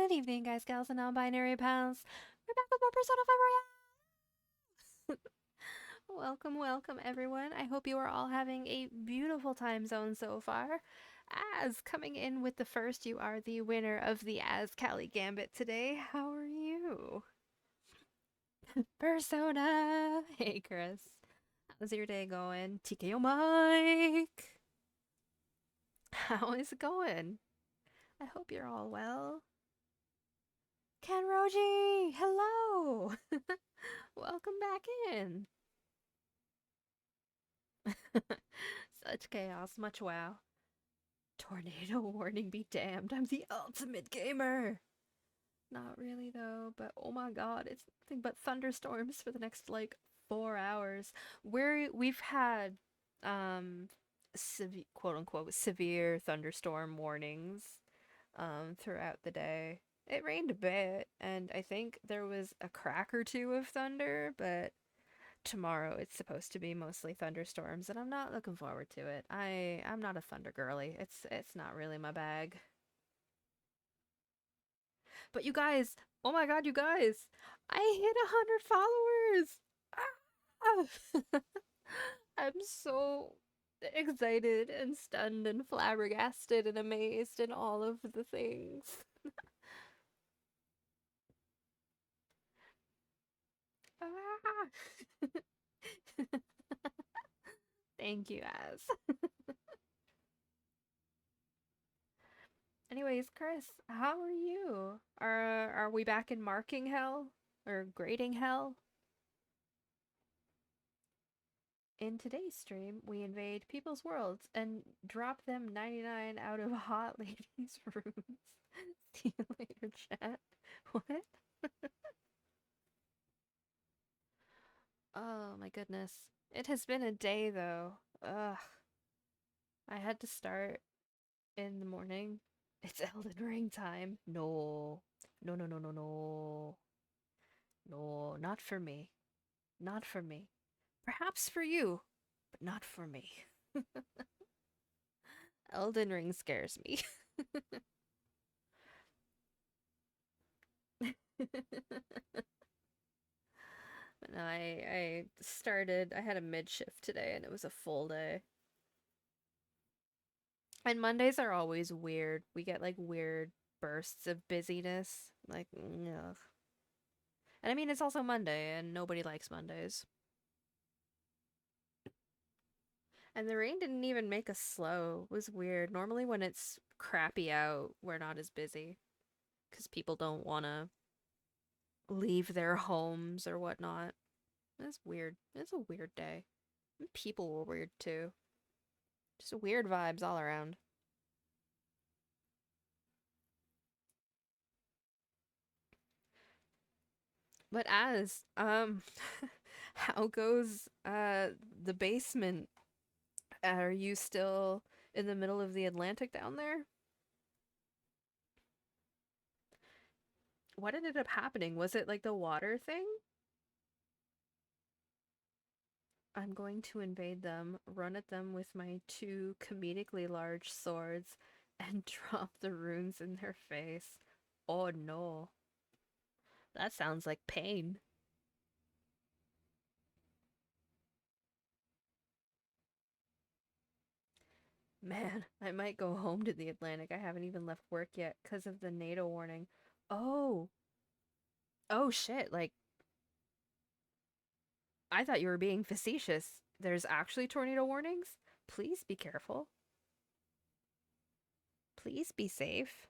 Good evening, guys, gals, and non-binary pals. We're back with more Persona 5 Royale. Welcome, welcome, everyone. I hope you are all having a beautiful time zone so far. As coming in with the first, you are the winner of the As Callie Gambit today. How are you? Persona! Hey, Chris. How's your day going? TKO Mike! How is it going? I hope you're all well. Kenroji! Hello! Welcome back in. Such chaos, much wow. Tornado warning be damned, I'm the ultimate gamer! Not really though, but oh my god, it's nothing but thunderstorms for the next like 4 hours. We've had quote unquote severe thunderstorm warnings throughout the day. It rained a bit, and I think there was a crack or two of thunder, but tomorrow it's supposed to be mostly thunderstorms, and I'm not looking forward to it. I'm not a thunder girly. It's not really my bag. But you guys, oh my god, you guys, I hit 100 followers. Ah! I'm so excited and stunned and flabbergasted and amazed and all of the things. Ah! Thank you, Az. Anyways, Chris, how are you? Are we back in marking hell or grading hell? In today's stream, we invade people's worlds and drop them 99 out of hot ladies' rooms. See you later, chat. What? Oh my goodness. It has been a day though. Ugh. I had to start in the morning. It's Elden Ring time. No. No, no, no, no, no. No, not for me. Not for me. Perhaps for you, but not for me. Elden Ring scares me. No, I had a mid shift today and it was a full day. And Mondays are always weird. We get like weird bursts of busyness. Like, ugh. And I mean, it's also Monday and nobody likes Mondays. And the rain didn't even make us slow. It was weird. Normally, when it's crappy out, we're not as busy because people don't want to leave their homes or whatnot. It's weird. It's a weird day. And people were weird too. Just weird vibes all around. But as how goes the basement? Are you still in the middle of the Atlantic down there? What ended up happening? Was it like the water thing? I'm going to invade them, run at them with my two comedically large swords, and drop the runes in their face. Oh no. That sounds like pain. Man, I might go home to the Atlantic. I haven't even left work yet because of the NATO warning. Oh. Oh shit, like, I thought you were being facetious. There's actually tornado warnings? Please be careful. Please be safe.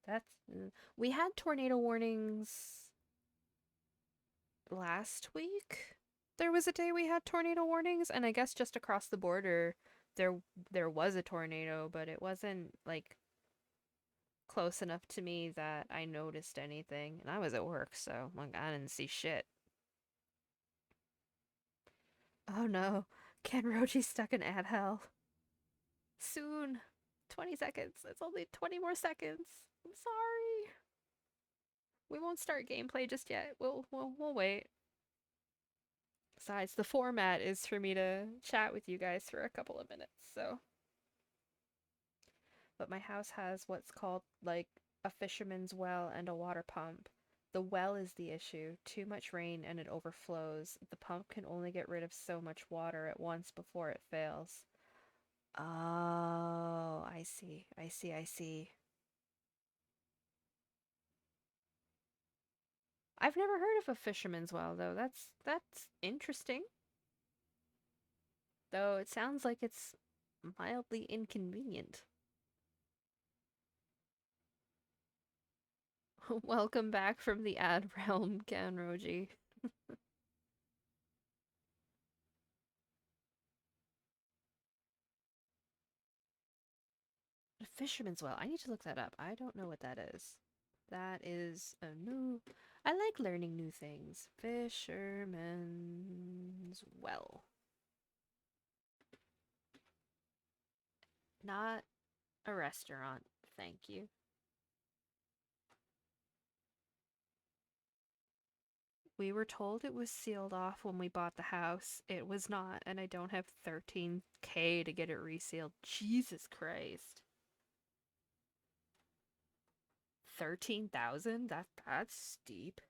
That's. We had tornado warnings last week. There was a day we had tornado warnings, and I guess just across the border, there there was a tornado, but it wasn't like close enough to me that I noticed anything. And I was at work, so like I didn't see shit. Oh no, Kenroji's stuck in ad hell. Soon. 20 seconds. It's only 20 more seconds. I'm sorry. We won't start gameplay just yet. We'll wait. Besides, the format is for me to chat with you guys for a couple of minutes, so but my house has what's called like a fisherman's well and a water pump. The well is the issue. Too much rain and it overflows. The pump can only get rid of so much water at once before it fails. Oh, I see. I see. I see. I've never heard of a fisherman's well though. That's interesting. Though it sounds like it's mildly inconvenient. Welcome back from the ad realm, Kanroji. A fisherman's well. I need to look that up. I don't know what that is. That is a new. I like learning new things. Fisherman's well. Not a restaurant. Thank you. We were told it was sealed off when we bought the house. It was not, and I don't have 13K to get it resealed. Jesus Christ. 13,000? That's steep.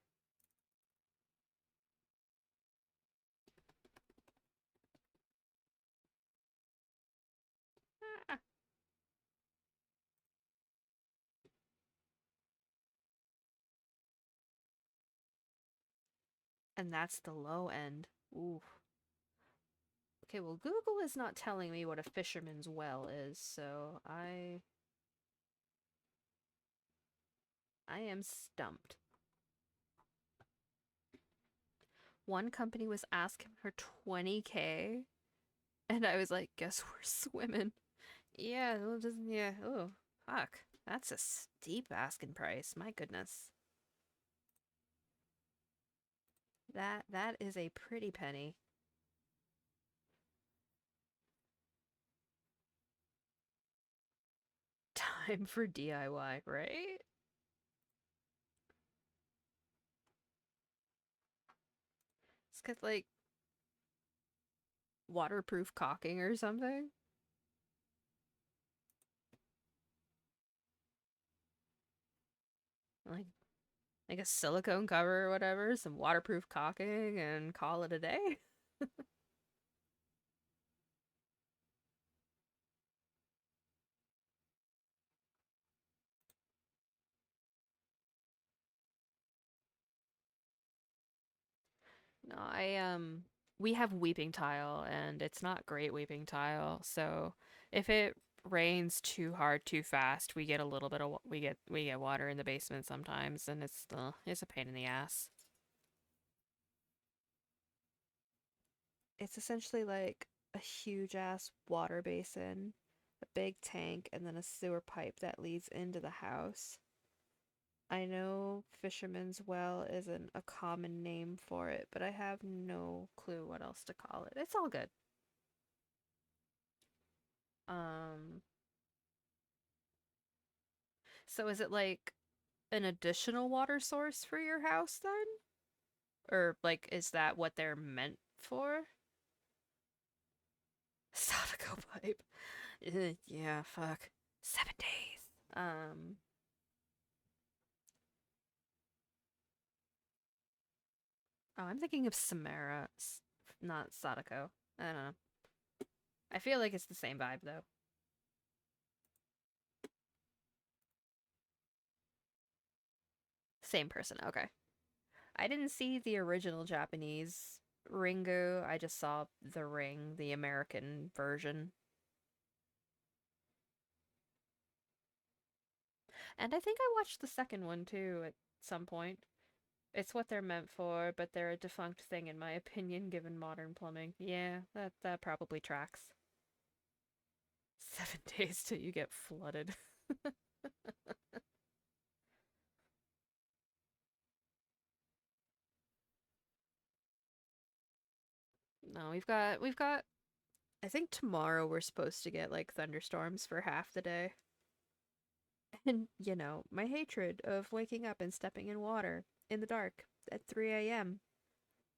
Ah. And that's the low end. Ooh. Okay, well Google is not telling me what a fisherman's well is, so I am stumped. One company was asking for 20K, and I was like, guess we're swimming. Yeah, well, just yeah. Oh, fuck. That's a steep asking price. My goodness. That is a pretty penny. Time for DIY, right? It's got like waterproof caulking or something. Like like a silicone cover or whatever, some waterproof caulking, and call it a day. No, we have weeping tile and it's not great weeping tile. So if it rains too hard too fast, we get a little bit of we get water in the basement sometimes, and it's a pain in the ass. It's essentially like a huge ass water basin, a big tank, and then a sewer pipe that leads into the house. I know Fisherman's Well isn't a common name for it, but I have no clue what else to call it. It's all good. Um, so is it like an additional water source for your house then? Or like is that what they're meant for? Sadako pipe. Yeah, fuck. 7 days. Oh, I'm thinking of Samara, not Sadako. I don't know. I feel like it's the same vibe though. Same person. Okay. I didn't see the original Japanese Ringu. I just saw The Ring, the American version. And I think I watched the second one too at some point. It's what they're meant for, but they're a defunct thing in my opinion, given modern plumbing. Yeah, that probably tracks. 7 days till you get flooded. No, we've got I think tomorrow we're supposed to get like thunderstorms for half the day. And my hatred of waking up and stepping in water in the dark at 3 a.m.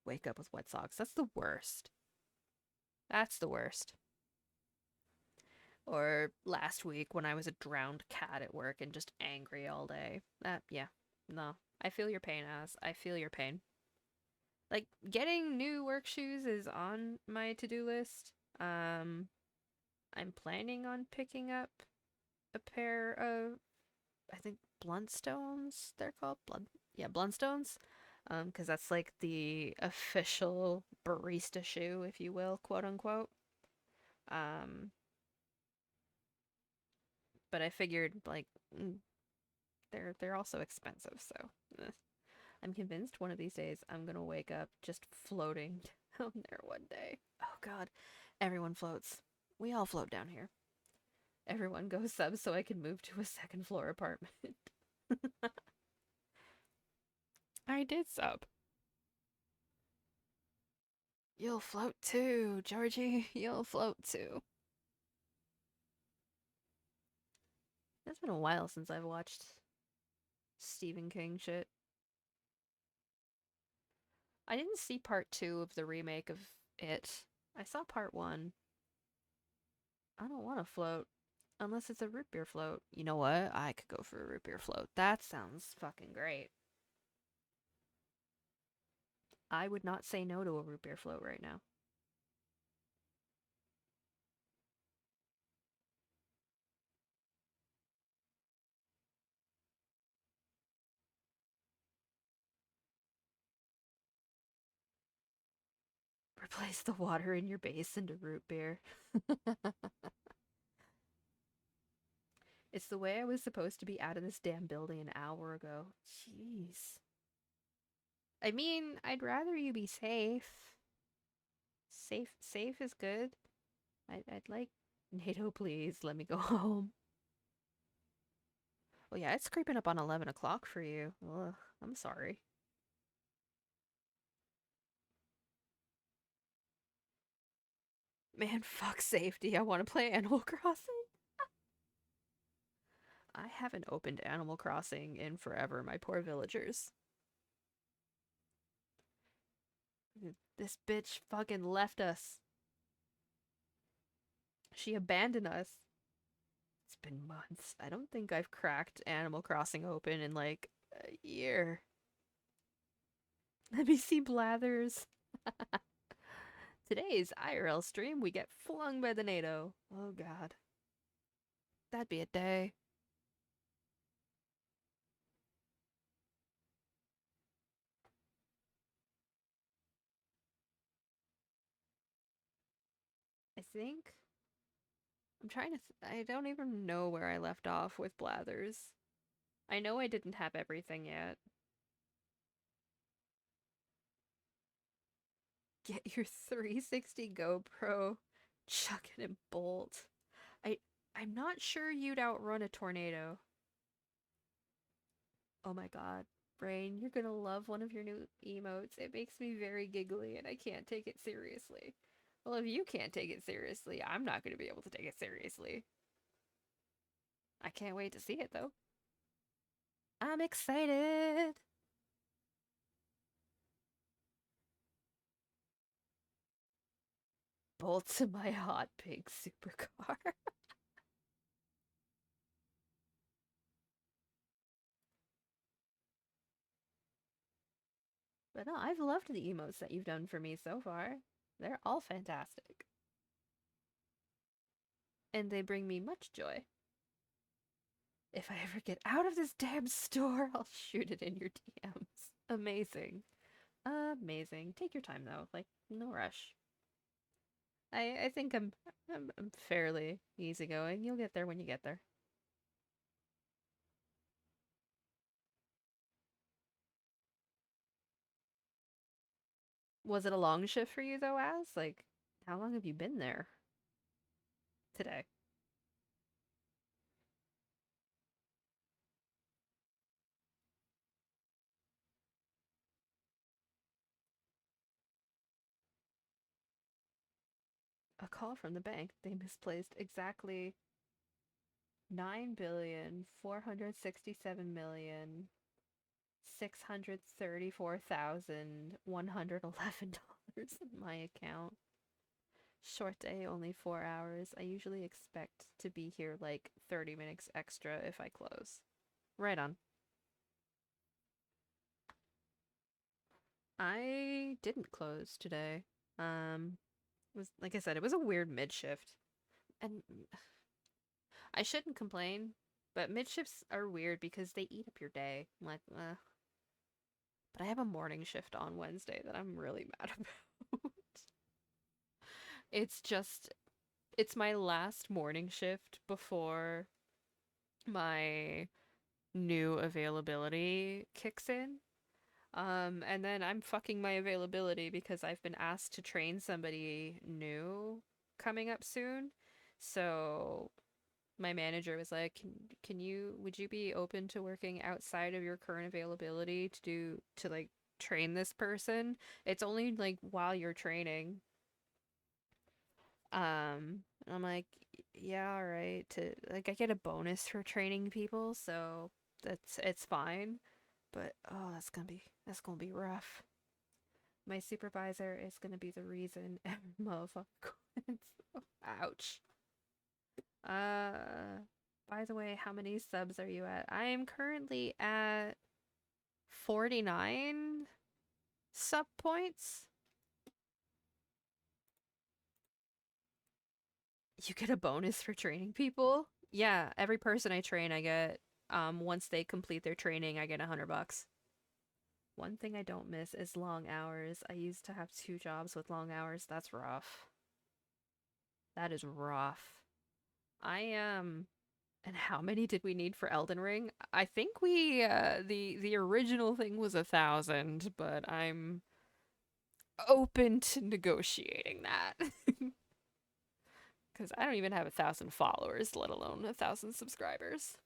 Wake up with wet socks. That's the worst. That's the worst. Or last week when I was a drowned cat at work and just angry all day. Yeah. No. I feel your pain, ass. I feel your pain. Like, getting new work shoes is on my to-do list. Um, I'm planning on picking up a pair of, I think, Bluntstones, they're called? Yeah, Bluntstones. Because that's like the official barista shoe, if you will, quote unquote. Um, but I figured, like, they're also expensive, so I'm convinced one of these days I'm gonna wake up just floating down there one day. Oh God, everyone floats. We all float down here. Everyone goes sub so I can move to a second floor apartment. I did sub. You'll float too, Georgie. You'll float too. It's been a while since I've watched Stephen King shit. I didn't see part two of the remake of it. I saw part one. I don't want to float unless it's a root beer float. You know what? I could go for a root beer float. That sounds fucking great. I would not say no to a root beer float right now. Replace the water in your base into root beer. It's the way I was supposed to be out of this damn building an hour ago. Jeez. I mean, I'd rather you be safe. Safe is good. I'd like NATO, please let me go home. Well, yeah, it's creeping up on 11 o'clock for you. Ugh, I'm sorry. Man, fuck safety. I want to play Animal Crossing. I haven't opened Animal Crossing in forever, my poor villagers. This bitch fucking left us. She abandoned us. It's been months. I don't think I've cracked Animal Crossing open in like a year. Let me see Blathers. Today's IRL stream, we get flung by the NATO. Oh god. That'd be a day. I think I'm trying to. I don't even know where I left off with Blathers. I know I didn't have everything yet. Get your 360 GoPro, chuck it and bolt. I I'm not sure you'd outrun a tornado. Oh my god. Raine, you're gonna love one of your new emotes. It makes me very giggly and I can't take it seriously. Well, if you can't take it seriously, I'm not gonna be able to take it seriously. I can't wait to see it though. I'm excited. Bolt to my hot pink supercar. But no, I've loved the emotes that you've done for me so far. They're all fantastic. And they bring me much joy. If I ever get out of this damn store, I'll shoot it in your DMs. Amazing. Amazing. Take your time though. Like, no rush. I think I'm fairly easygoing. You'll get there when you get there. Was it a long shift for you though, Az? Like, how long have you been there today? A call from the bank. They misplaced exactly 9,467,634,111 dollars in my account. Short day, only 4 hours. I usually expect to be here like 30 minutes extra if I close. Right on. I didn't close today. It was like I said, it was a weird mid shift. And I shouldn't complain, but mid shifts are weird because they eat up your day. I'm like, but I have a morning shift on Wednesday that I'm really mad about. It's just it's my last morning shift before my new availability kicks in. And then I'm fucking my availability because I've been asked to train somebody new coming up soon. So my manager was like, would you be open to working outside of your current availability to like train this person? It's only like while you're training. And I'm like, yeah, all right. To like, I get a bonus for training people, so it's fine. But oh, that's gonna be rough. My supervisor is gonna be the reason every motherfucker quits. Ouch. Uh, by the way, how many subs are you at? I am currently at 49 sub points. You get a bonus for training people? Yeah, every person I train, I get once they complete their training, I get $100. One thing I don't miss is long hours. I used to have two jobs with long hours. That's rough. That is rough. I and how many did we need for Elden Ring? I think we the original thing was 1,000, but I'm open to negotiating that. Because I don't even have 1,000 followers, let alone 1,000 subscribers.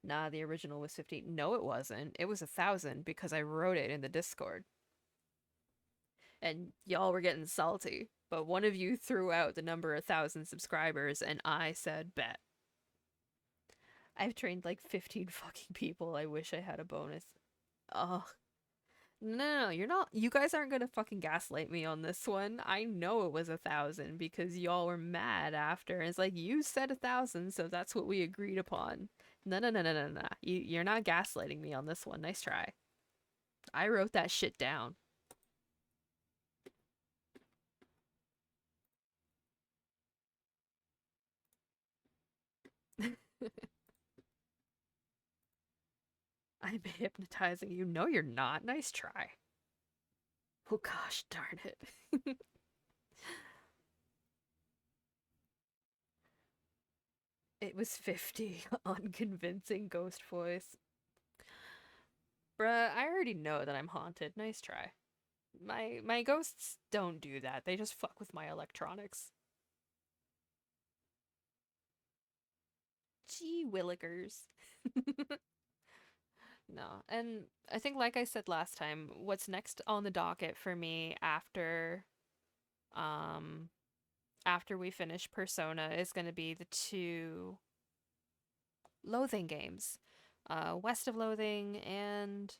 Nah, the original was 15. No, it wasn't. It was 1,000 because I wrote it in the Discord. And y'all were getting salty. But one of you threw out the number 1,000 subscribers, and I said, bet. I've trained like 15 fucking people. I wish I had a bonus. Oh, no, you're not. You guys aren't gonna fucking gaslight me on this one. I know it was 1,000 because y'all were mad after. It's like you said 1,000, so that's what we agreed upon. No, no, no, no, no, no. You're not gaslighting me on this one. Nice try. I wrote that shit down. I'm hypnotizing you. No, you're not. Nice try. Oh gosh, darn it. It was 50 on convincing ghost voice. Bruh, I already know that I'm haunted. Nice try. My ghosts don't do that. They just fuck with my electronics. Gee willikers. No, and I think like I said last time, what's next on the docket for me um after we finish Persona is going to be the two Loathing games. West of Loathing and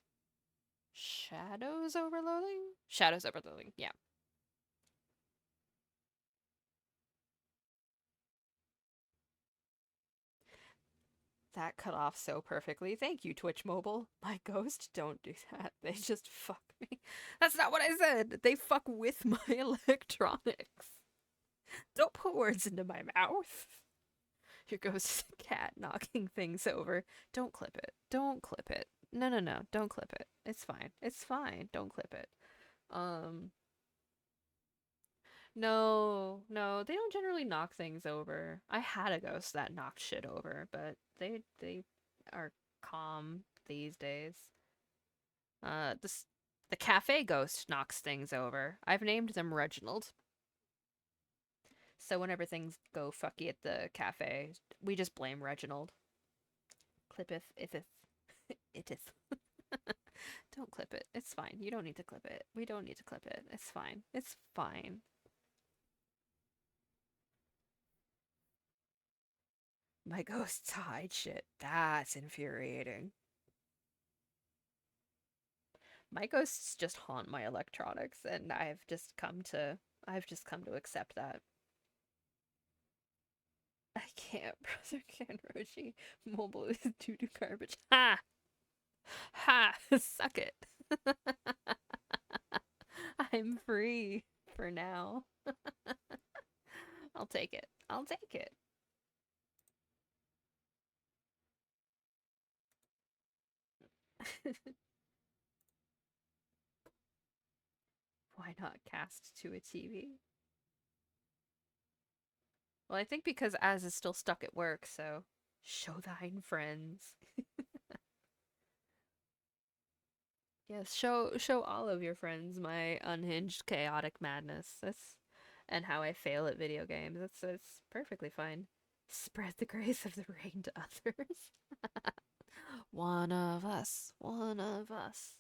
Shadows over Loathing? Shadows over Loathing, yeah. That cut off so perfectly. Thank you, Twitch Mobile. My ghost don't do that. They just fuck me. That's not what I said. They fuck with my electronics. Don't put words into my mouth. Your ghost is a cat knocking things over. Don't clip it. Don't clip it. No, no, no. Don't clip it. It's fine. It's fine. Don't clip it. Um, no, no, they don't generally knock things over. I had a ghost that knocked shit over, but they are calm these days. The cafe ghost knocks things over. I've named them Reginald. So whenever things go fucky at the cafe, we just blame Reginald. Clippeth, iteth, iteth. Don't clip it. It's fine. You don't need to clip it. We don't need to clip it. It's fine. It's fine. My ghosts hide shit. That's infuriating. My ghosts just haunt my electronics, and I've just come to I've just come to accept that. I can't, Brother Kanroji. Mobile is doo-doo garbage. Ha! Ha! Suck it. I'm free for now. I'll take it. I'll take it. Why not cast to a TV? Well, I think because Az is still stuck at work, so show thine friends. Yes, show all of your friends my unhinged chaotic madness. That's and how I fail at video games. That's perfectly fine. Spread the grace of the rain to others. One of us, one of us.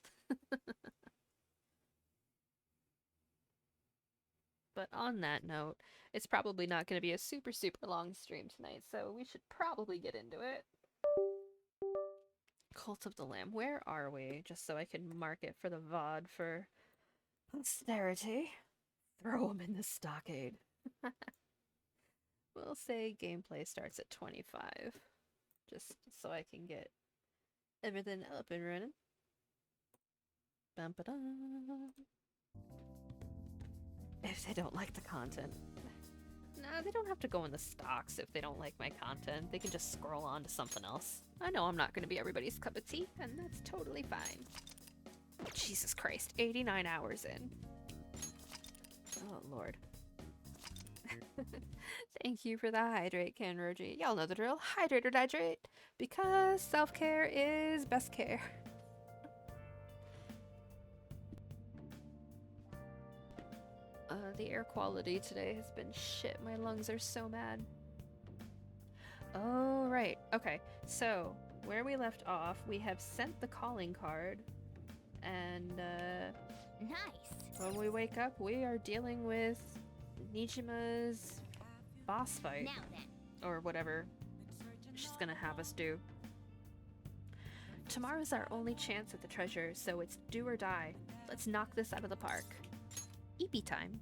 But on that note, it's probably not going to be a super long stream tonight, so we should probably get into it. Cult of the Lamb, where are we? Just so I can mark it for the VOD for posterity. Throw them in the stockade. We'll say gameplay starts at 25. Just so I can get everything up and running. Bum, ba-dum. If they don't like the content. No, they don't have to go in the stocks if they don't like my content. They can just scroll on to something else. I know I'm not going to be everybody's cup of tea, and that's totally fine. Jesus Christ, 89 hours in. Oh, Lord. Thank you for the hydrate, Kanroji. Y'all know the drill. Hydrate or dihydrate. Because self-care is best care. The air quality today has been shit. My lungs are so mad. Oh, right. Okay. So, where we left off, we have sent the calling card. And, Nice. when we wake up, we are dealing with Nijima's boss fight. Now then. Or whatever she's gonna have us do. Tomorrow's our only chance at the treasure, so it's do or die. Let's knock this out of the park. EP time.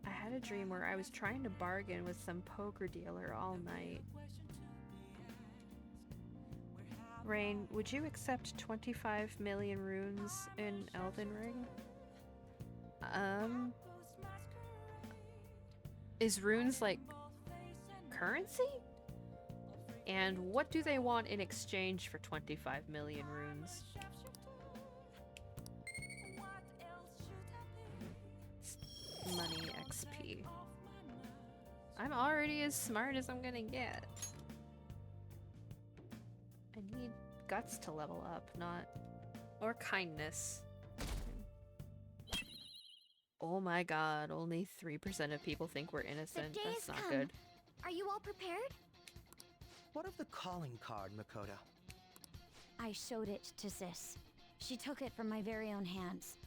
I had a dream where I was trying to bargain with some poker dealer all night. Raine, would you accept 25 million runes in Elden Ring? Is runes like currency? And what do they want in exchange for 25 million runes? Money XP. I'm already as smart as I'm gonna get. I need guts to level up, not... or kindness. Oh my god, only 3% of people think we're innocent. The day That's has not come. good. Are you all prepared? What of the calling card, Makoto? I showed it to Sis. She took it from my very own hands.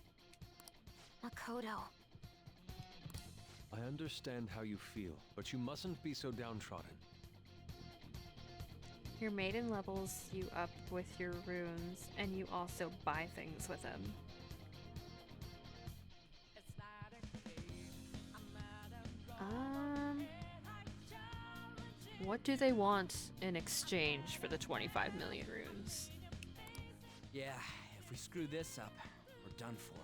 Makoto. I understand how you feel, but you mustn't be so downtrodden. Your maiden levels you up with your runes, and you also buy things with them. What do they want in exchange for the 25 million runes? Yeah, if we screw this up, we're done for.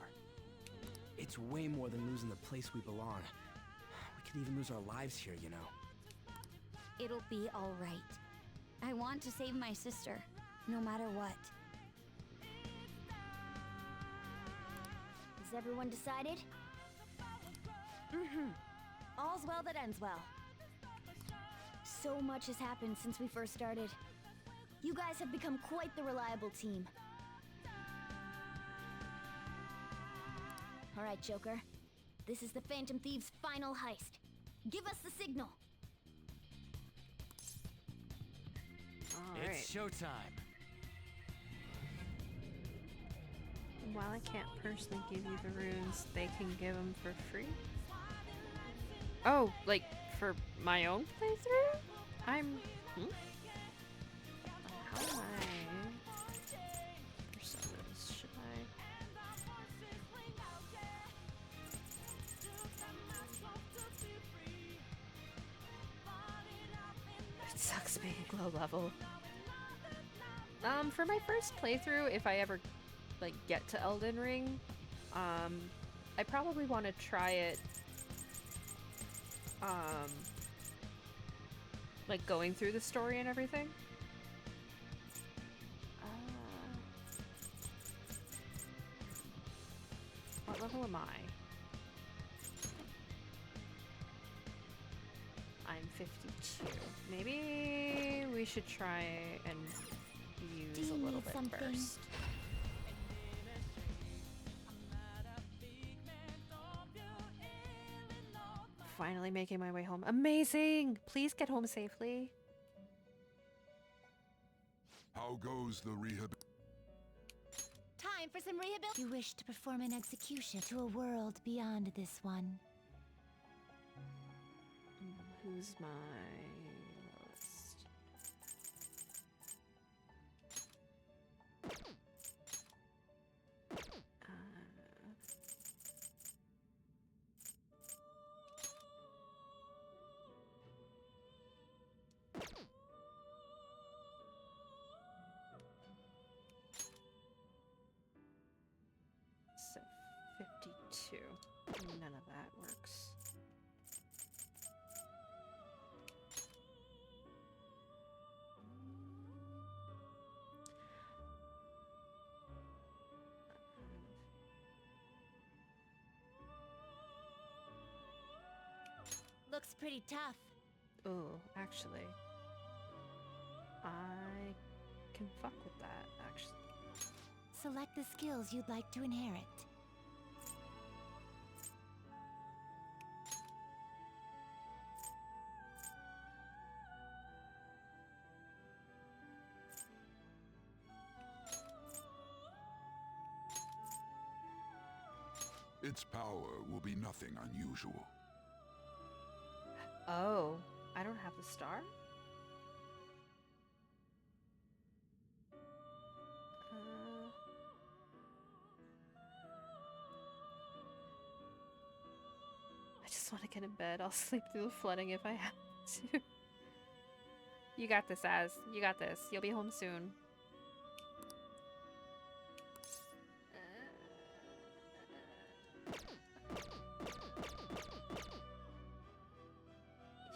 It's way more than losing the place we belong. We could even lose our lives here, you know. It'll be all right. I want to save my sister, no matter what. Is everyone decided? Mm-hmm. All's well that ends well. So much has happened since we first started. You guys have become quite the reliable team. All right, Joker. This is the Phantom Thieves' final heist. Give us the signal. Alright. It's showtime. While I can't personally give you the runes, they can give them for free? Oh, like for my own playthrough? How am I... Personas, should I... Sucks being low level. For my first playthrough, if I ever like get to Elden Ring, I probably want to try it like going through the story and everything. What level am I? I'm 52. Maybe we should try and use a little bit first. Finally making my way home. Amazing! Please get home safely. How goes the rehab? Time for some rehabilitation. You wish to perform an execution to a world beyond this one. Who's my lowest? So 52. None of that works. Looks pretty tough. Oh, actually, I can fuck with that, actually. Select the skills you'd like to inherit. Its power will be nothing unusual. Oh, I don't have the star? I just want to get in bed. I'll sleep through the flooding if I have to. You got this, Az. You got this. You'll be home soon.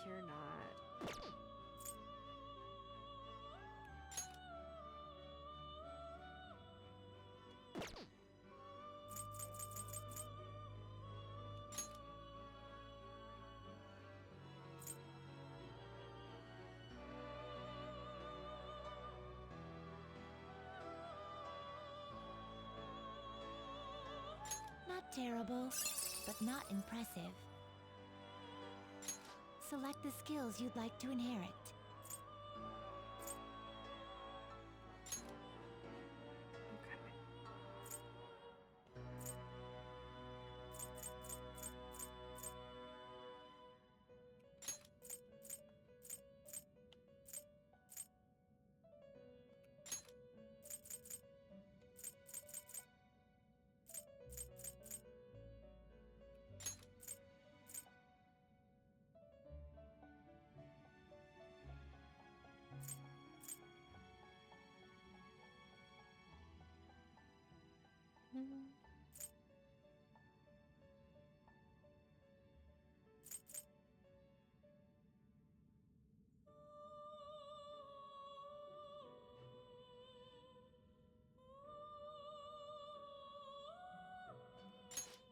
You're not. Not terrible, but not impressive. Select the skills you'd like to inherit.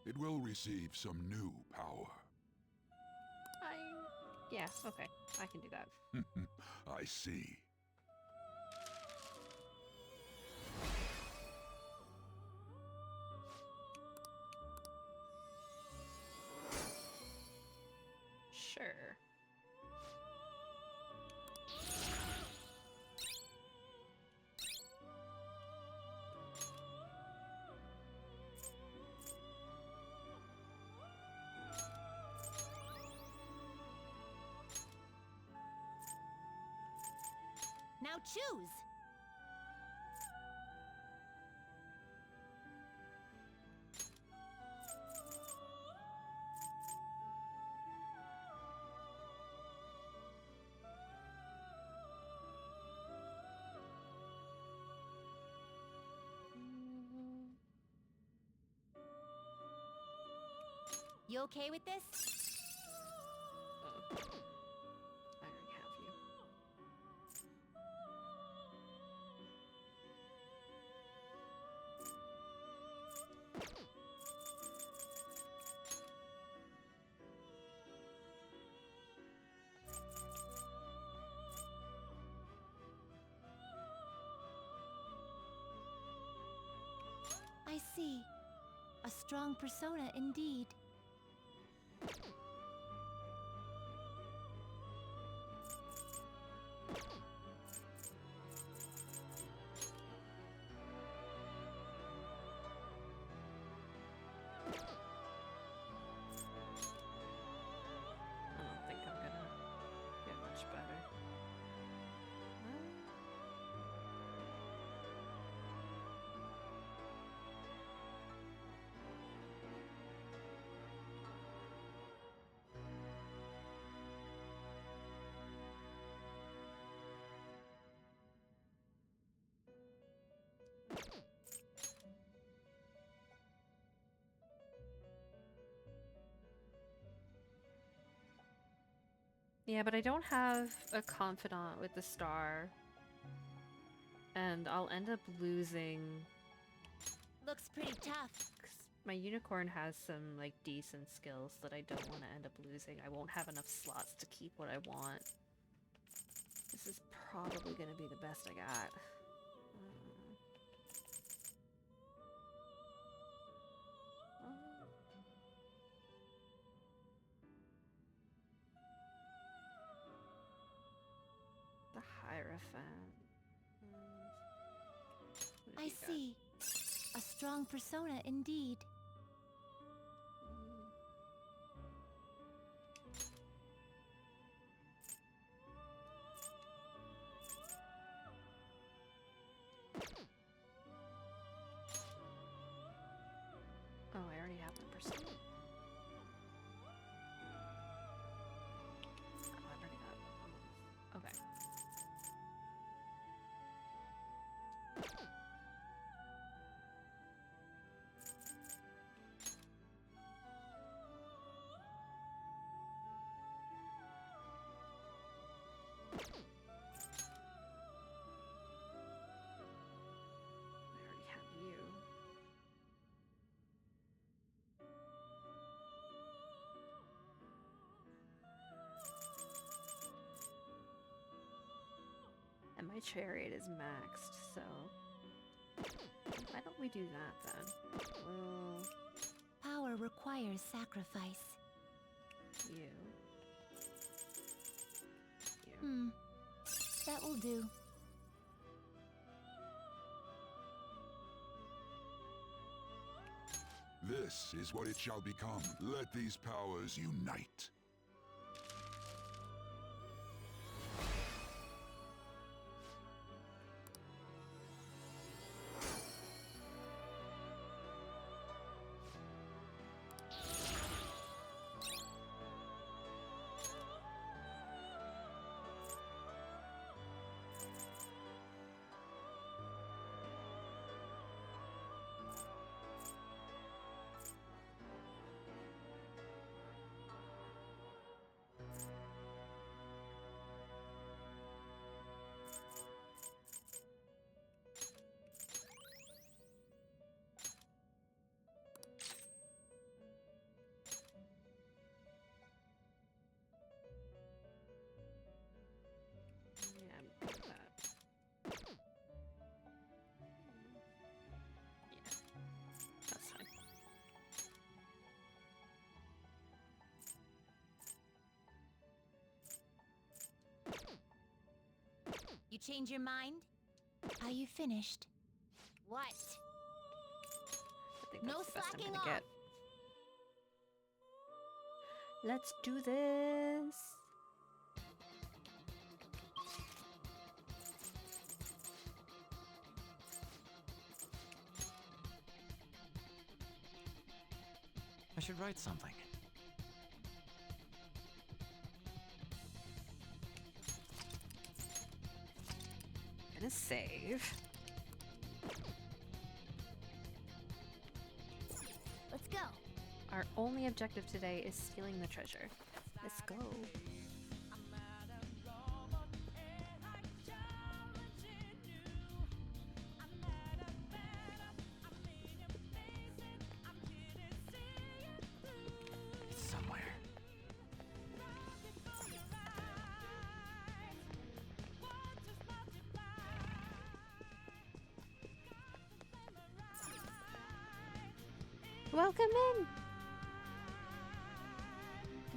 It will receive some new power. Yeah, okay. I can do that. I see. Sure. Now choose! You okay with this? Oh. I already have you. I see. A strong persona indeed. I don't think I'm gonna get much better. Yeah, but I don't have a confidant with the star. And I'll end up losing. Looks pretty tough. 'Cause my unicorn has some like decent skills that I don't want to end up losing. I won't have enough slots to keep what I want. This is probably gonna be the best I got. The Hierophant. What have I you got? see. A strong persona indeed. Oh, I already have the persona. Oh, I already got it. Okay. I already have you. And my chariot is maxed, so why don't we do that then? Well, Power requires sacrifice. you. You. Hmm. That will do. This is what it shall become. Let these powers unite. Yeah, I'm good with that. Yeah, that's fine. You change your mind? Are you finished? What? I think No that's the best I'm slacking gonna off. get. Let's do this. I should write something. Gonna save. Let's go. Our only objective today is stealing the treasure. Let's go. It's somewhere. Welcome in!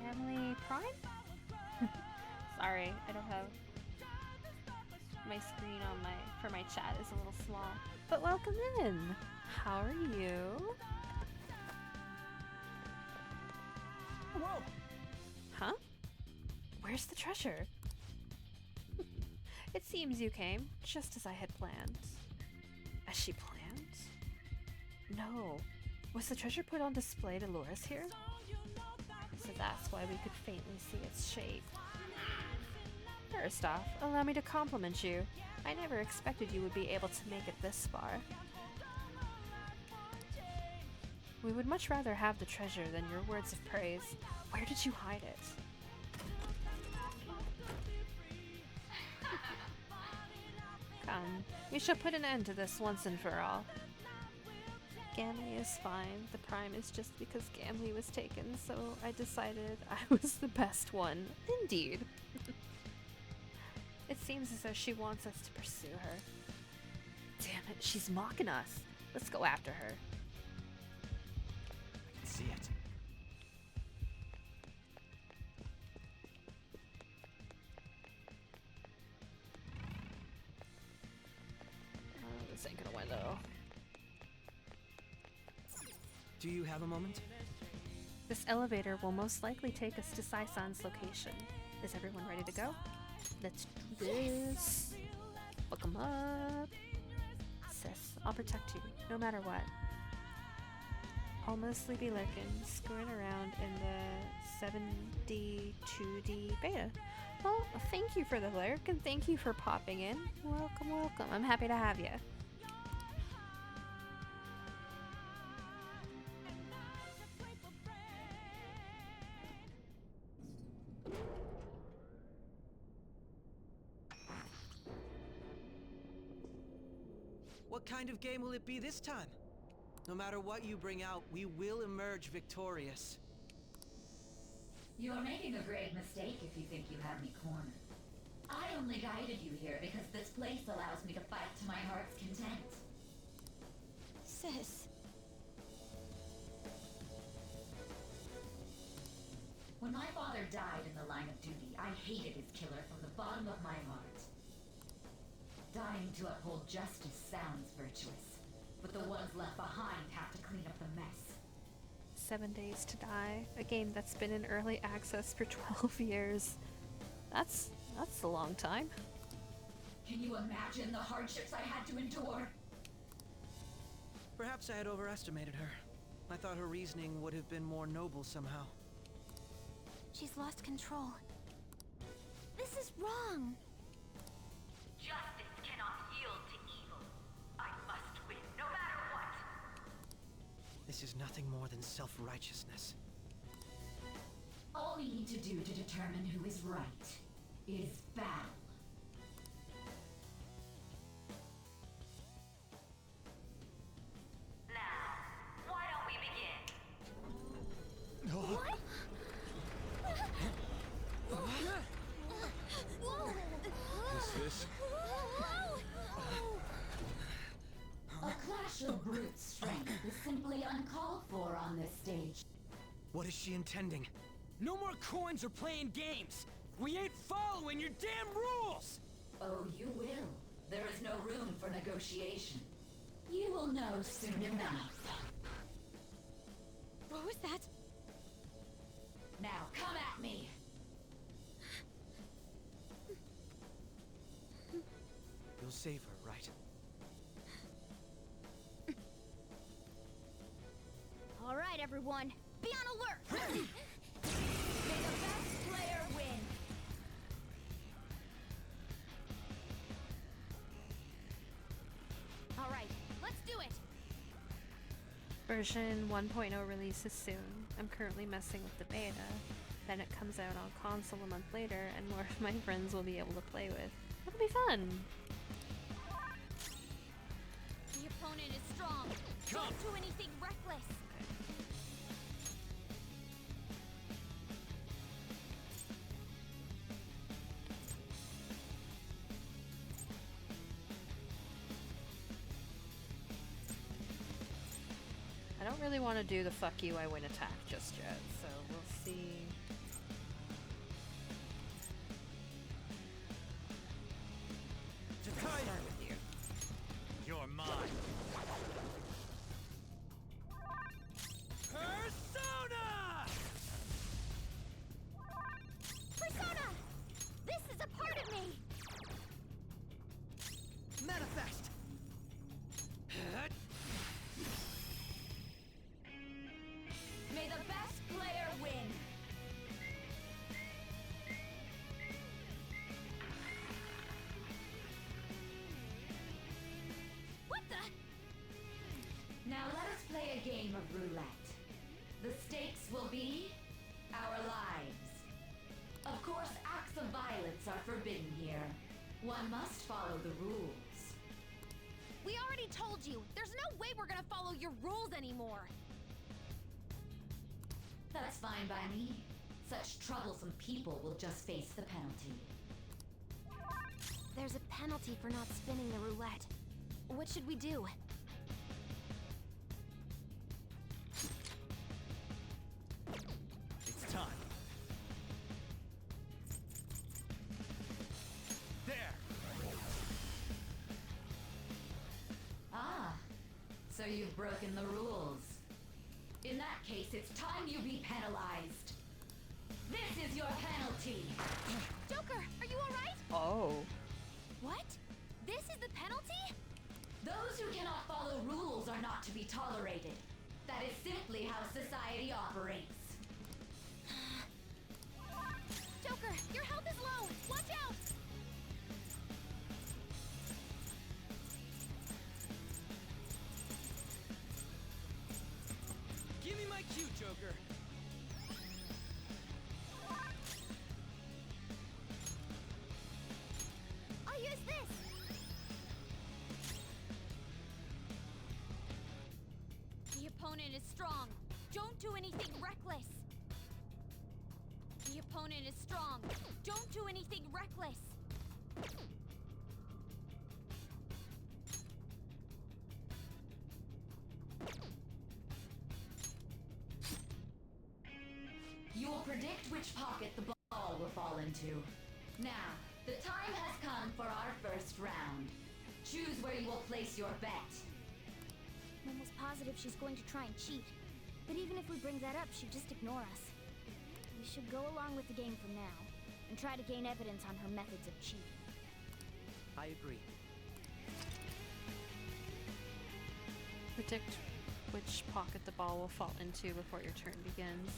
Family Prime? Sorry, I don't have my screen on for my chat is a little small. But welcome in! How are you? Whoa! Huh? Where's the treasure? It seems you came, just as I had planned. As she planned? No. Was the treasure put on display to lure us here? So that's why we could faintly see its shape. First off, allow me to compliment you. I never expected you would be able to make it this far. We would much rather have the treasure than your words of praise. Where did you hide it? Come, we shall put an end to this once and for all. Gamli is fine. The Prime is just because Gamli was taken, so I decided I was the best one. Indeed. It seems as though she wants us to pursue her. Damn it, she's mocking us. Let's go after her. I can see it. Oh, this ain't gonna win though. Do you have a moment? This elevator will most likely take us to Sai-san's location. Is everyone ready to go? Let's do this. Fuck 'em up. Sis, I'll protect you, no matter what. I'll mostly be lurking, screwing around in the 72D beta. Well, thank you for the lurk, and thank you for popping in. Welcome, welcome. I'm happy to have you. What kind of game will it be this time? No matter what you bring out, we will emerge victorious. You're making a grave mistake if you think you have me cornered. I only guided you here because this place allows me to fight to my heart's content. Sis. When my father died in the line of duty, I hated his killer from the bottom of my heart. Dying to uphold justice sounds virtuous, but the ones left behind have to clean up the mess. 7 Days to Die, a game that's been in early access for 12 years. That's a long time. Can you imagine the hardships I had to endure? Perhaps I had overestimated her. I thought her reasoning would have been more noble somehow. She's lost control. This is wrong. Justice cannot yield to evil. I must win, no matter what. This is nothing more than self-righteousness. All we need to do to determine who is right is battle. Now, why don't we begin? What? This? A clash of brute strength is simply uncalled for on this stage. What is she intending? No more coins or playing games! We ain't following your damn rules! Oh, you will. There is no room for negotiation. You will know soon enough. What was that? Now come at me! You'll save her, right? All right, everyone. Be on alert! May the best player win! All right, let's do it! Version 1.0 releases soon. I'm currently messing with the beta. Then it comes out on console a month later, and more of my friends will be able to play with. It'll be fun! The opponent is strong. Don't do anything reckless. I don't really want to do the fuck you, I win attack just yet, so we'll see. Start with you. You're mine. Persona! Persona! This is a part of me! Manifest! May the best player win. What the? Now let us play a game of roulette. The stakes will be our lives. Of course, acts of violence are forbidden here. One must follow the rules. We already told you. There's no way we're gonna follow your rules anymore. That's fine by me. Such troublesome people will just face the penalty. There's a penalty for not spinning the roulette. What should we do? It's time. There! Ah, so you've broken the rules. In that case, it's time you be penalized. This is your penalty. Joker, are you alright? Oh. What? This is the penalty? Those who cannot follow rules are not to be tolerated. That is simply how society operates. Joker, your health is low! Watch out! Give me my cue, Joker. I'll use this! The opponent is strong. Don't do anything reckless. The opponent is strong. Don't do anything reckless. You will predict which pocket the ball will fall into. Now, the time has come for our first round. Choose where you will place your bet. I'm almost positive she's going to try and cheat. But even if we bring that up, she'd just ignore us. We should go along with the game for now, and try to gain evidence on her methods of cheating. I agree. Predict which pocket the ball will fall into before your turn begins.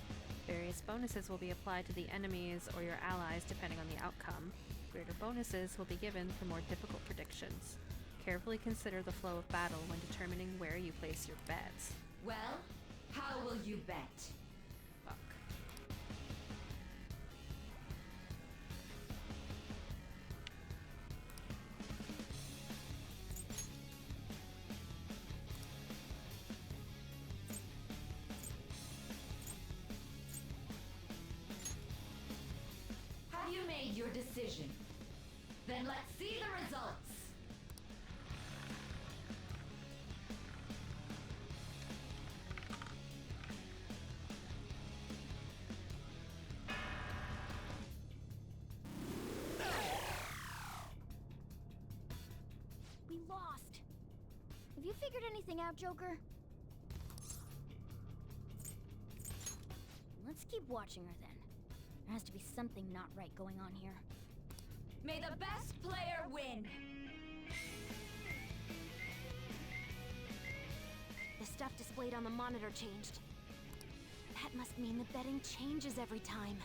Various bonuses will be applied to the enemies or your allies depending on the outcome. Greater bonuses will be given for more difficult predictions. Carefully consider the flow of battle when determining where you place your bets. Well, how will you bet? Fuck. Have you made your decision? Then let's see the results. We lost. Have you figured anything out, Joker? Let's keep watching her then. There has to be something not right going on here. May the best player win. The stuff displayed on the monitor changed. That must mean the betting changes every time.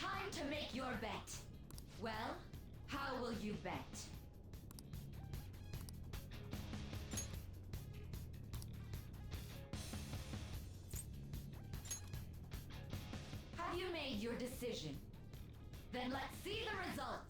time to make your bet. Well, how will you bet? Have you made your decision? Then let's see the results.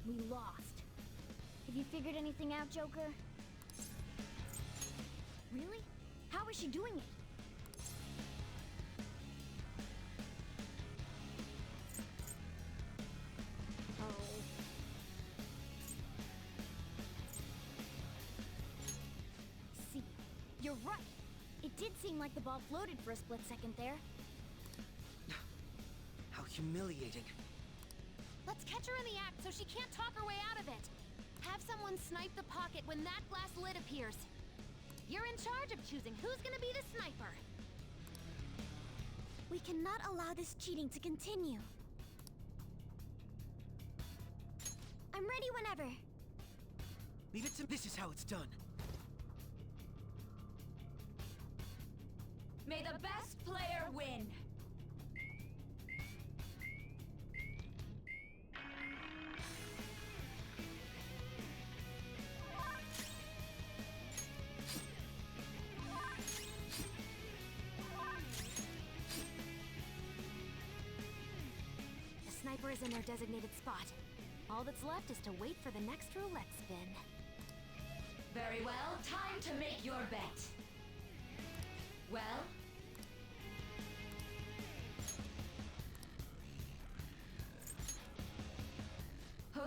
We lost. Have you figured anything out, Joker? Really? How is she doing it? Oh. See, you're right. It did seem like the ball floated for a split second there. How humiliating. Let's catch her in the act so she can't talk her way out of it. Have someone snipe the pocket when that glass lid appears. You're in charge of choosing who's gonna be the sniper. We cannot allow this cheating to continue. I'm ready whenever. Leave it to this is how it's done. May the best player win. The sniper is in their designated spot. All that's left is to wait for the next roulette spin. Very well, time to make your bet. Well? Huh.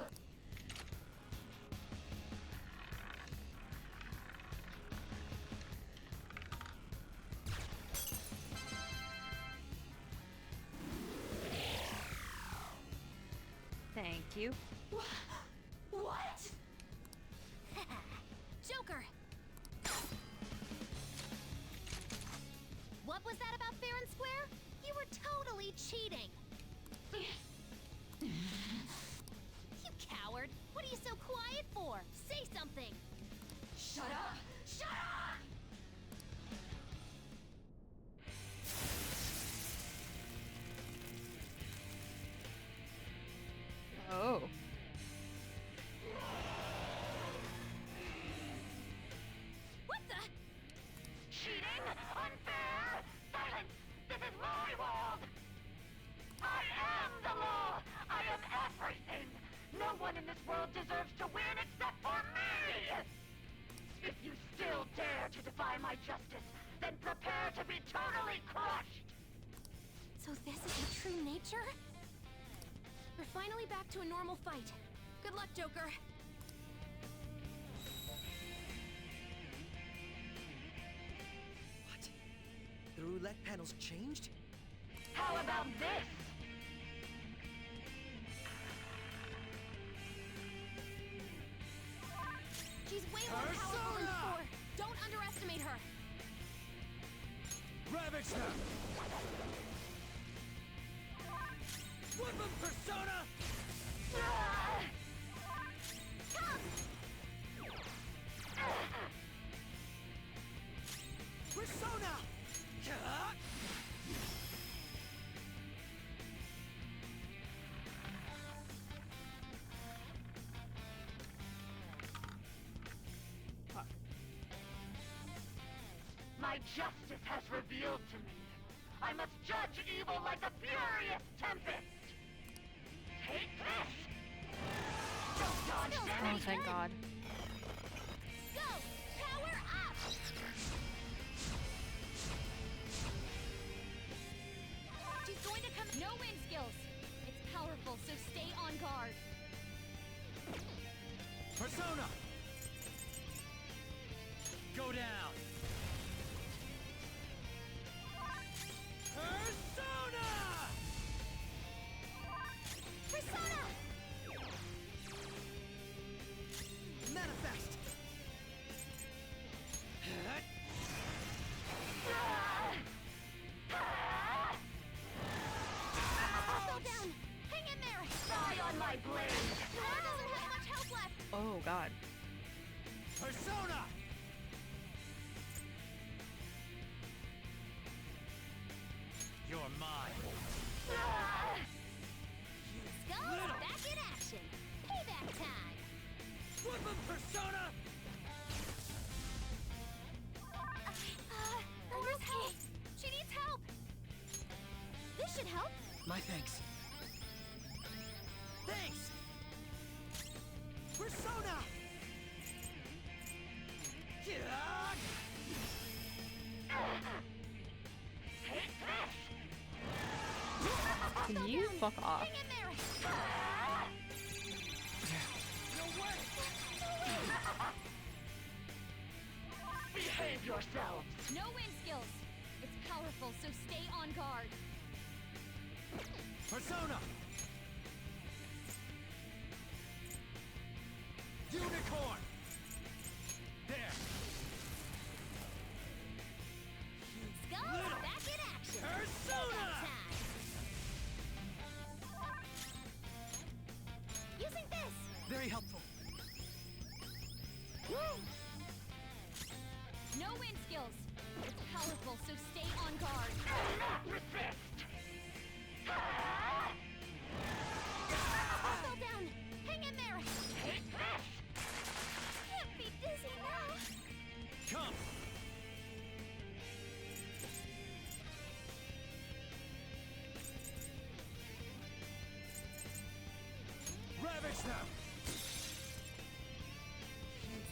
Thank you. What? Joker! What was that about fair and square? You were totally cheating! You coward! What are you so quiet for? Say something! Shut up! Shut up! Oh. What the? Cheating? Unfair? Silence! This is my world! I am the law! I am everything! No one in this world deserves to win except for me! If you still dare to defy my justice, then prepare to be totally crushed! So this is your true nature? We're finally back to a normal fight. Good luck, Joker. What? The roulette panel's changed? How about this? She's way more powerful than Persona! Thor. Don't underestimate her. Ravage them! Whip 'em, Persona! Persona! My justice has revealed to me. I must judge evil like a furious tempest. Take this! Don't dodge Oh, damage! thank God. Go! Power up! She's going to come. No wind skills. It's powerful, so stay on guard. Persona! Go down! Persona! Persona! Manifest! my blade! Laura doesn't have much health left. Oh god. Persona! You're mine. Skulls back in action. Payback time. Whip him, Persona! Laura's help. She needs help. This should help. My thanks. Thanks! Persona! Yeah! Can you fuck off? Hang in there. No way! Behave yourselves! No wind skills. It's powerful, so stay on guard. Persona! Unicorn! There! Skulls back in action. Persona! Payback time. Using this. Very helpful. No wind skills. It's powerful, so stay on guard. Not resist! I fell down. Hang in there. Can't be dizzy now. Come! Ravage them!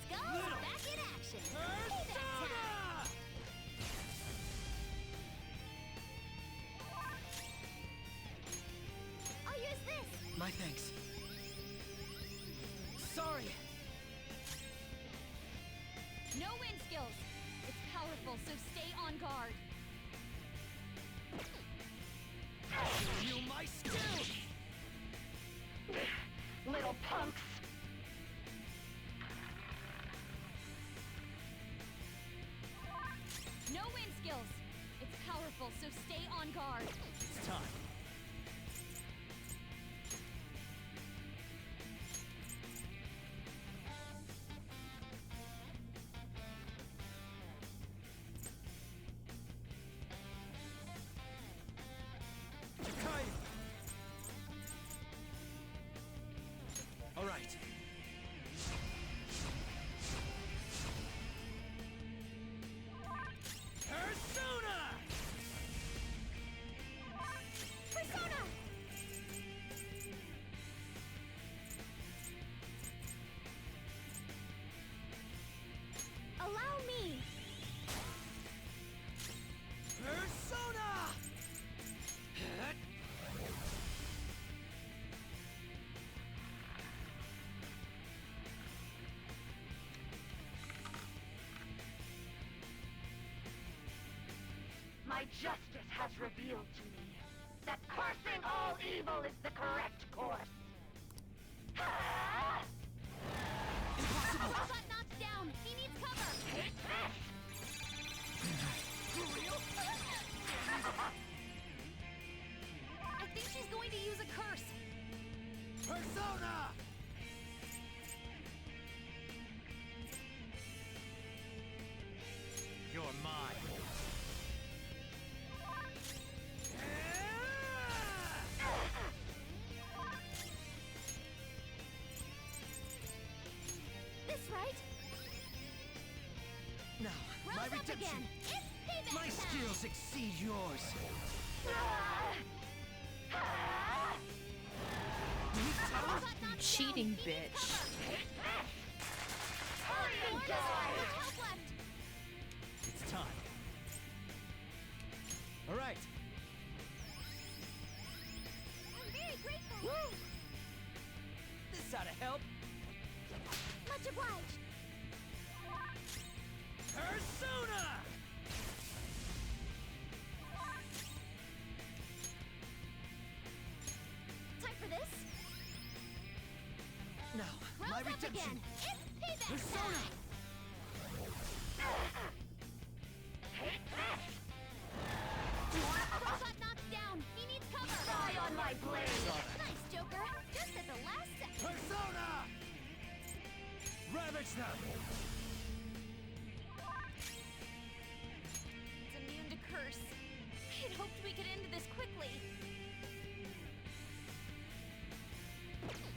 Skulls back in action. Payback time. Persona! I'll use this. My thanks. Sorry. No wind skills. It's powerful, so stay on guard. You my skills! Little punks! No wind skills. It's powerful, so stay on guard. It's time. Jakai! All right. Persona! Persona! Allow me. Persona! My justice has revealed to me that cursing all evil is the correct course. Robot knocked down. He needs cover. Take this! For real? I think she's going to use a curse. Persona! You're mine. This right? Now, Rouse my up redemption. again. It's payback My time. skills exceed yours. Robot knocked Cheating down. He needs bitch. cover. Hurry and Laura doesn't have die! much health left. It's time. All right. I'm very grateful. This ought to help. Much obliged. Persona! Time for this. Now, my Rouse up redemption. again. It's payback Persona! time. Robot knocked down. He needs cover. Die on my blade! Nice, Joker. Just at the last Charge them! It's immune to curse. I had hoped we could end this quickly.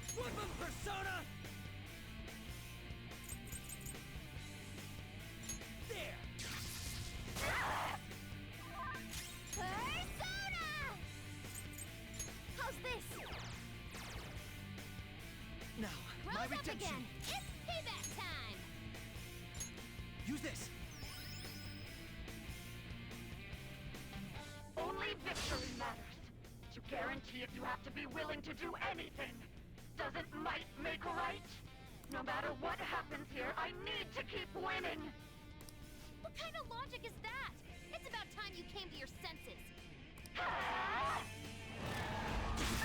Flip 'em, Persona! There! Persona! How's this? Now, my Rose up redemption. again. It's payback time. Use this. Only victory matters. To guarantee it, you have to be willing to do anything. Doesn't might make right? No matter what happens here, I need to keep winning. What kind of logic is that? It's about time you came to your senses. Ah!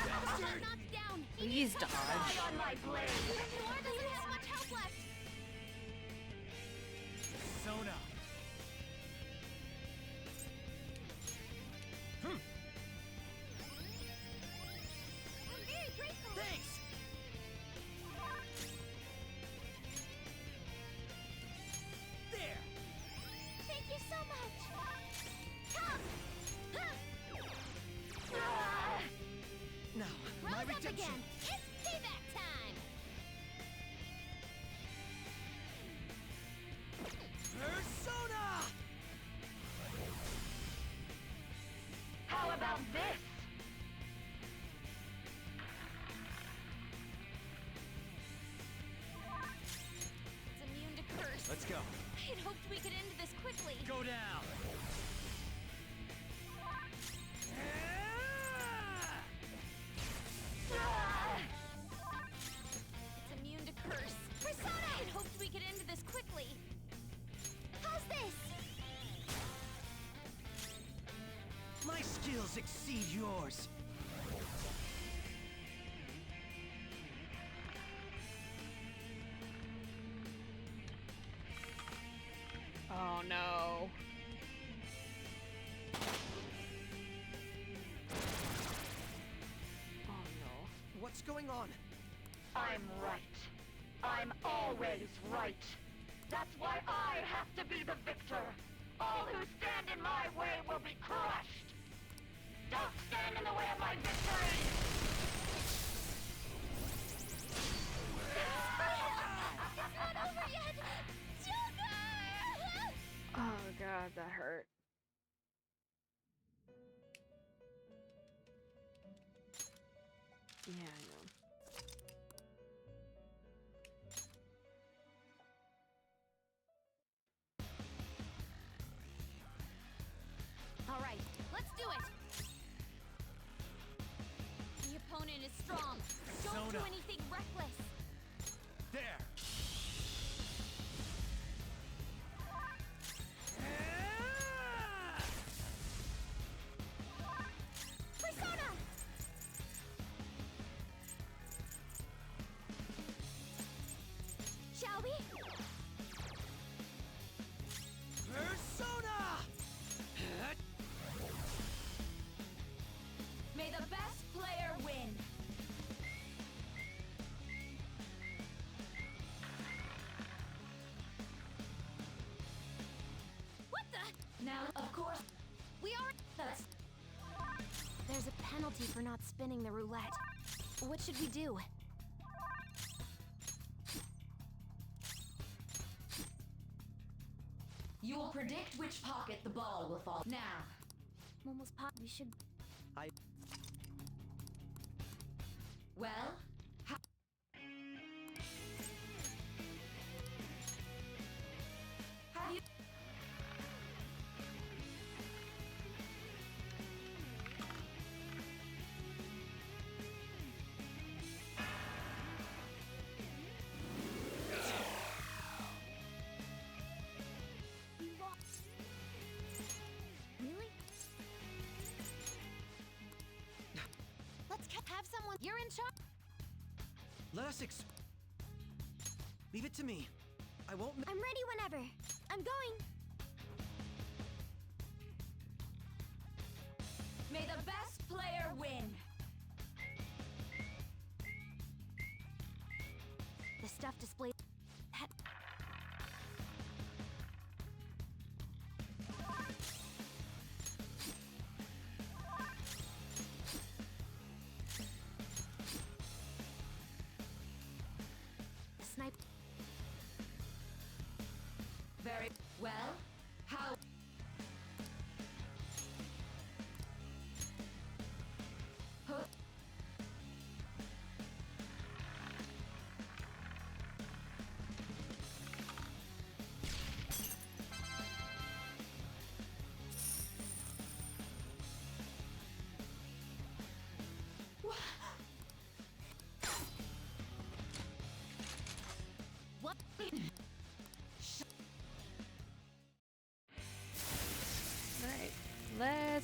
Got knocked down. Please dodge. Eye on my blade. Noir doesn't have much health left. Persona! I'm very grateful. Thanks! There! Thank you so much. Come. Huh. Ah! Now, my Rose up redemption. again. It's payback time. Persona! How about this? It's immune to curse. Let's go. I had hoped we could end this quickly. Go down! Ah! It's immune to curse. Persona! I had hoped we could end this quickly. How's this? My skills exceed yours. Oh no. Oh no. What's going on? I'm right. I'm always right. That's why I have to be the victor. All who stand in my way will be crushed. Don't stand in the way of my victory! It's not over yet. Joker! Oh god, that hurt. Yeah, I know. All right, let's do it. The opponent is strong. Don't do Persona. anything reckless. There! Persona! Shall we? Persona! May the best player win. What the? Now, of course, We are. that's There's a penalty for not spinning the roulette. What should we do? you will predict which pocket the ball will fall. Now, Almost pop. We should. well, have you? We lost. Really? Let's have someone. You're in charge. Let us Leave it to me. I won't. I'm ready whenever. I'm going. May the best player win. The stuff displayed. That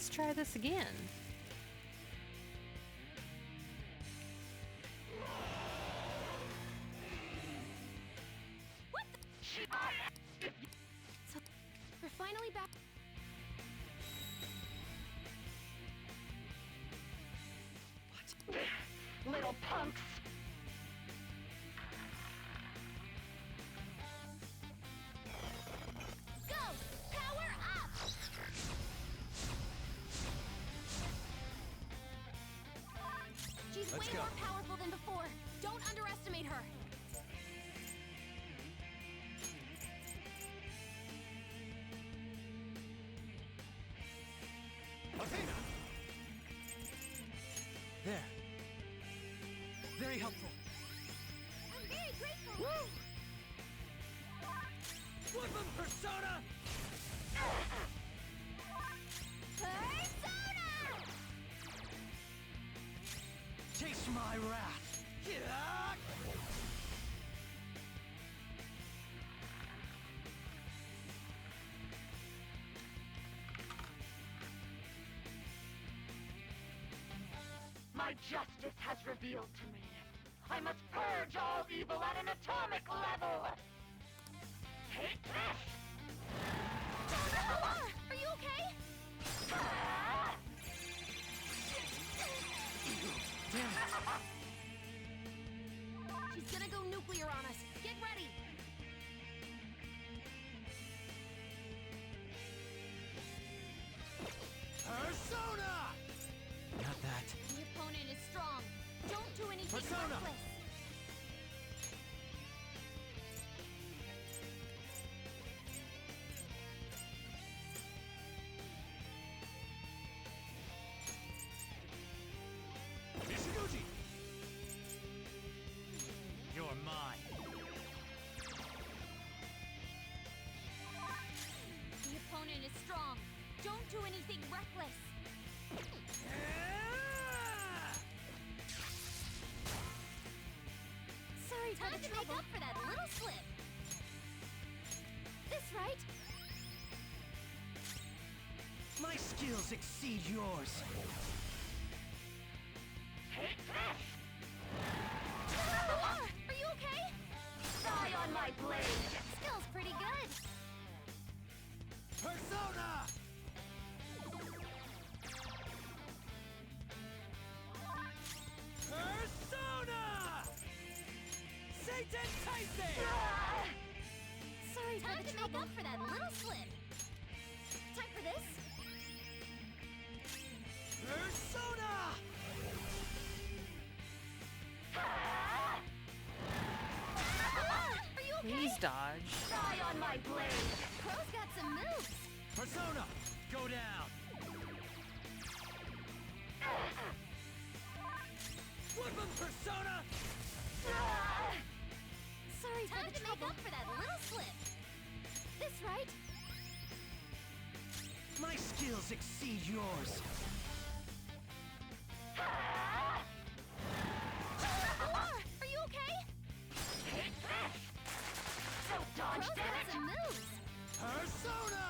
Let's try this again. So, we're finally back. Little punks! Go! Power up! She's Let's way go. more powerful than before. Don't underestimate her. Athena! There. Very helpful. I'm very grateful. Woo! Woodland Persona! Persona! Taste my wrath! Yeah! My justice has revealed to me. I must purge all evil at an atomic level! Take this! Are you okay? Damn it! She's gonna go nuclear on us. Get ready. Persona! Not that. The opponent is strong. Don't do anything Persona! reckless. Nishiguchi! You're mine. The opponent is strong. Don't do anything reckless. Sorry for the trouble. Time to make up for that little slip. This right? My skills exceed yours. Take this! Are you okay? Die on my blade! Skill's pretty good. Persona! Persona! Satan Tyson! Sorry for the trouble. Time to make up for that little slip. Time for this? Persona! Are you okay? Please dodge. Die on my blade! Crow's got some moves. Persona! Go down! Woodland Persona! Sorry for the trouble. Make up for that little slip. This right? My skills exceed yours. Are you okay? Take this! So dodge, Crow's damn got it! some moves. Persona!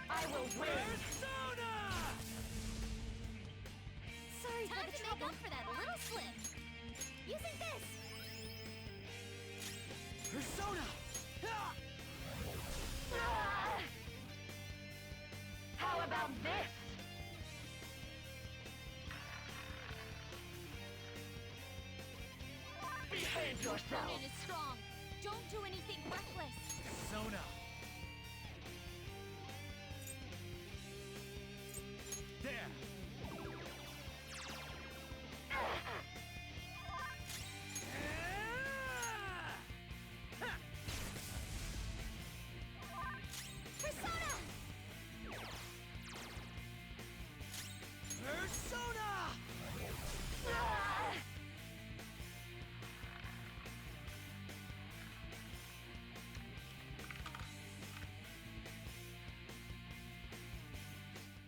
I will win! Persona! Sorry for the trouble. Make up for that little slip. Using this. Persona! Ah! How about this? Behave yourself! Opponent is strong. Don't do anything reckless. Sona. There. Persona! Persona!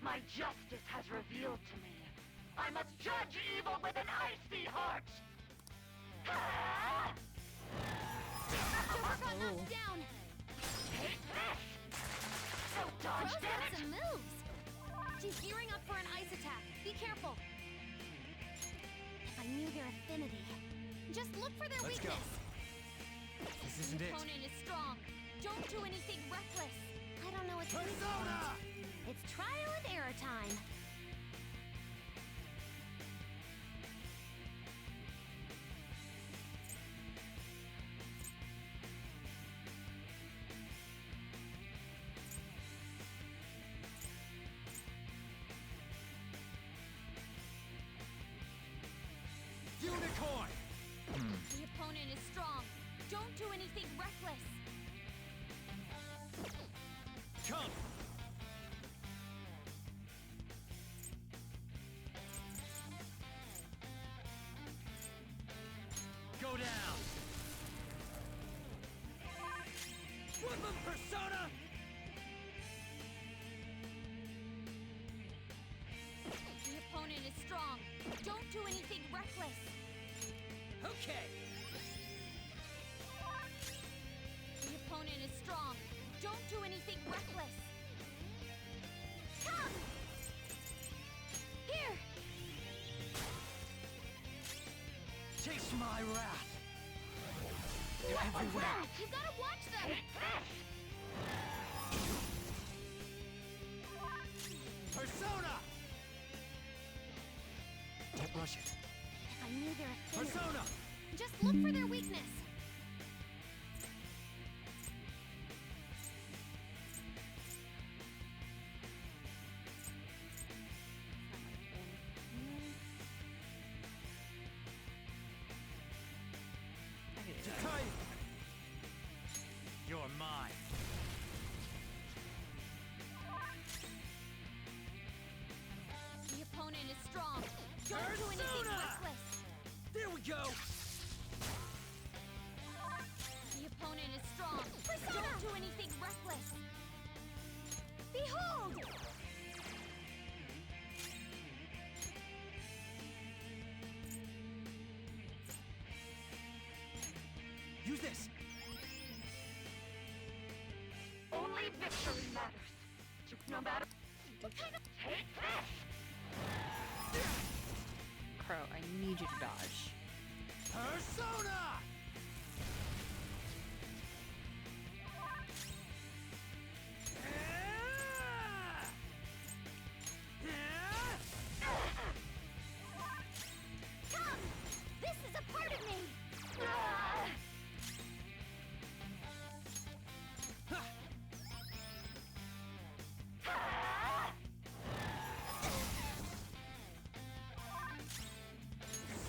My justice has revealed to me. I must judge evil with an icy heart! Joker got knocked down. Take this! dodge, Crow's damn got it! some moves. She's gearing up for an ice attack. Be careful. If I knew their affinity. Just look for their Let's go. weakness. This The isn't it. opponent is strong. Don't do anything reckless. I don't know what's Persona! It's trial and error time. Unicorn! The opponent is strong. Don't do anything reckless. Come! Go down! Woodland Persona! The opponent is strong. Don't do anything reckless. Okay! The opponent is strong. Don't do anything reckless. Come! Here! Chase my wrath! They're everywhere! You gotta watch them! Persona! Don't rush it. If I knew their affinity. Persona! Just look for their weakness. I can do that. Jakai! You're mine. The opponent is strong. Don't do anything Persona! reckless. There we go! The opponent is strong. Don't do anything reckless. Behold! Use this! Only victory matters. No matter what kind of take this! Crow, I need you to dodge. Persona! Come! This is a part of me!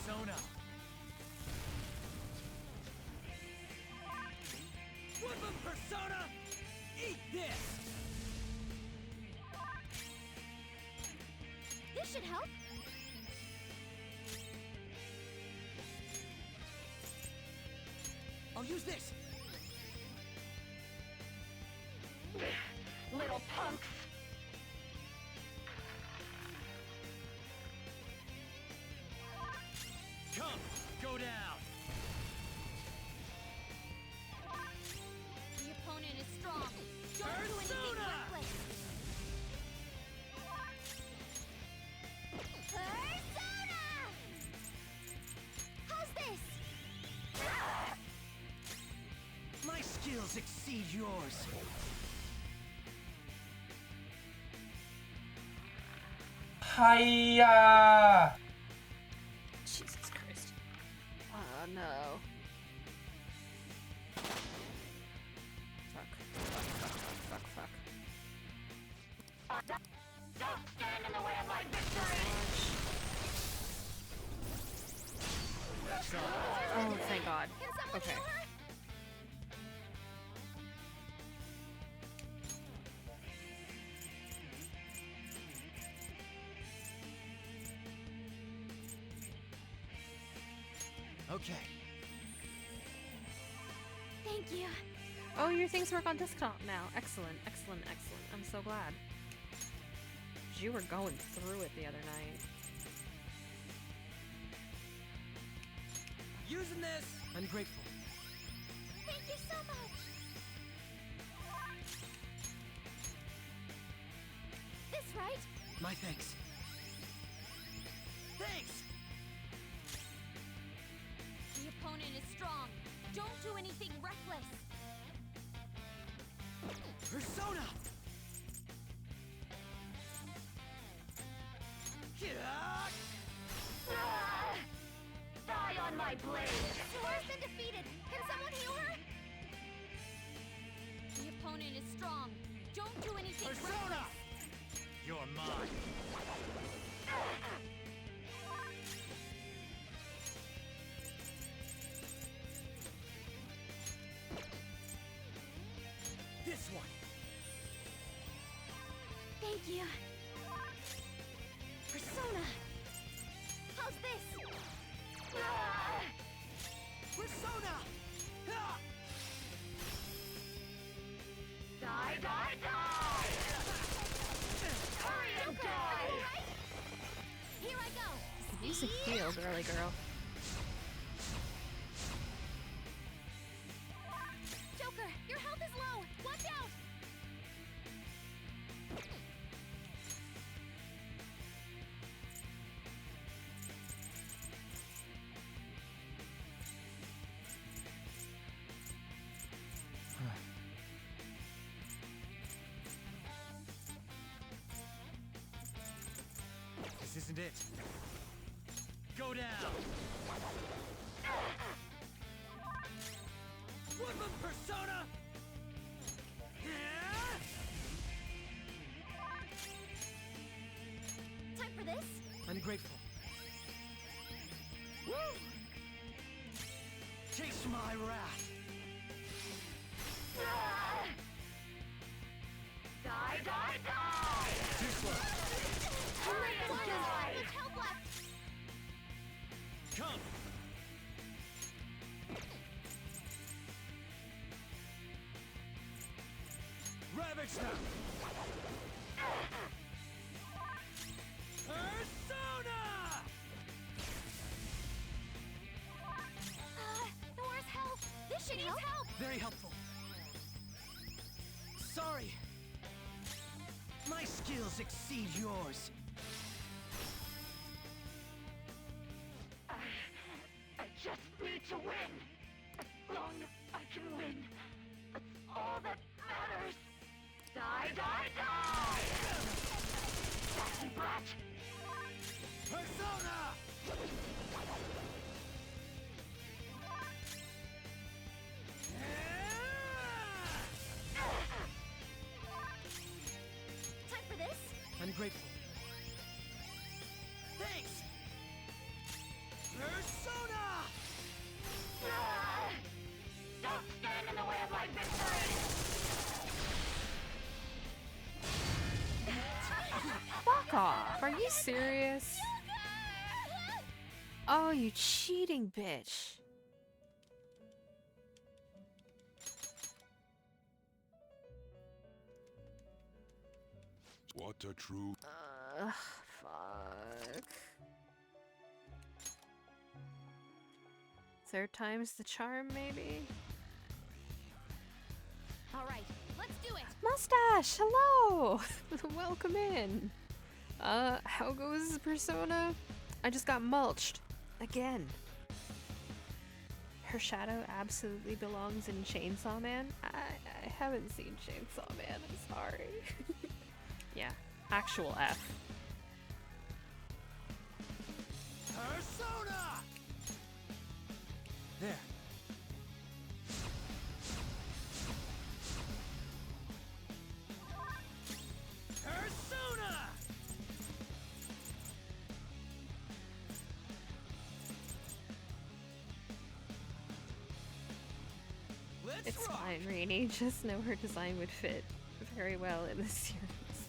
Persona! Woodland Persona! Eat this! This should help. I'll use this! Little punks! Come! Go down! The opponent is strong. Don't do anything Persona! reckless. Persona! How's this? My skills exceed yours! Hiya! Jesus Christ. Oh no. Fuck. Fuck, fuck, fuck, fuck, fuck. Don't stand in the way of my victory! Oh, thank God. Can someone Okay. heal her? Okay. Thank you. Oh, your things work on desktop now. Excellent, excellent, excellent. I'm so glad. 'Cause you were going through it the other night. Using this! I'm grateful. Thank you so much. right? My thanks. Thanks! The opponent is strong. Don't do anything reckless. Persona! Die on my blade! Sora's been defeated. Can someone heal her? The opponent is strong. Don't do anything Persona! reckless. You're mine. This one! Thank you. Persona! How's this? Persona! Ah! Die, die, die! Hurry and Joker, are die! you right? Here I go. Use a heal, girly girl. Joker, your health is low. Watch out. This isn't it. Go down. Woodland Persona! Time for this? I'm grateful. Woo! Chase my wrath! Die, die, die! Too slow. Hurry and die! Much health left. Come. Ravage them! Persona! Nora's health. This should help. Very helpful. Sorry. My skills exceed yours. I just need to win. As long as I can win. That's all that matters. Die, die, die! Sassy brat! Persona! Time for this? I'm grateful. Thanks! Persona! Don't stand in the way of my victory! Fuck off. Are you serious? Oh, you cheating bitch. What a true Fuck. Third time's the charm, maybe? All right, let's do it. Mustache, hello! Welcome in. How goes Persona? I just got mulched. Again. Her shadow absolutely belongs in Chainsaw Man? I haven't seen Chainsaw Man, I'm sorry. Yeah, actual F. Persona! There. Persona! Let's It's rock! fine, Raine. Just know her design would fit very well in this series.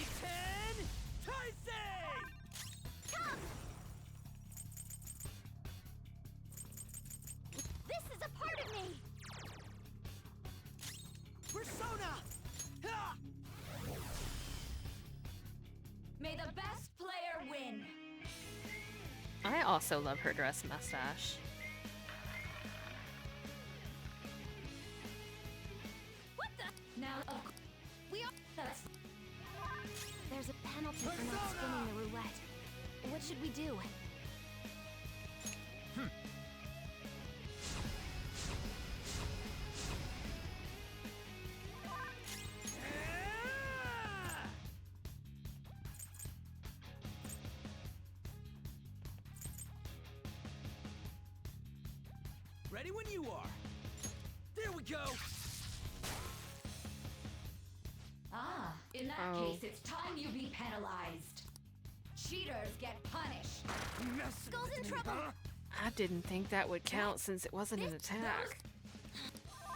Satan Taisei! Come! This is a part of me! Persona! Ha! May the best player win. I also love her dress mustache. What the? Now, We are. that's We're not spinning the roulette. What should we do? Ready when you are. There we go. Ah, in that Oh. case, it's time you be penalized. Cheaters get punished. Skull's in trouble! I didn't think that would count since it wasn't an attack.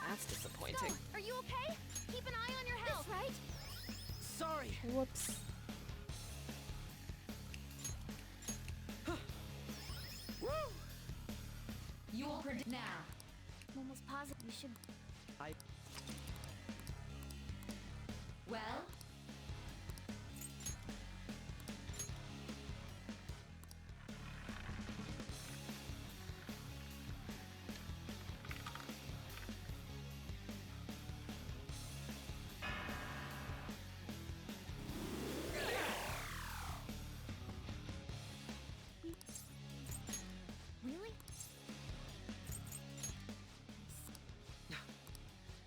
That's disappointing. Skull, are you okay? Keep an eye on your health, right? Sorry. Whoops. Woo! You will predict now. I'm almost positive we should. Well, Really?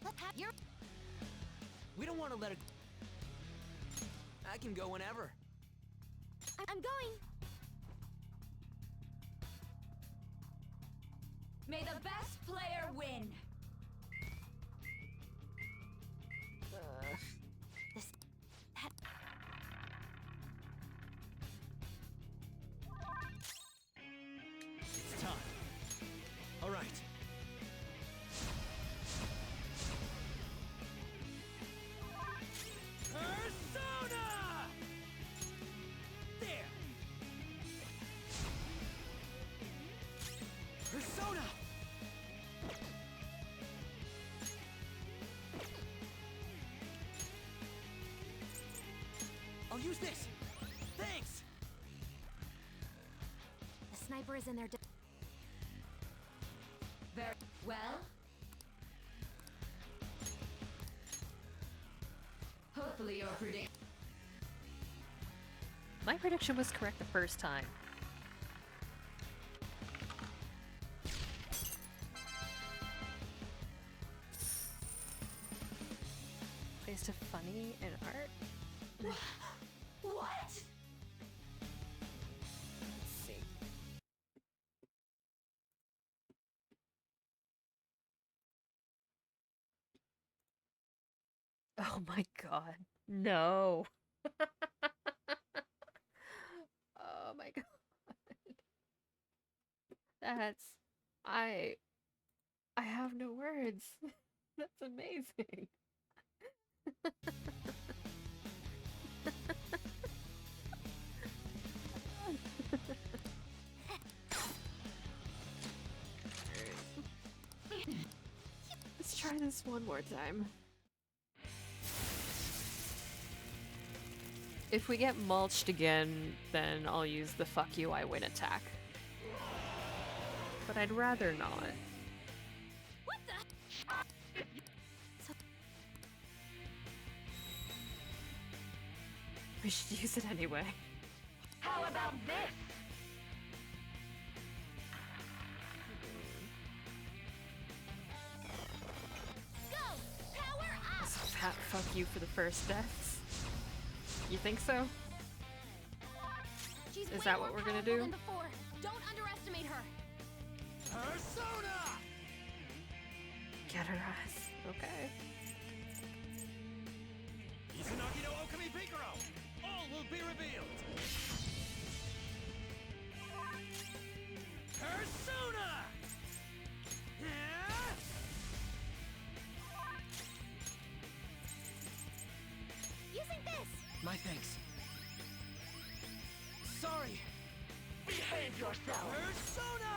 Let's have your. We don't want to let it. I can go whenever. I'm going. may the best player win. This. That. It's time. All right. Persona! There. Persona! I'll use this. Thanks. The sniper is in there. Very well. Hopefully your prediction. My prediction was correct the first time. Place to funny in art? What? Let's see. Oh my god. No. Oh my god. That's I have no words. That's amazing. Let's try this one more time. If we get mulched again, then I'll use the fuck you I win attack. But I'd rather not. What the? We should use it anyway. How about this? Go! Power up! This fat fuck you for the first deaths. You think so? She's Is way that more what we're gonna powerful do? than before. Don't underestimate her. Persona! Get her ass. Okay. Izanagi no Okami Pikaro! All will be revealed! Persona! Yeah? Using this. My thanks. Sorry. Behave yourself. Persona!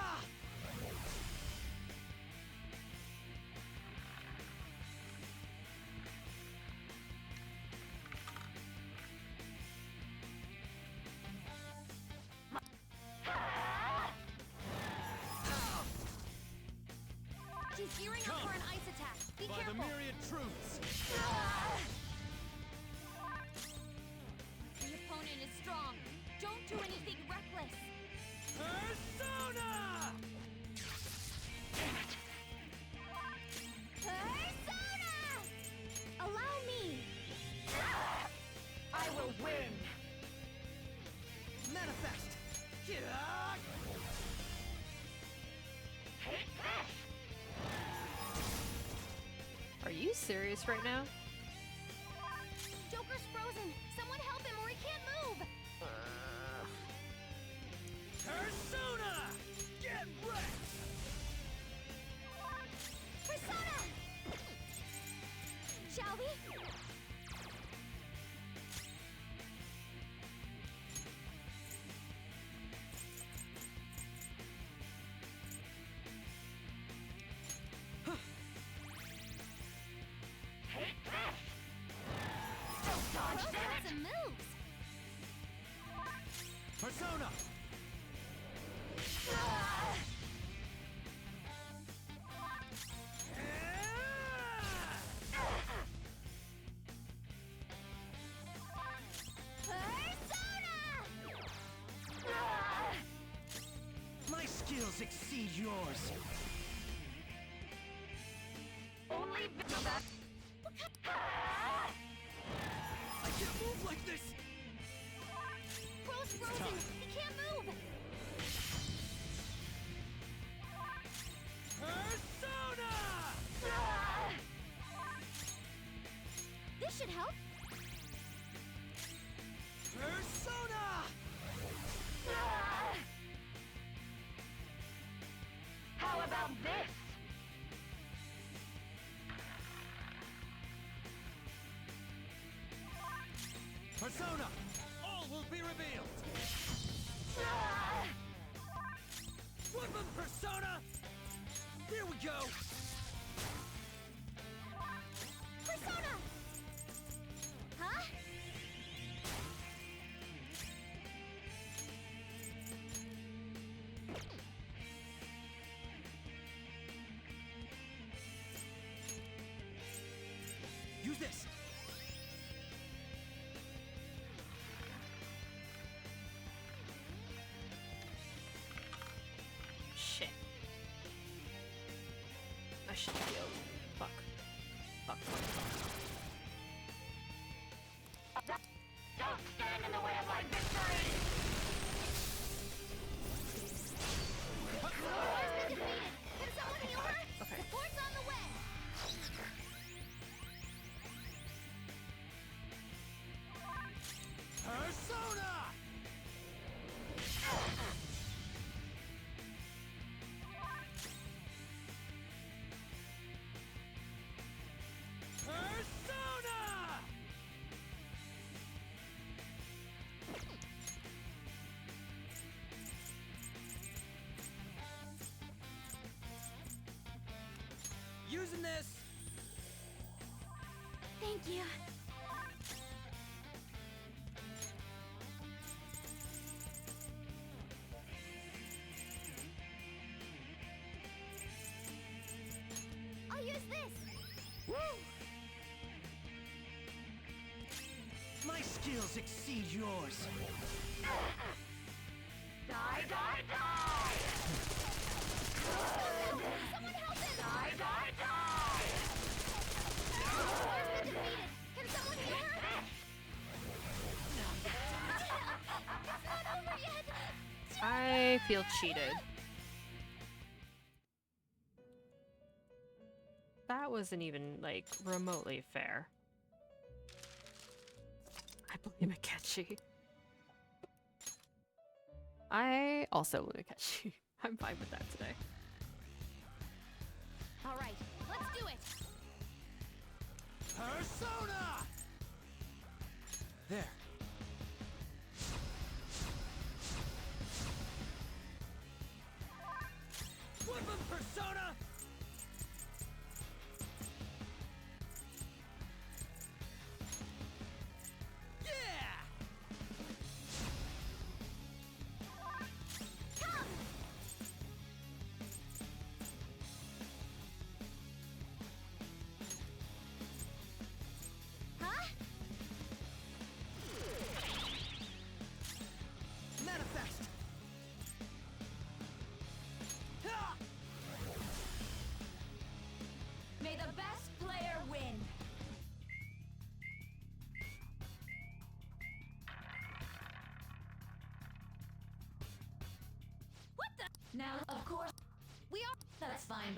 She's gearing up for an ice attack. Be By the careful. myriad truths! The opponent is Are you serious right now? Joker's frozen. Someone help him or he can't move. Persona! Get wrecked! Persona! Shall we? Rose got some moves. Persona! My skills exceed yours. Only I can't move like this! Rose frozen. He can't move. Persona! This should help. Persona! How about this? Persona! All will be revealed! Woodman Persona! Here we go! Persona! Huh? Use this! Shit. I should heal. Fuck. Fuck, fuck, fuck. Don't stand in the way of my victory! Laura's been defeated. Can someone heal her? Okay. Support's on the way. Persona! Persona! Using this! Thank you. I'll use this. Woo! My skills exceed yours. Die, die, die! Someone help him! Die, die, die! Laura's been defeated. Can someone heal her? It's not over yet. I feel cheated. That wasn't even, like, remotely fair. I blame Akechi. I also blame Akechi. I'm fine with that today. All right, let's do it. Persona! There. Woodman Persona! Yeah! Come! Huh? Manifest! Ha! Now, of course, We are. that's fine.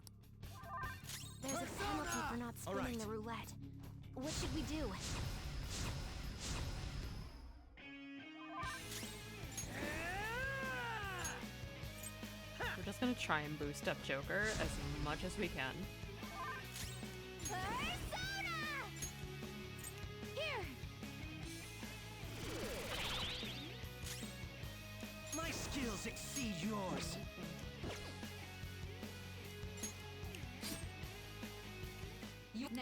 There's a penalty for not All spinning right. the roulette. What should we do? We're just gonna try and boost up Joker as much as we can. Persona! Here! My skills exceed yours. You now.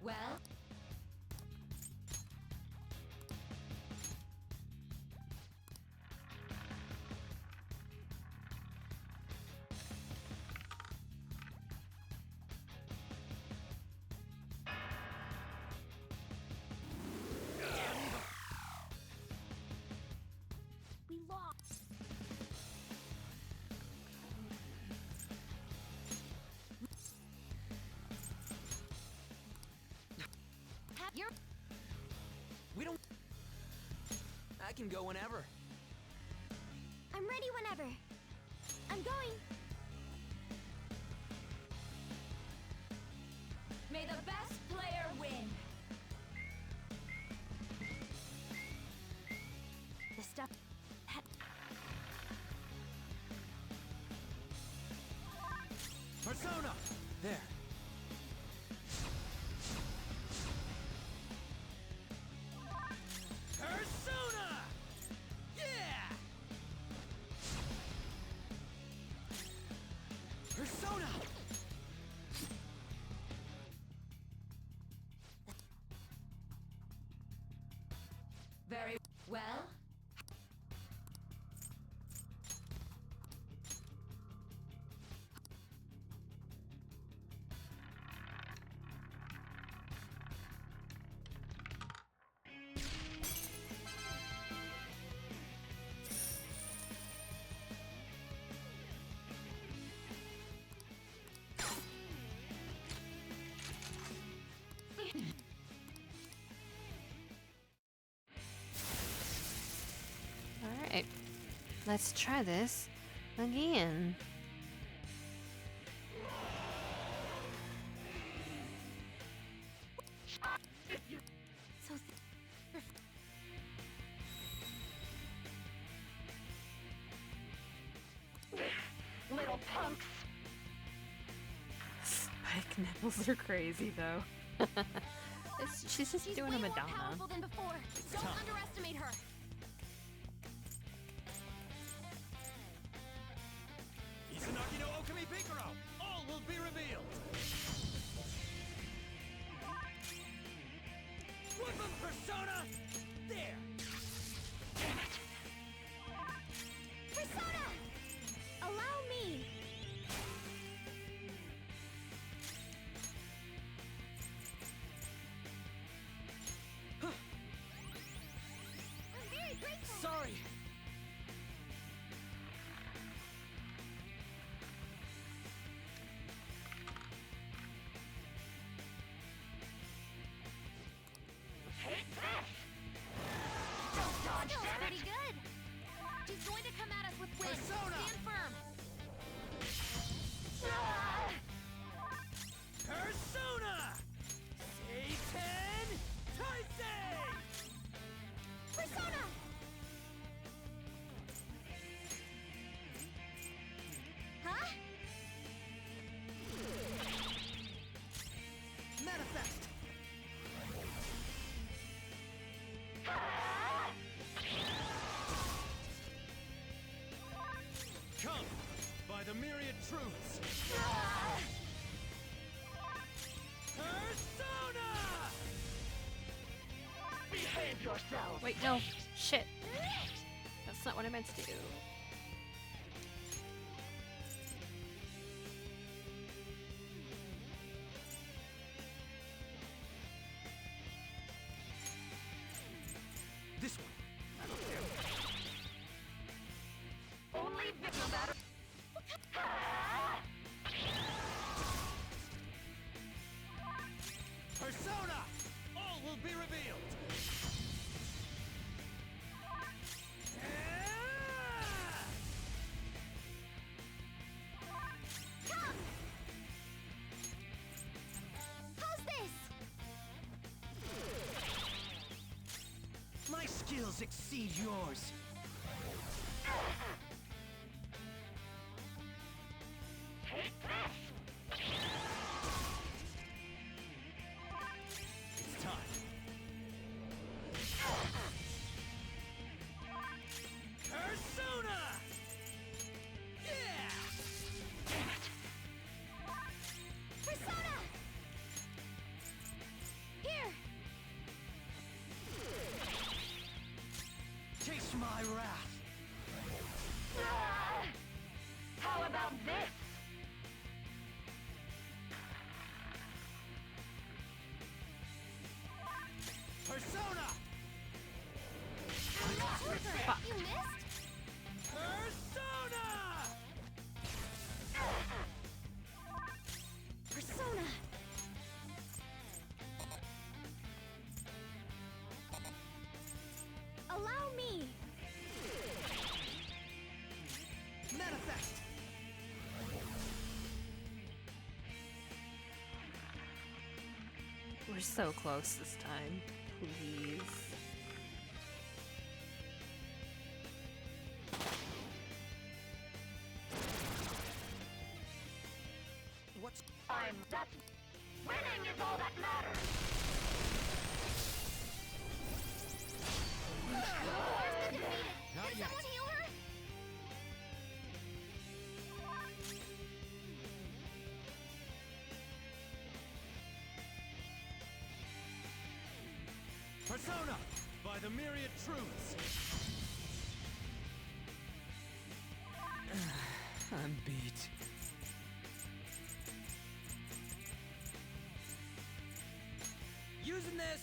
Well, We lost. You're. We don't. I can go whenever. I'm ready whenever. I'm going. may the best player win. The stuff. Persona! There. Persona! Yeah! Persona! Very well. Alright. Let's try this again. So Little punks. Spike nipples are crazy though. She's just She's doing way a more Madonna. powerful than before. Don't tough. underestimate her. Izanagi no Okami Pikaro! All will be revealed! Woodland Persona! There! Persona! Allow me. I'm very grateful. Sorry! Take this! Don't dodge, Feels damn pretty it! good. She's going to come at us with wind. Persona! Stand firm. Ah! Persona! Satan! Taisei! Persona! Huh? Manifest! Come! By the myriad truths! Persona! Behave yourself! Wait, no. Shit. That's not what I meant to do. This one. Only no matter. Ah! Persona! All will be revealed! skills exceed yours. Take this! It's time. Persona! Yeah! Persona! Here! Taste my wrath. Ah! How about this? Persona! You missed? Persona! Persona! Allow me! Manifest! We're so close this time. Please. What's... That's... Winning is all that matters! Not Can yet. someone heal her? Persona! By the myriad truths! I'm beat. Using this!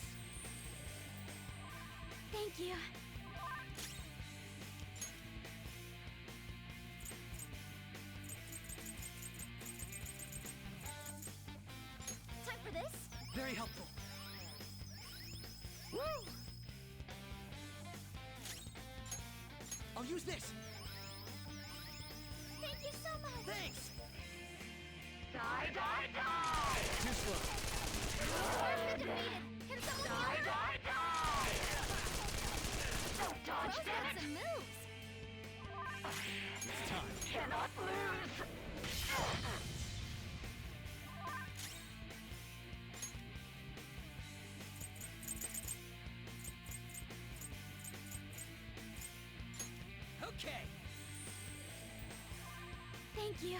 Thank you. Time for this? Very helpful. Woo! I'll use this! Thank you so much! Thanks! Die, die, die! Too slow. Orphan defeated! Can someone heal Die, her? die, die! Don't dodge, Bro's damn got it! some moves! It's time. Cannot lose! Okay! Thank you.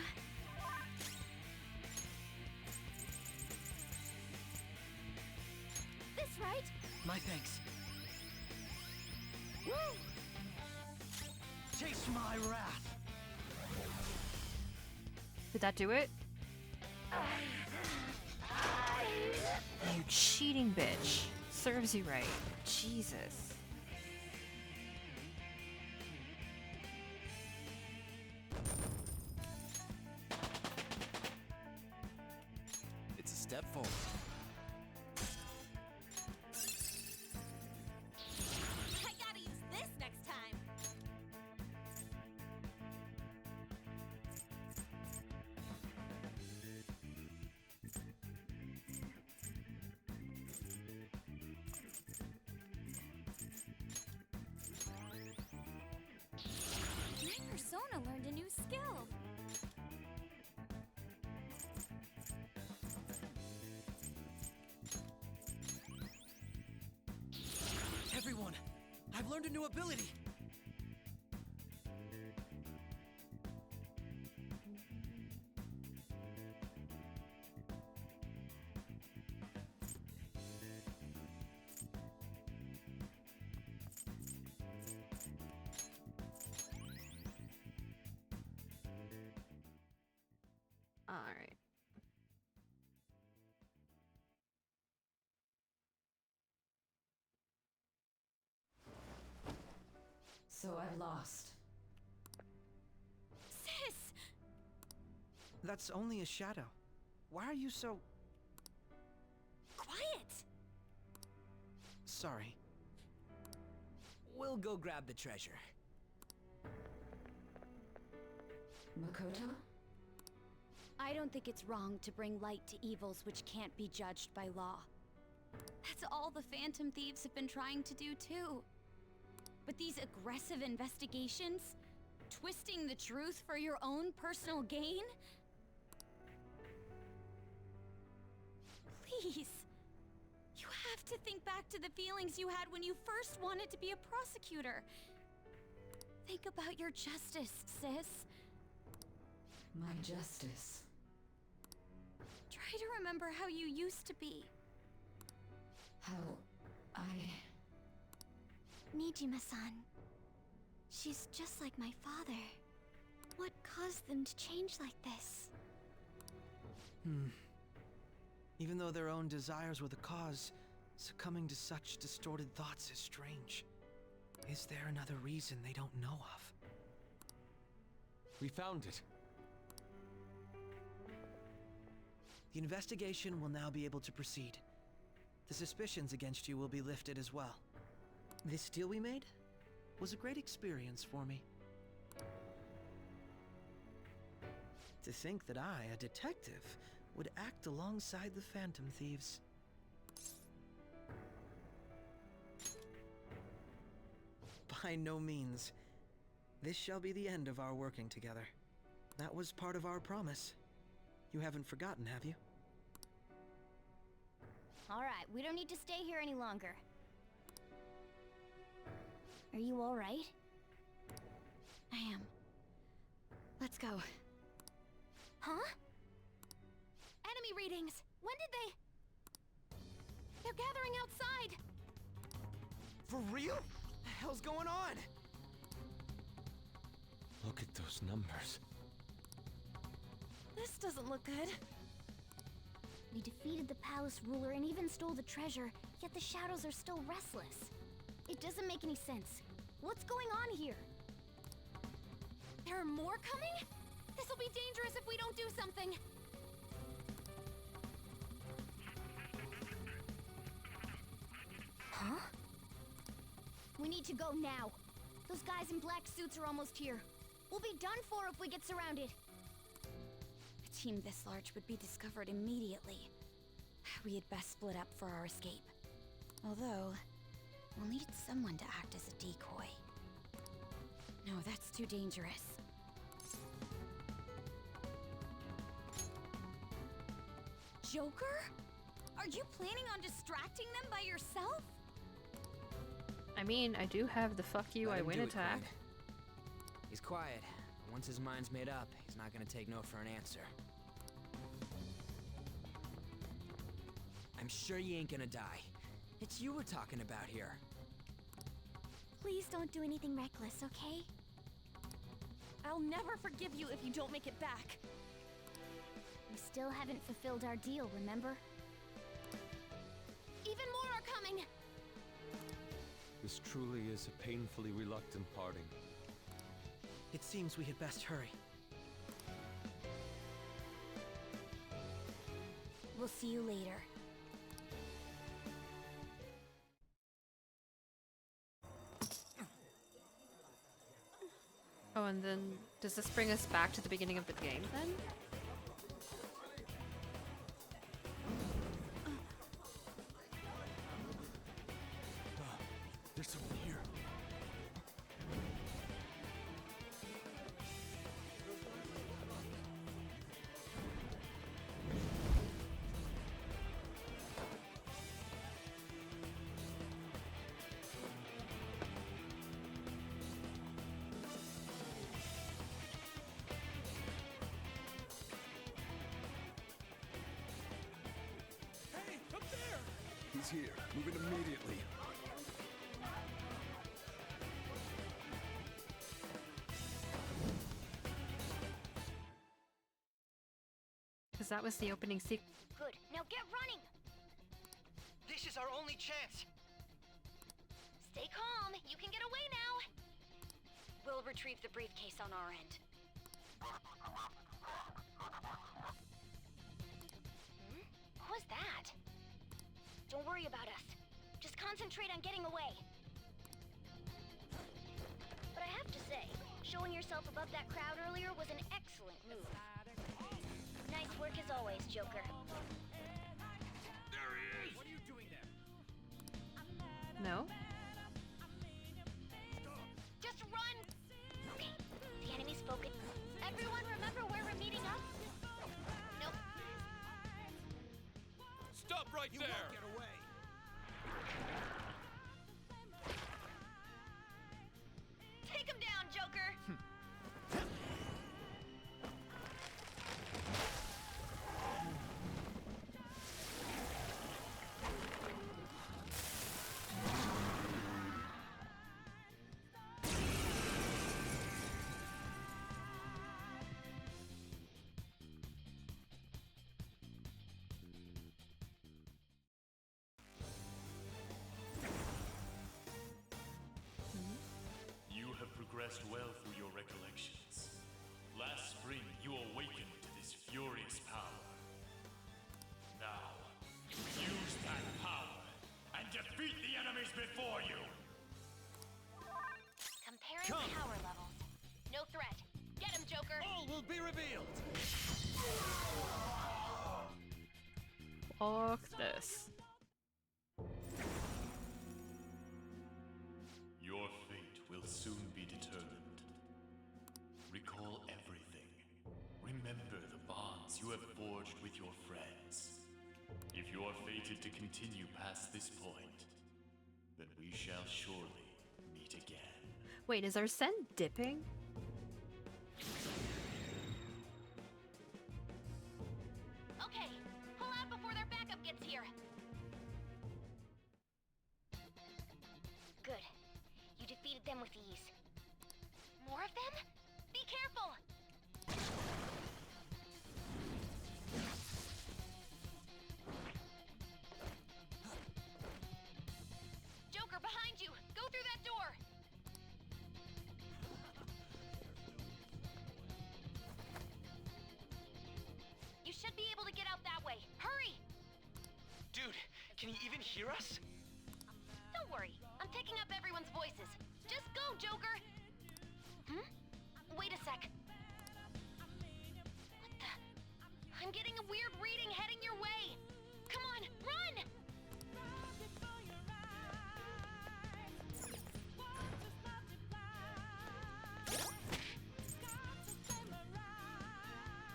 This right? My thanks. Woo! Taste my wrath! Did that do it? You cheating bitch. Serves you right. Jesus. It's a step forward. I gotta use this next time. My persona learned a new skill. Everyone, I've learned a new ability. All right. So I've lost. Sis! That's only a shadow. Why are you so... Quiet! sorry? We'll go grab the treasure. Makoto? I don't think it's wrong to bring light to evils which can't be judged by law. That's all the Phantom Thieves have been trying to do too. But these aggressive investigations? Twisting the truth for your own personal gain? Please. You have to think back to the feelings you had when you first wanted to be a prosecutor. Think about your justice, sis. My justice. Try to remember how you used to be. How I... Nijima-san. She's just like my father. What caused them to change like this? Even though their own desires were the cause, succumbing to such distorted thoughts is strange. Is there another reason they don't know of? We found it. The investigation will now be able to proceed. The suspicions against you will be lifted as well. This deal we made was a great experience for me. To think that I, a detective, would act alongside the Phantom Thieves. By no means. This shall be the end of our working together. That was part of our promise. You haven't forgotten, have you? Alright, we don't need to stay here any longer. Are you alright? I am. Let's go. Huh? Enemy readings! When did they... They're gathering outside! For real? The hell's going on? Look at those numbers. This doesn't look good. We defeated the palace ruler and even stole the treasure, yet the shadows are still restless. It doesn't make any sense. What's going on here? There are more coming? This'll be dangerous if we don't do something. Huh? We need to go now. Those guys in black suits are almost here. We'll be done for if we get surrounded. A team this large would be discovered immediately. We had best split up for our escape. Although, we'll need someone to act as a decoy. No, that's too dangerous. Joker? Are you planning on distracting them by yourself? I mean, I do have the fuck you, Let I him win do it, attack. Queen. He's quiet. Once his mind's made up, he's not gonna take no for an answer. I'm sure you ain't gonna die. It's you we're talking about here. Please don't do anything reckless, okay? I'll never forgive you if you don't make it back. We still haven't fulfilled our deal, remember? Even more are coming! This truly is a painfully reluctant parting. It seems we had best hurry. We'll see you later. Oh, and then does this bring us back to the beginning of the game then? There's someone here. Hey, up there! He's here. Moving immediately. Because that was the opening sequence. Good. Now get running! This is our only chance! Stay calm. You can get away now. We'll retrieve the briefcase on our end. What was that? Don't worry about us. Just concentrate on getting away. But I have to say, showing yourself above that crowd earlier was an excellent move. Nice work as always, Joker. There he is! What are you doing there? No? Okay. Everyone remember where we're meeting up? Nope. Stop right You there! won't get away! Take him down, Joker! You have progressed well through your recollections. Last spring, you awakened to this furious power. Now, use that power and defeat the enemies before you! Comparing power levels. No threat. Get him, Joker! All will be revealed! Fuck this. Your fate will soon be determined. Recall everything. Remember the bonds you have forged with your friends. If you are fated to continue past this point, then we shall surely meet again. Wait, is Arsene dipping? Okay, pull out before their backup gets here. Good. You defeated them with ease. More of them? Be careful! Joker, behind you! Go through that door! You should be able to get out that way. Hurry! Dude, can you even hear us? Don't worry. I'm picking up everyone's voices. Just go, Joker! Hmm? Wait a sec. What the? I'm getting a weird reading heading your way! Come on, run!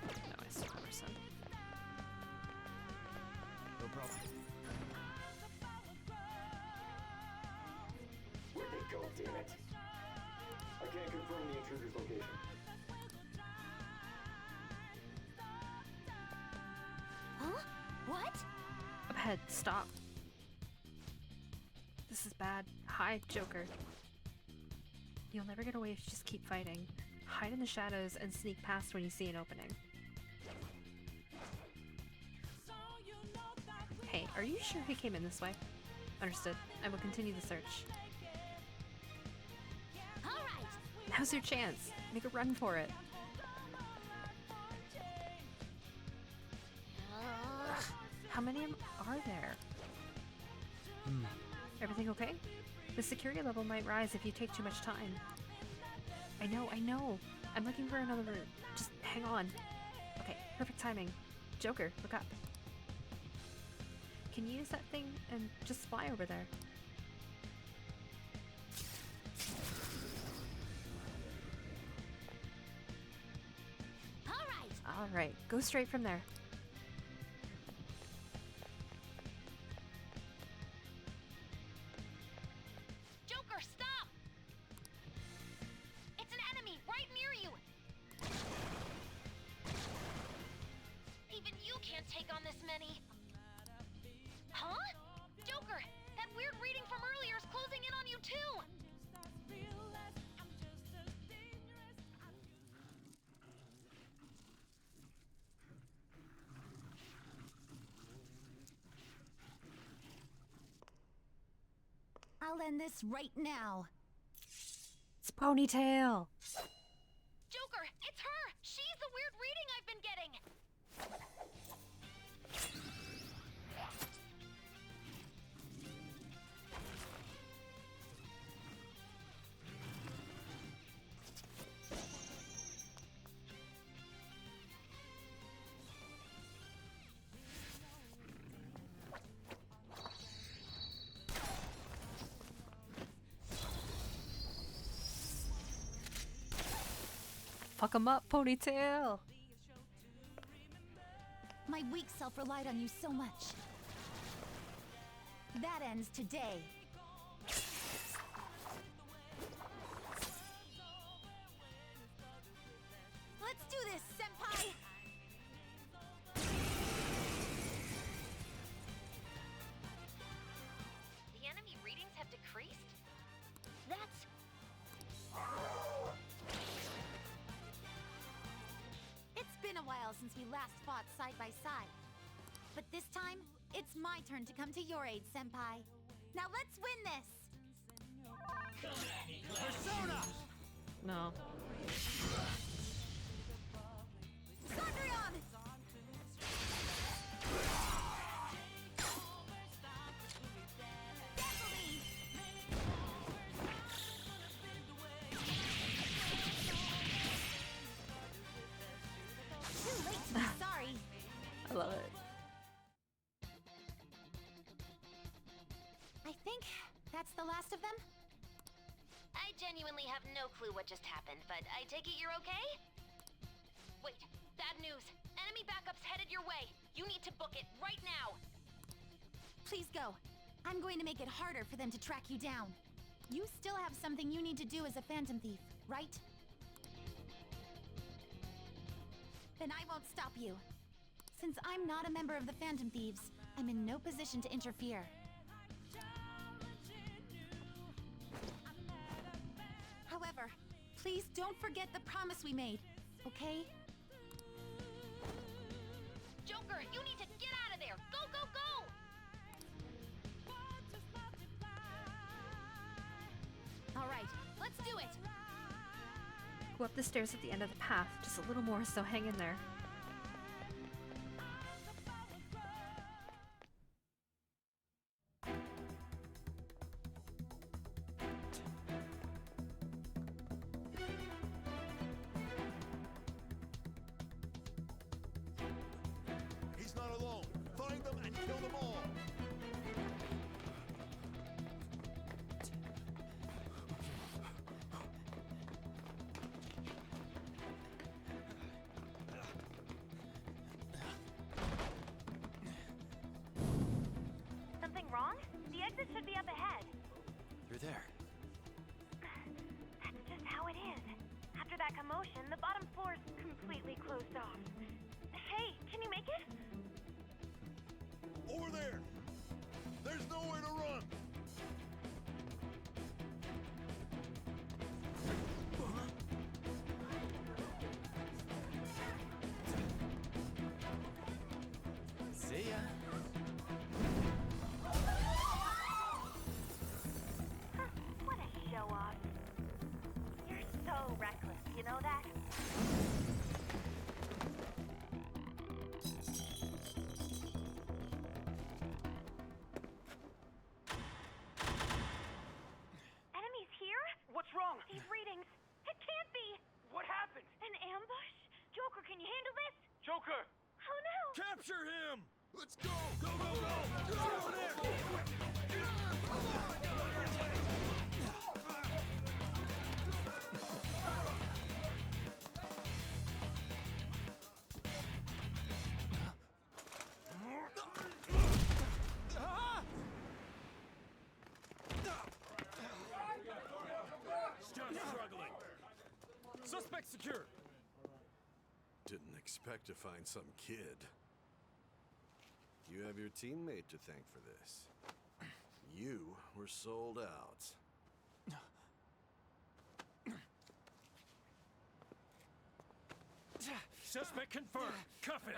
No, I saw Arsene. No problem. Where'd they go, damn it? I can't confirm the intruder's location. Huh? What? Up ahead, stop. This is bad. Hi, Joker. You'll never get away if you just keep fighting. Hide in the shadows and sneak past when you see an opening. Hey, are you sure he came in this way? Understood. I will continue the search. Alright! Now's your chance. Make a run for it. Ugh, how many are there? Everything okay? The security level might rise if you take too much time. I know. I'm looking for another route. Just hang on. Okay, perfect timing. Joker, look up. Can you use that thing and just fly over there? Alright, go straight from there. Joker, stop! It's an enemy right near you! Even you can't take on this many. Huh? Joker, that weird reading from earlier is closing in on you too! I'll end this right now. It's Ponytail! Joker, it's her! She's the weird reading I've been getting! Fuck him up, ponytail. My weak self relied on you so much. That ends today. Let's do this, Senpai! The enemy readings have decreased? That's... It's been a while since we last fought side by side. But this time, it's my turn to come to your aid, Senpai. Now let's win this! Persona! No. Sondrion! Definitely! Too late to be sorry. I love it. I think that's the last of them. I genuinely have no clue what just happened, but I take it you're okay? Wait, bad news. Enemy backup's headed your way. You need to book it right now. Please go. I'm going to make it harder for them to track you down. You still have something you need to do as a Phantom Thief, right? Then I won't stop you. Since I'm not a member of the Phantom Thieves, I'm in no position to interfere. However, please don't forget the promise we made, okay? Joker, you need to get out of there. Go, go, go! All right, let's do it! Go up the stairs at the end of the path. Just a little more, so hang in there. He's not alone. Find them and kill them all. Something wrong? The exit should be up ahead. You're there. That's just how it is. After that commotion, the bottom floor's completely closed off. Hey, can you make it? Over there. There's nowhere to run. See ya. What a show off. You're so reckless, you know that? Enemies here? What's wrong? These readings. It can't be. What happened? An ambush? Joker, can you handle this? Joker! Oh no! Capture him. Let's go. Go, go, go. Get over there. Stop struggling. Suspect secure. Didn't expect to find some kid. You have your teammate to thank for this. You were sold out. Suspect confirmed. Cuff it.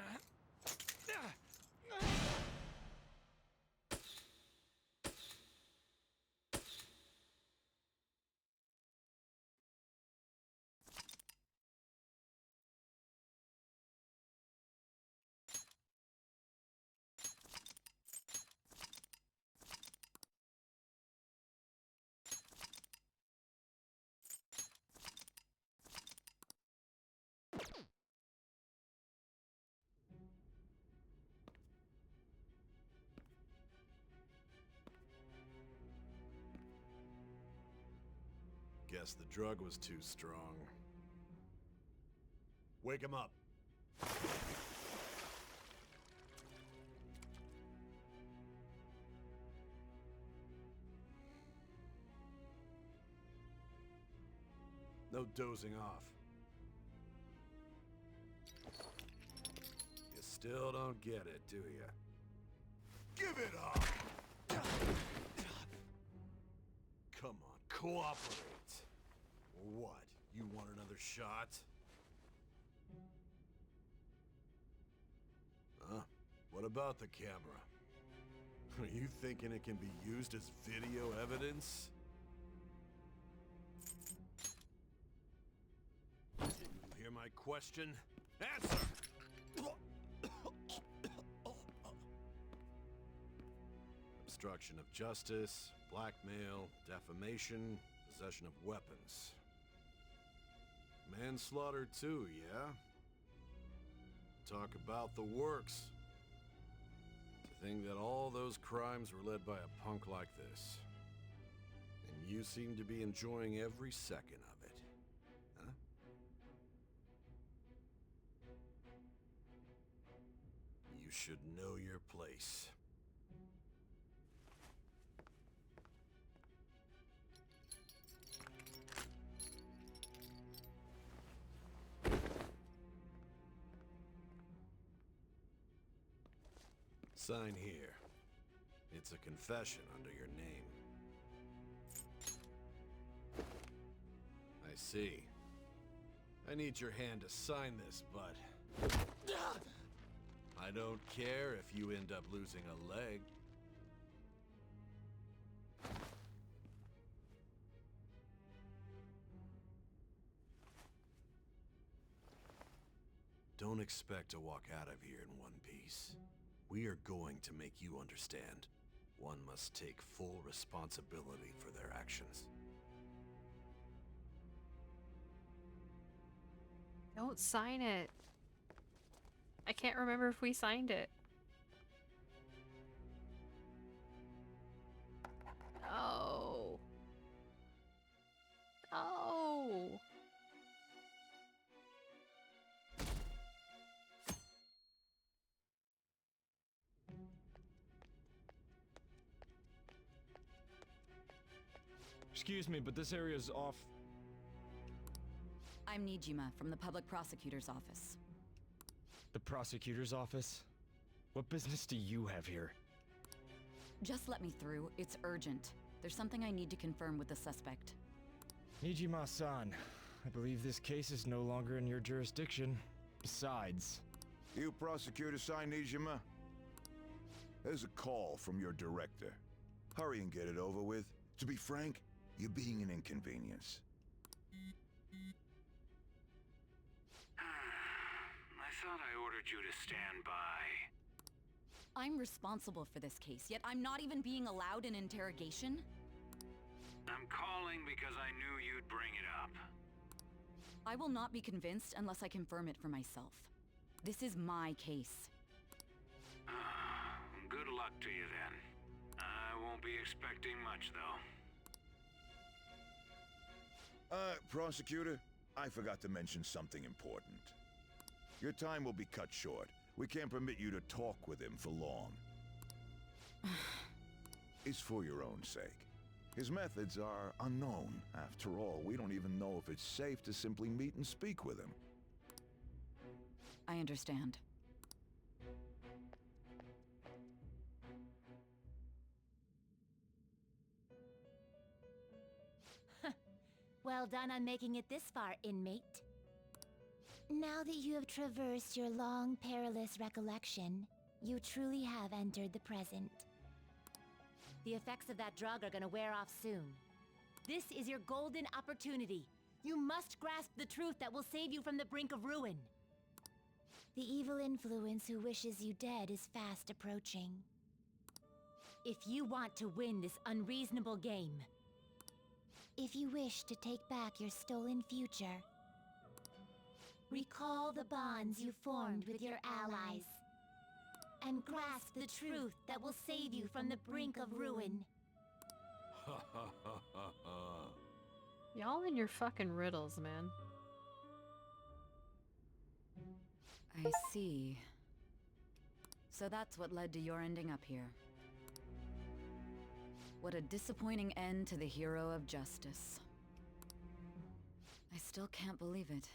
Guess the drug was too strong. Wake him up. No dozing off. You still don't get it, do you? Give it up! Come on, cooperate. Or what? You want another shot? Huh? What about the camera? Are you thinking it can be used as video evidence? Didn't you hear my question? Answer! Obstruction of justice, blackmail, defamation, possession of weapons. Manslaughter too, yeah? Talk about the works. To think that all those crimes were led by a punk like this. And you seem to be enjoying every second of it. Huh? You should know your place. Sign here. It's a confession under your name. I see. I need your hand to sign this, but I don't care if you end up losing a leg. Don't expect to walk out of here in one piece. We are going to make you understand. One must take full responsibility for their actions. Don't sign it. I can't remember if we signed it. No. No. Excuse me, but this area's off. I'm Nijima from the Public Prosecutor's Office. The prosecutor's office? What business do you have here? Just let me through. It's urgent. There's something I need to confirm with the suspect. Nijima-san, I believe this case is no longer in your jurisdiction. Besides... You prosecutor sign Nijima? There's a call from your director. Hurry and get it over with. To be frank, you're being an inconvenience. I thought I ordered you to stand by. I'm responsible for this case, yet I'm not even being allowed an interrogation? I'm calling because I knew you'd bring it up. I will not be convinced unless I confirm it for myself. This is my case. Good luck to you then. I won't be expecting much, though. Prosecutor, I forgot to mention something important. Your time will be cut short. We can't permit you to talk with him for long. It's for your own sake. His methods are unknown. After all, we don't even know if it's safe to simply meet and speak with him. I understand. Well done on making it this far, inmate. Now that you have traversed your long, perilous recollection, you truly have entered the present. The effects of that drug are gonna wear off soon. This is your golden opportunity. You must grasp the truth that will save you from the brink of ruin. The evil influence who wishes you dead is fast approaching. If you want to win this unreasonable game, if you wish to take back your stolen future, recall the bonds you formed with your allies, and grasp the truth that will save you from the brink of ruin. Y'all in your fucking riddles, man. I see. So that's what led to your ending up here. What a disappointing end to the hero of justice. I still can't believe it.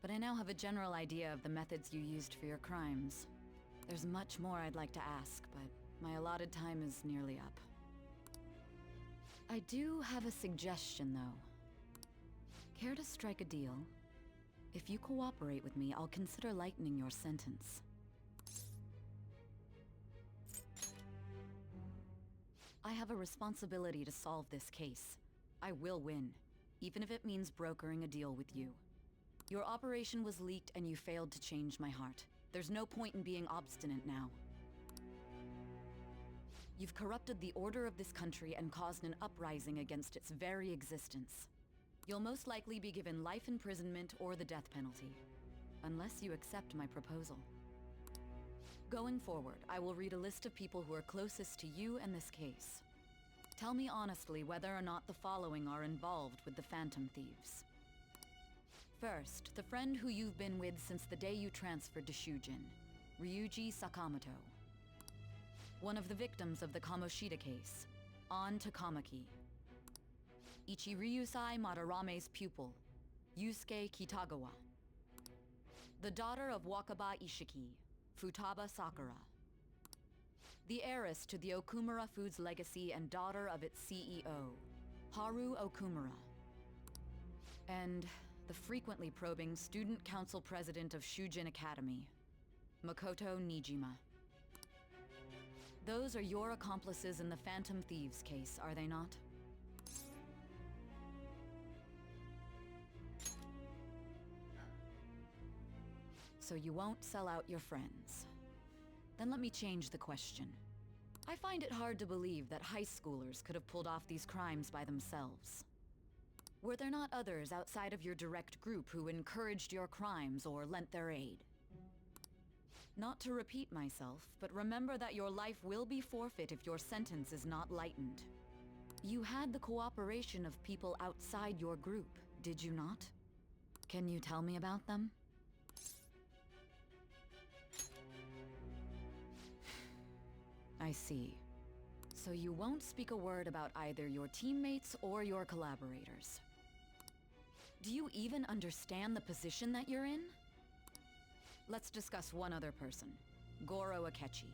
But I now have a general idea of the methods you used for your crimes. There's much more I'd like to ask, but my allotted time is nearly up. I do have a suggestion, though. Care to strike a deal? If you cooperate with me, I'll consider lightening your sentence. I have a responsibility to solve this case. I will win, even if it means brokering a deal with you. Your operation was leaked and you failed to change my heart. There's no point in being obstinate now. You've corrupted the order of this country and caused an uprising against its very existence. You'll most likely be given life imprisonment or the death penalty, unless you accept my proposal. Going forward, I will read a list of people who are closest to you and this case. Tell me honestly whether or not the following are involved with the Phantom Thieves. First, the friend who you've been with since the day you transferred to Shujin, Ryuji Sakamoto. One of the victims of the Kamoshida case, An Takamaki. Ichiryusai Madarame's pupil, Yusuke Kitagawa. The daughter of Wakaba Ishiki, Futaba Sakura. The heiress to the Okumura Foods legacy and daughter of its CEO, Haru Okumura. And the frequently probing student council president of Shujin Academy, Makoto Nijima. Those are your accomplices in the Phantom Thieves case, are they not? So you won't sell out your friends. Then let me change the question. I find it hard to believe that high schoolers could have pulled off these crimes by themselves. Were there not others outside of your direct group who encouraged your crimes or lent their aid? Not to repeat myself, but remember that your life will be forfeit if your sentence is not lightened. You had the cooperation of people outside your group, did you not? Can you tell me about them? I see. So you won't speak a word about either your teammates or your collaborators. Do you even understand the position that you're in? Let's discuss one other person, Goro Akechi.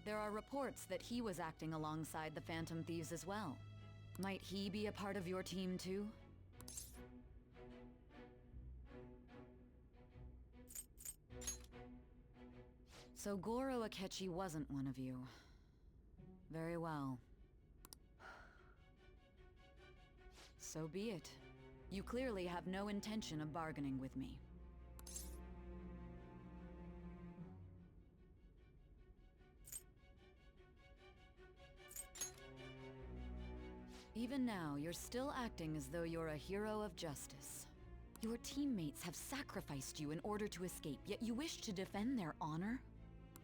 There are reports that he was acting alongside the Phantom Thieves as well. Might he be a part of your team too? So Goro Akechi wasn't one of you. Very well. So be it. You clearly have no intention of bargaining with me. Even now, you're still acting as though you're a hero of justice. Your teammates have sacrificed you in order to escape, yet you wish to defend their honor?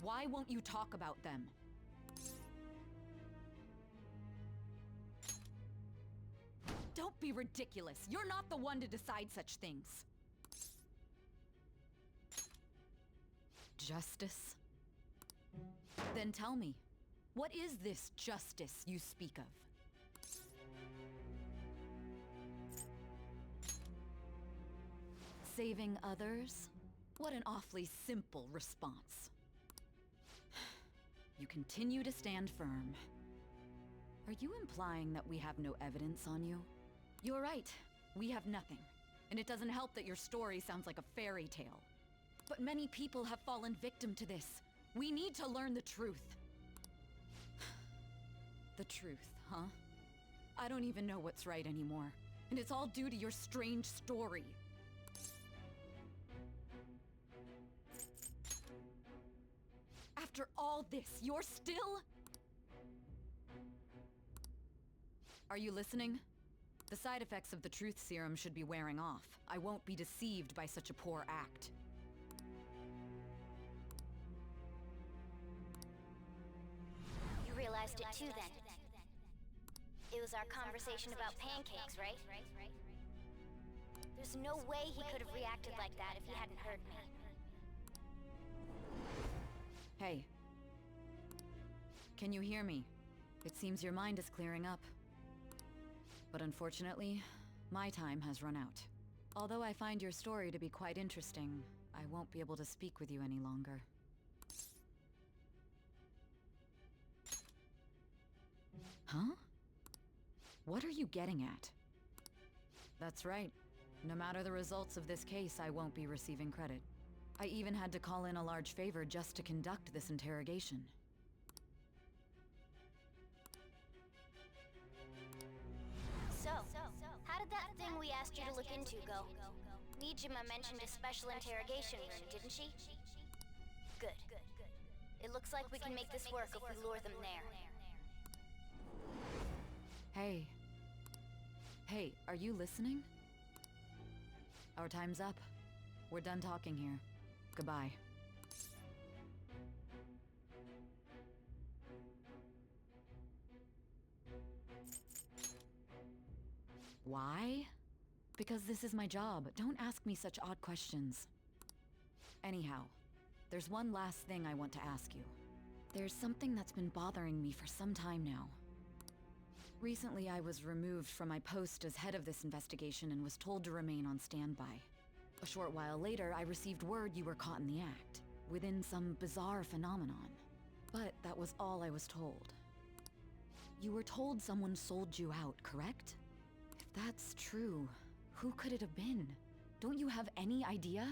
Why won't you talk about them? Don't be ridiculous. You're not the one to decide such things. Justice? Then tell me, what is this justice you speak of? Saving others? What an awfully simple response. You continue to stand firm. Are you implying that we have no evidence on you? You're right. We have nothing. And it doesn't help that your story sounds like a fairy tale. But many people have fallen victim to this. We need to learn the truth. The truth, huh? I don't even know what's right anymore. And it's all due to your strange story. After all this, you're still... Are you listening? The side effects of the truth serum should be wearing off. I won't be deceived by such a poor act. You realized it too then. It was our conversation about pancakes, right? There's no way he could have reacted like that if he hadn't heard me. Hey. Can you hear me? It seems your mind is clearing up. But unfortunately, my time has run out. Although I find your story to be quite interesting, I won't be able to speak with you any longer. Huh? What are you getting at? That's right. No matter the results of this case, I won't be receiving credit. I even had to call in a large favor just to conduct this interrogation. So, how did that thing we asked you to look into go? Nijima mentioned a special interrogation room, didn't she? Good. It looks like we can make this work if we lure them there. Hey. Hey, are you listening? Our time's up. We're done talking here. Goodbye. Why? Because this is my job. Don't ask me such odd questions. Anyhow, there's one last thing I want to ask you. There's something that's been bothering me for some time now. Recently, I was removed from my post as head of this investigation and was told to remain on standby. A short while later, I received word you were caught in the act, within some bizarre phenomenon. But that was all I was told. You were told someone sold you out, correct? If that's true, who could it have been? Don't you have any idea?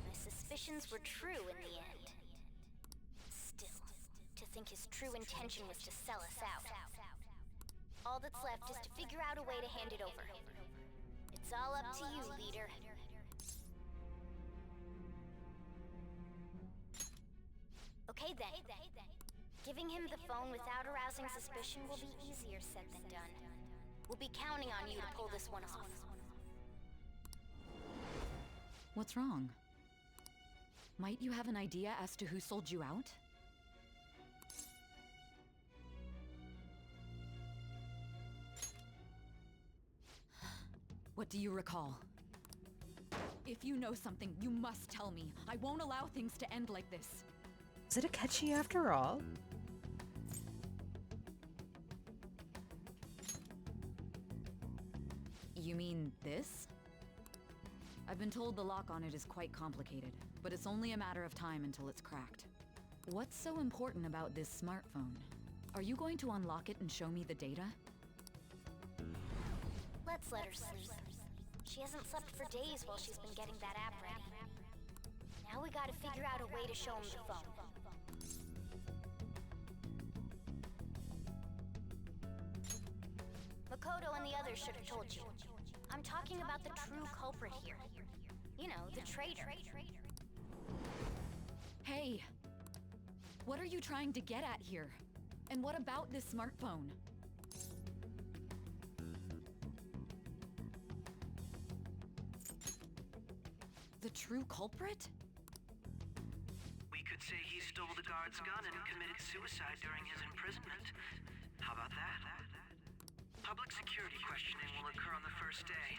My suspicions were true in the end. Still, to think his true intention was to sell us out. All that's left is to figure out a way to hand it over. It's all up to you, leader. Okay then. Giving him the phone without arousing suspicion will be easier said than done. We'll be counting on you to pull this one off. What's wrong? Might you have an idea as to who sold you out? What do you recall? If you know something, you must tell me. I won't allow things to end like this. Is it a catchy after all? You mean this? I've been told the lock on it is quite complicated, but it's only a matter of time until it's cracked. What's so important about this smartphone? Are you going to unlock it and show me the data? Let's let her sleep. She hasn't slept for days while she's been getting that app ready. Now we gotta figure out a way to show him the phone. Makoto and the others should have told you. I'm talking about the true culprit here. You know, the traitor. Hey! What are you trying to get at here? And what about this smartphone? The true culprit? We could say he stole the guard's gun and committed suicide during his imprisonment. How about that? Public security questioning will occur on the first day.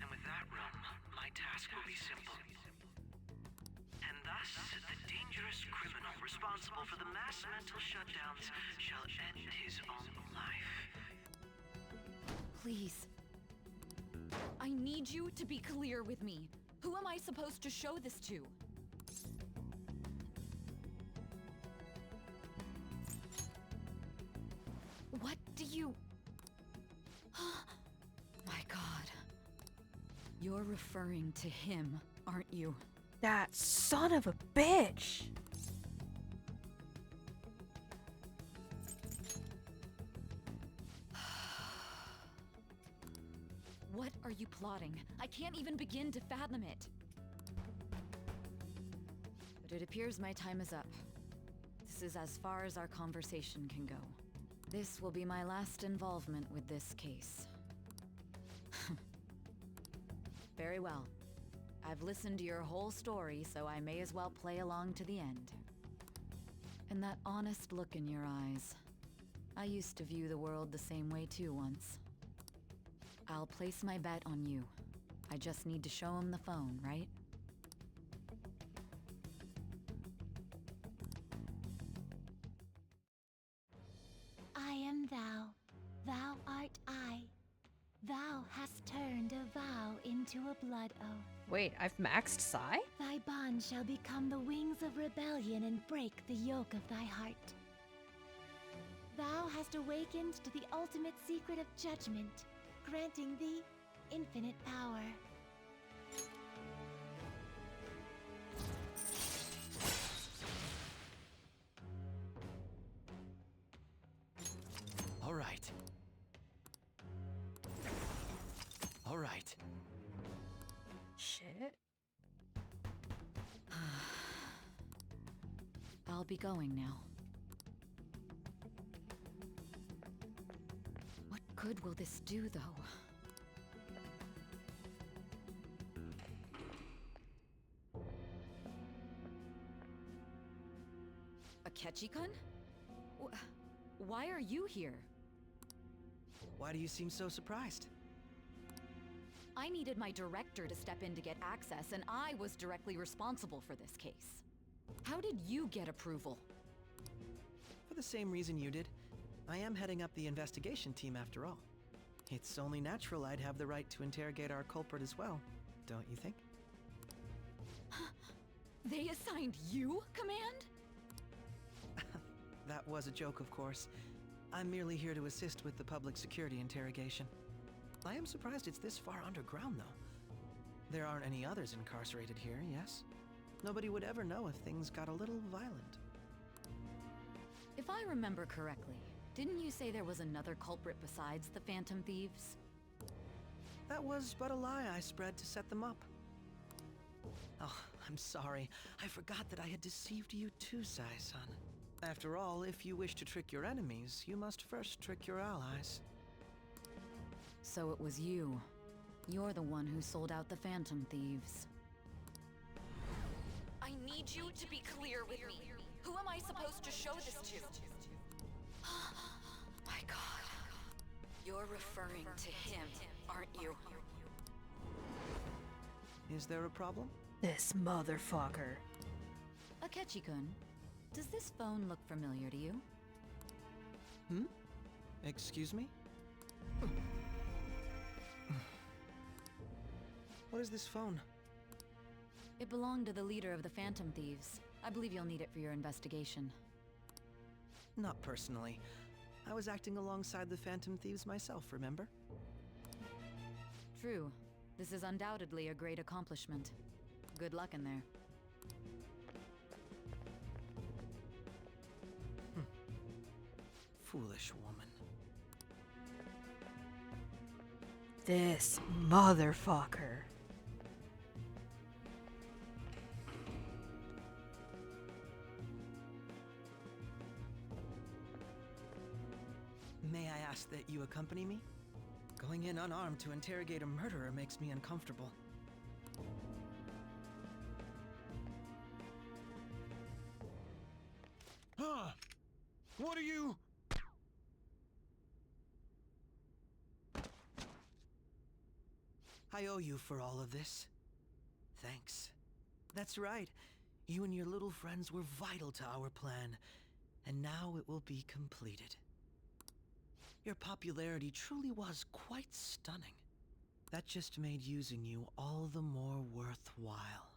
And with that room, my task will be simple. And thus, the dangerous criminal responsible for the mass mental shutdowns shall end his own life. Please. I need you to be clear with me. Who am I supposed to show this to? What do you... My God. You're referring to him, aren't you? That son of a bitch! What are you plotting? I can't even begin to fathom it. But it appears my time is up. This is as far as our conversation can go. This will be my last involvement with this case. Very well. I've listened to your whole story, so I may as well play along to the end. And that honest look in your eyes. I used to view the world the same way too once. I'll place my bet on you. I just need to show him the phone, right? I am thou, thou art I. Thou hast turned a vow into a blood oath. Wait, I've maxed Psy? Thy bond shall become the wings of rebellion and break the yoke of thy heart. Thou hast awakened to the ultimate secret of judgment, granting thee infinite power. All right. All right. Shit. I'll be going now. What good will this do, though? Akechi-kun? Why are you here? Why do you seem so surprised? I needed my director to step in to get access, and I was directly responsible for this case. How did you get approval? For the same reason you did. I am heading up the investigation team after all. It's only natural I'd have the right to interrogate our culprit as well, don't you think? They assigned you command? That was a joke, of course. I'm merely here to assist with the public security interrogation. I am surprised it's this far underground, though. There aren't any others incarcerated here, yes? Nobody would ever know if things got a little violent. If I remember correctly, didn't you say there was another culprit besides the Phantom Thieves? That was but a lie I spread to set them up. Oh, I'm sorry. I forgot that I had deceived you too, Sai-san. After all, if you wish to trick your enemies, you must first trick your allies. So it was you. You're the one who sold out the Phantom Thieves. I need you to be clear with me. Who am I supposed to show this to? My god. You're referring to him, aren't you? Is there a problem? This motherfucker. Akechi-kun, does this phone look familiar to you? Hmm? Excuse me? What is this phone? It belonged to the leader of the Phantom Thieves. I believe you'll need it for your investigation. Not personally. I was acting alongside the Phantom Thieves myself, remember? True. This is undoubtedly a great accomplishment. Good luck in there. Foolish woman. This motherfucker. May I ask that you accompany me? Going in unarmed to interrogate a murderer makes me uncomfortable. Huh? What are you? I owe you for all of this. Thanks. That's right. You and your little friends were vital to our plan, and now it will be completed. Your popularity truly was quite stunning. That just made using you all the more worthwhile.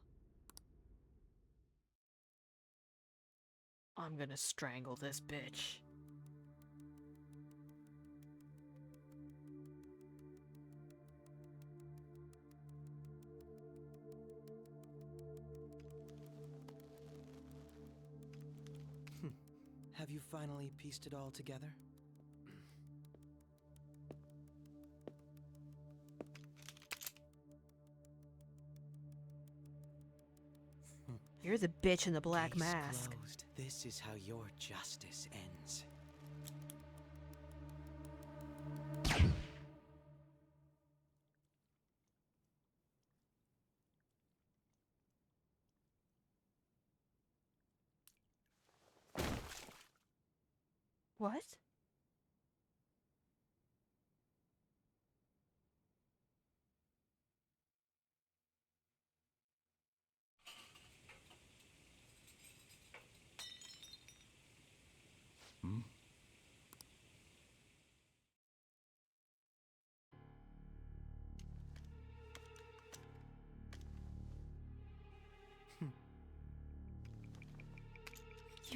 I'm gonna strangle this bitch. Have you finally pieced it all together? You're the bitch in the black Case mask. closed. This is how your justice ends. What?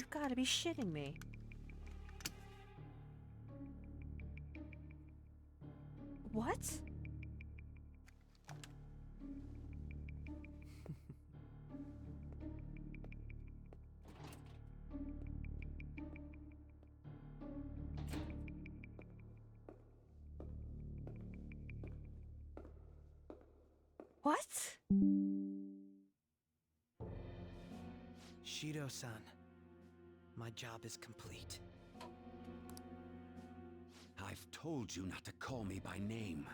You've got to be shitting me. What? What? Shido-san, my job is complete. I've told you not to call me by name.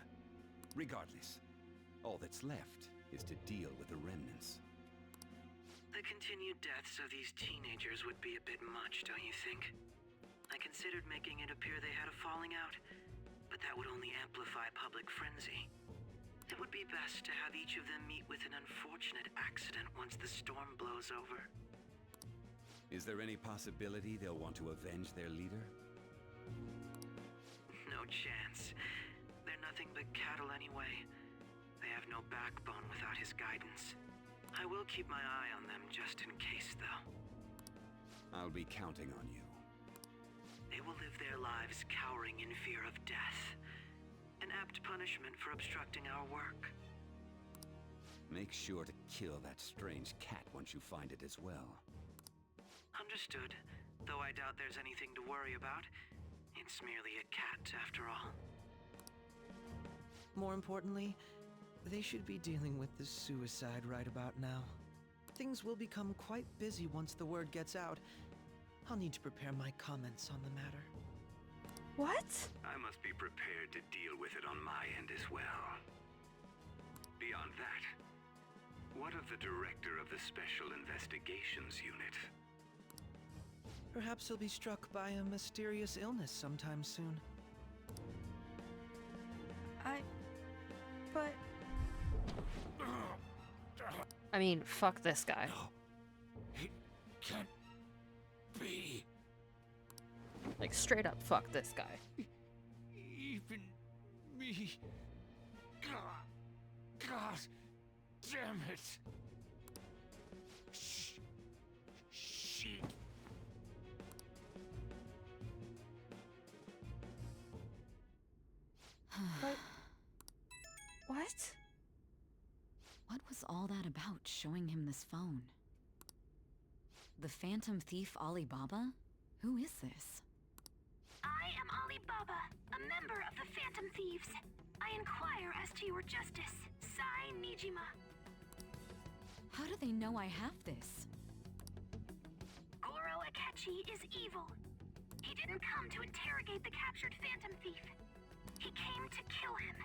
Regardless, all that's left is to deal with the remnants. The continued deaths of these teenagers would be a bit much, don't you think? I considered making it appear they had a falling out, but that would only amplify public frenzy. It would be best to have each of them meet with an unfortunate accident once the storm blows over. Is there any possibility they'll want to avenge their leader? No chance. They're nothing but cattle anyway. They have no backbone without his guidance. I will keep my eye on them just in case, though. I'll be counting on you. They will live their lives cowering in fear of death. An apt punishment for obstructing our work. Make sure to kill that strange cat once you find it as well. Understood. Though I doubt there's anything to worry about. It's merely a cat, after all. More importantly, they should be dealing with the suicide right about now. Things will become quite busy once the word gets out. I'll need to prepare my comments on the matter. What? I must be prepared to deal with it on my end as well. Beyond that, what of the director of the Special Investigations Unit? Perhaps he'll be struck by a mysterious illness sometime soon. But... I mean, fuck this guy. It can't be. Like, straight up, fuck this guy. Even me. God damn it. Shit. What? What was all that about, showing him this phone? The Phantom Thief Alibaba? Who is this? I am Alibaba, a member of the Phantom Thieves. I inquire as to your justice, Sai Nijima. How do they know I have this? Goro Akechi is evil. He didn't come to interrogate the captured Phantom Thief. He came to kill him.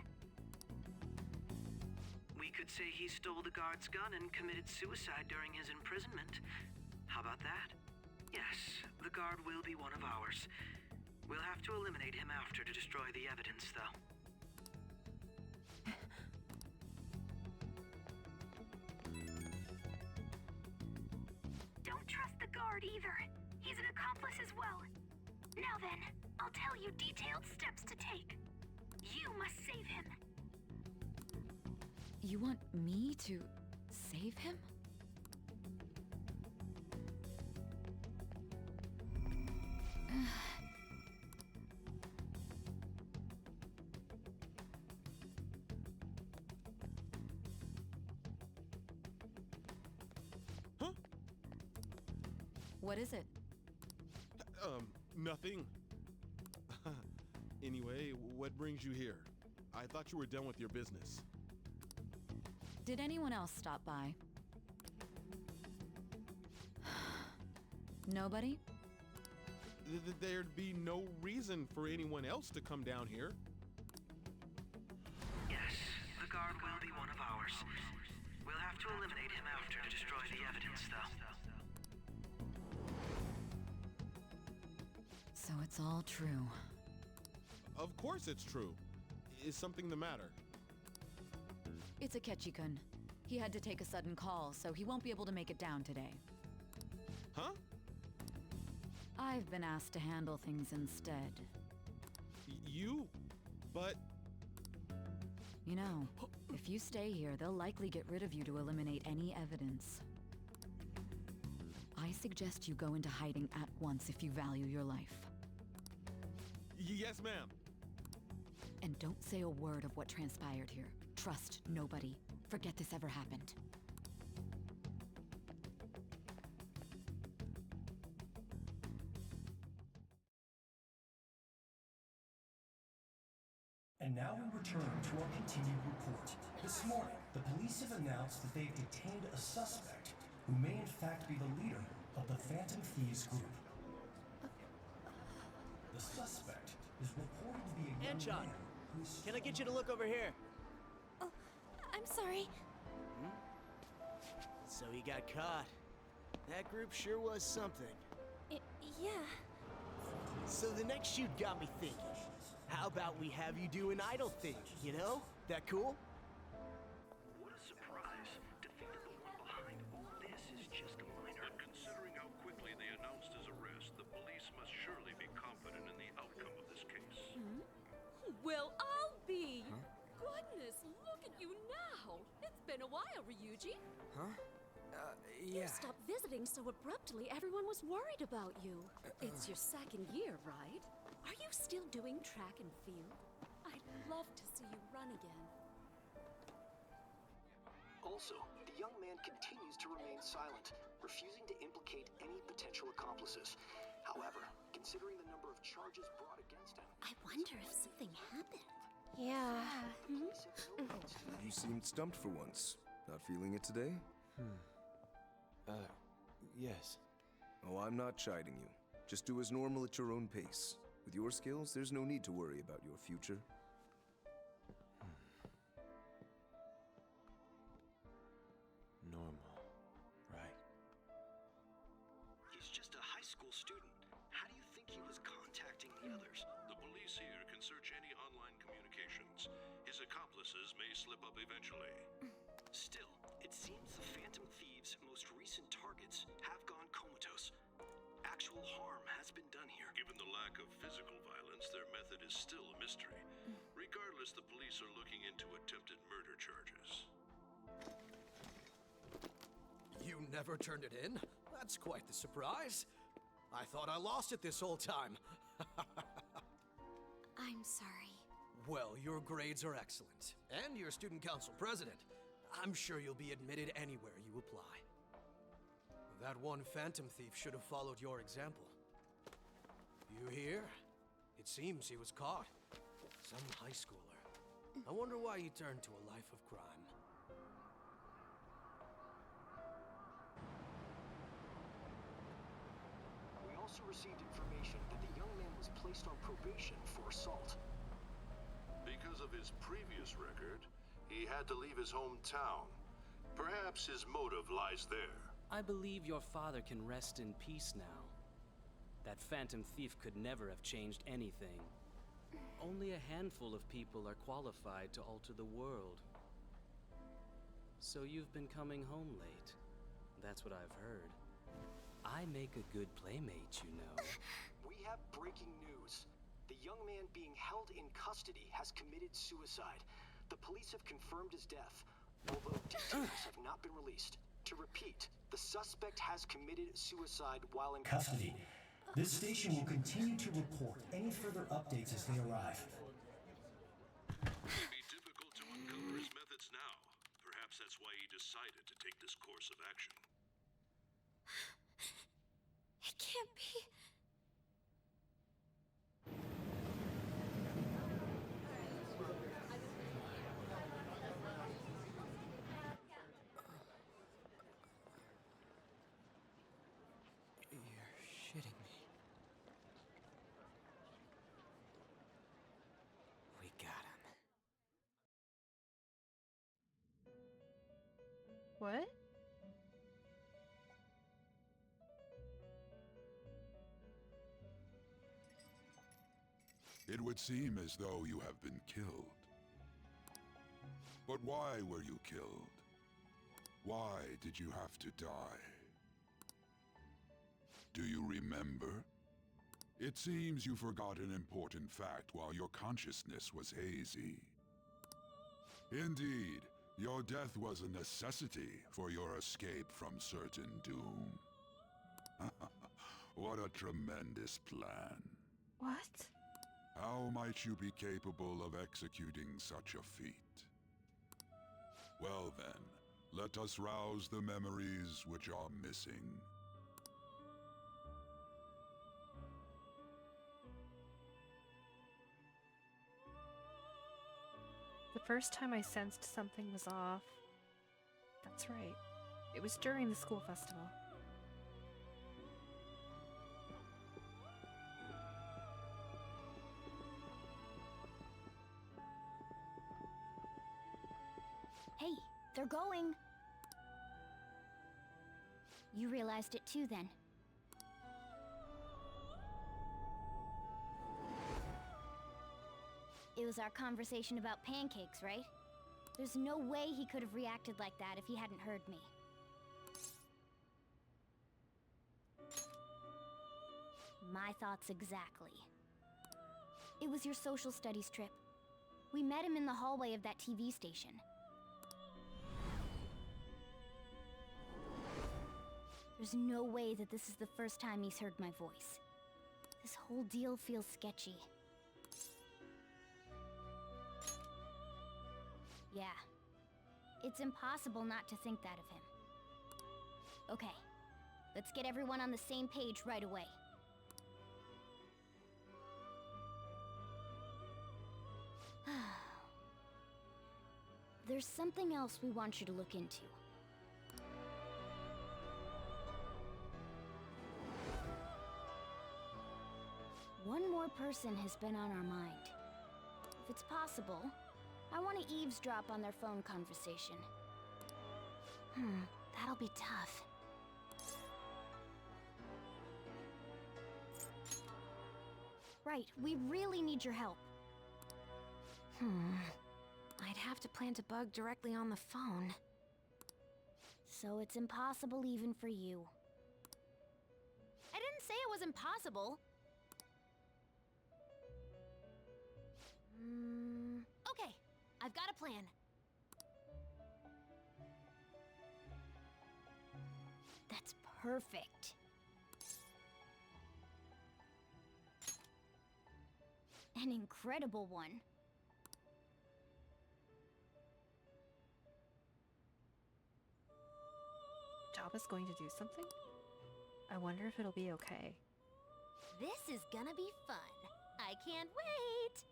We could say he stole the guard's gun and committed suicide during his imprisonment. How about that? Yes, the guard will be one of ours. We'll have to eliminate him after to destroy the evidence, though. Don't trust the guard either. He's an accomplice as well. Now then, I'll tell you detailed steps to take. You must save him. You want me to save him? Huh? What is it? Nothing. Anyway, what brings you here? I thought you were done with your business. Did anyone else stop by? Nobody? There'd be no reason for anyone else to come down here. Yes, the guard will be one of ours. We'll have to eliminate him after to destroy the evidence, though. So it's all true. Of course it's true. Is something the matter? It's Akechi-kun. He had to take a sudden call, so he won't be able to make it down today. Huh? I've been asked to handle things instead. You? But... You know, if you stay here, they'll likely get rid of you to eliminate any evidence. I I suggest you go into hiding at once if you value your life. Yes, ma'am. And don't say a word of what transpired here. Trust nobody. Forget this ever happened. And now we return to our continued report. This morning, the police have announced that they've detained a suspect who may in fact be the leader of the Phantom Thieves group. The suspect is reported to be a young Anchon, man who's... can I get you to look over here? Oh, I'm sorry. So he got caught. That group sure was something. Yeah. So the next shoot got me thinking. How about we have you do an idol thing, you know? That cool? What a surprise. To think that the one behind all this is just a minor. Considering how quickly they announced his arrest, the police must surely be confident in the outcome of this case. Well, I'll be! Goodness, look at you now! It's been a while, Ryuji. Huh? You Yeah. stopped visiting so abruptly, everyone was worried about you. It's your second year, right? Are you still doing track and field? I'd love to see you run again. Also, the young man continues to remain silent, refusing to implicate any potential accomplices. However, considering the number of charges brought against him... I wonder if something happened. Yeah. You seemed stumped for once. Not feeling it today? Yes. Oh, I'm not chiding you. Just do as normal at your own pace. With your skills, there's no need to worry about your future. Normal. Right. He's just a high school student. How do you think he was contacting the others? The police here can search any online communications. His accomplices may slip up eventually. Still, it seems the Phantom Thieves' most recent targets have gone comatose. Actual harm has been done here. Given the lack of physical violence, their method is still a mystery. Regardless, the police are looking into attempted murder charges. You never turned it in? That's quite the surprise. I thought I lost it this whole time. I'm sorry. Well, your grades are excellent. And you're student council president. I'm sure you'll be admitted anywhere you apply. That one Phantom Thief should have followed your example. You hear? It seems he was caught. Some high schooler. I wonder why he turned to a life of crime. We also received information that the young man was placed on probation for assault. Because of his previous record, he had to leave his hometown. Perhaps his motive lies there. I believe your father can rest in peace now. That Phantom Thief could never have changed anything. Only a handful of people are qualified to alter the world. So you've been coming home late. That's what I've heard. I make a good playmate, you know. We have breaking news. The young man being held in custody has committed suicide. The police have confirmed his death, although details have not been released. To repeat, the suspect has committed suicide while in custody. This station will continue to report any further updates as they arrive. It would be difficult to uncover his methods now. Perhaps that's why he decided to take this course of action. It can't be. You're shitting me. We got him. What? It would seem as though you have been killed. But why were you killed? Why did you have to die? Do you remember? It seems you forgot an important fact while your consciousness was hazy. Indeed, your death was a necessity for your escape from certain doom. What a tremendous plan. What? How might you be capable of executing such a feat? Well then, let us rouse the memories which are missing. The first time I sensed something was off. That's right. It was during the school festival. Hey, they're going. You realized it too, then. It was our conversation about pancakes, right? There's no way he could have reacted like that if he hadn't heard me. My thoughts exactly. It was your social studies trip. We met him in the hallway of that TV station. There's no way that this is the first time he's heard my voice. This whole deal feels sketchy. Yeah. It's impossible not to think that of him. Okay. Let's get everyone on the same page right away. There's something else we want you to look into. One more person has been on our mind. If it's possible, I want to eavesdrop on their phone conversation. That'll be tough. Right, we really need your help. I'd have to plant a bug directly on the phone. So it's impossible even for you. I didn't say it was impossible. Okay, I've got a plan. That's perfect. An incredible one. Jabba's going to do something? I wonder if it'll be okay. This is gonna be fun. I can't wait!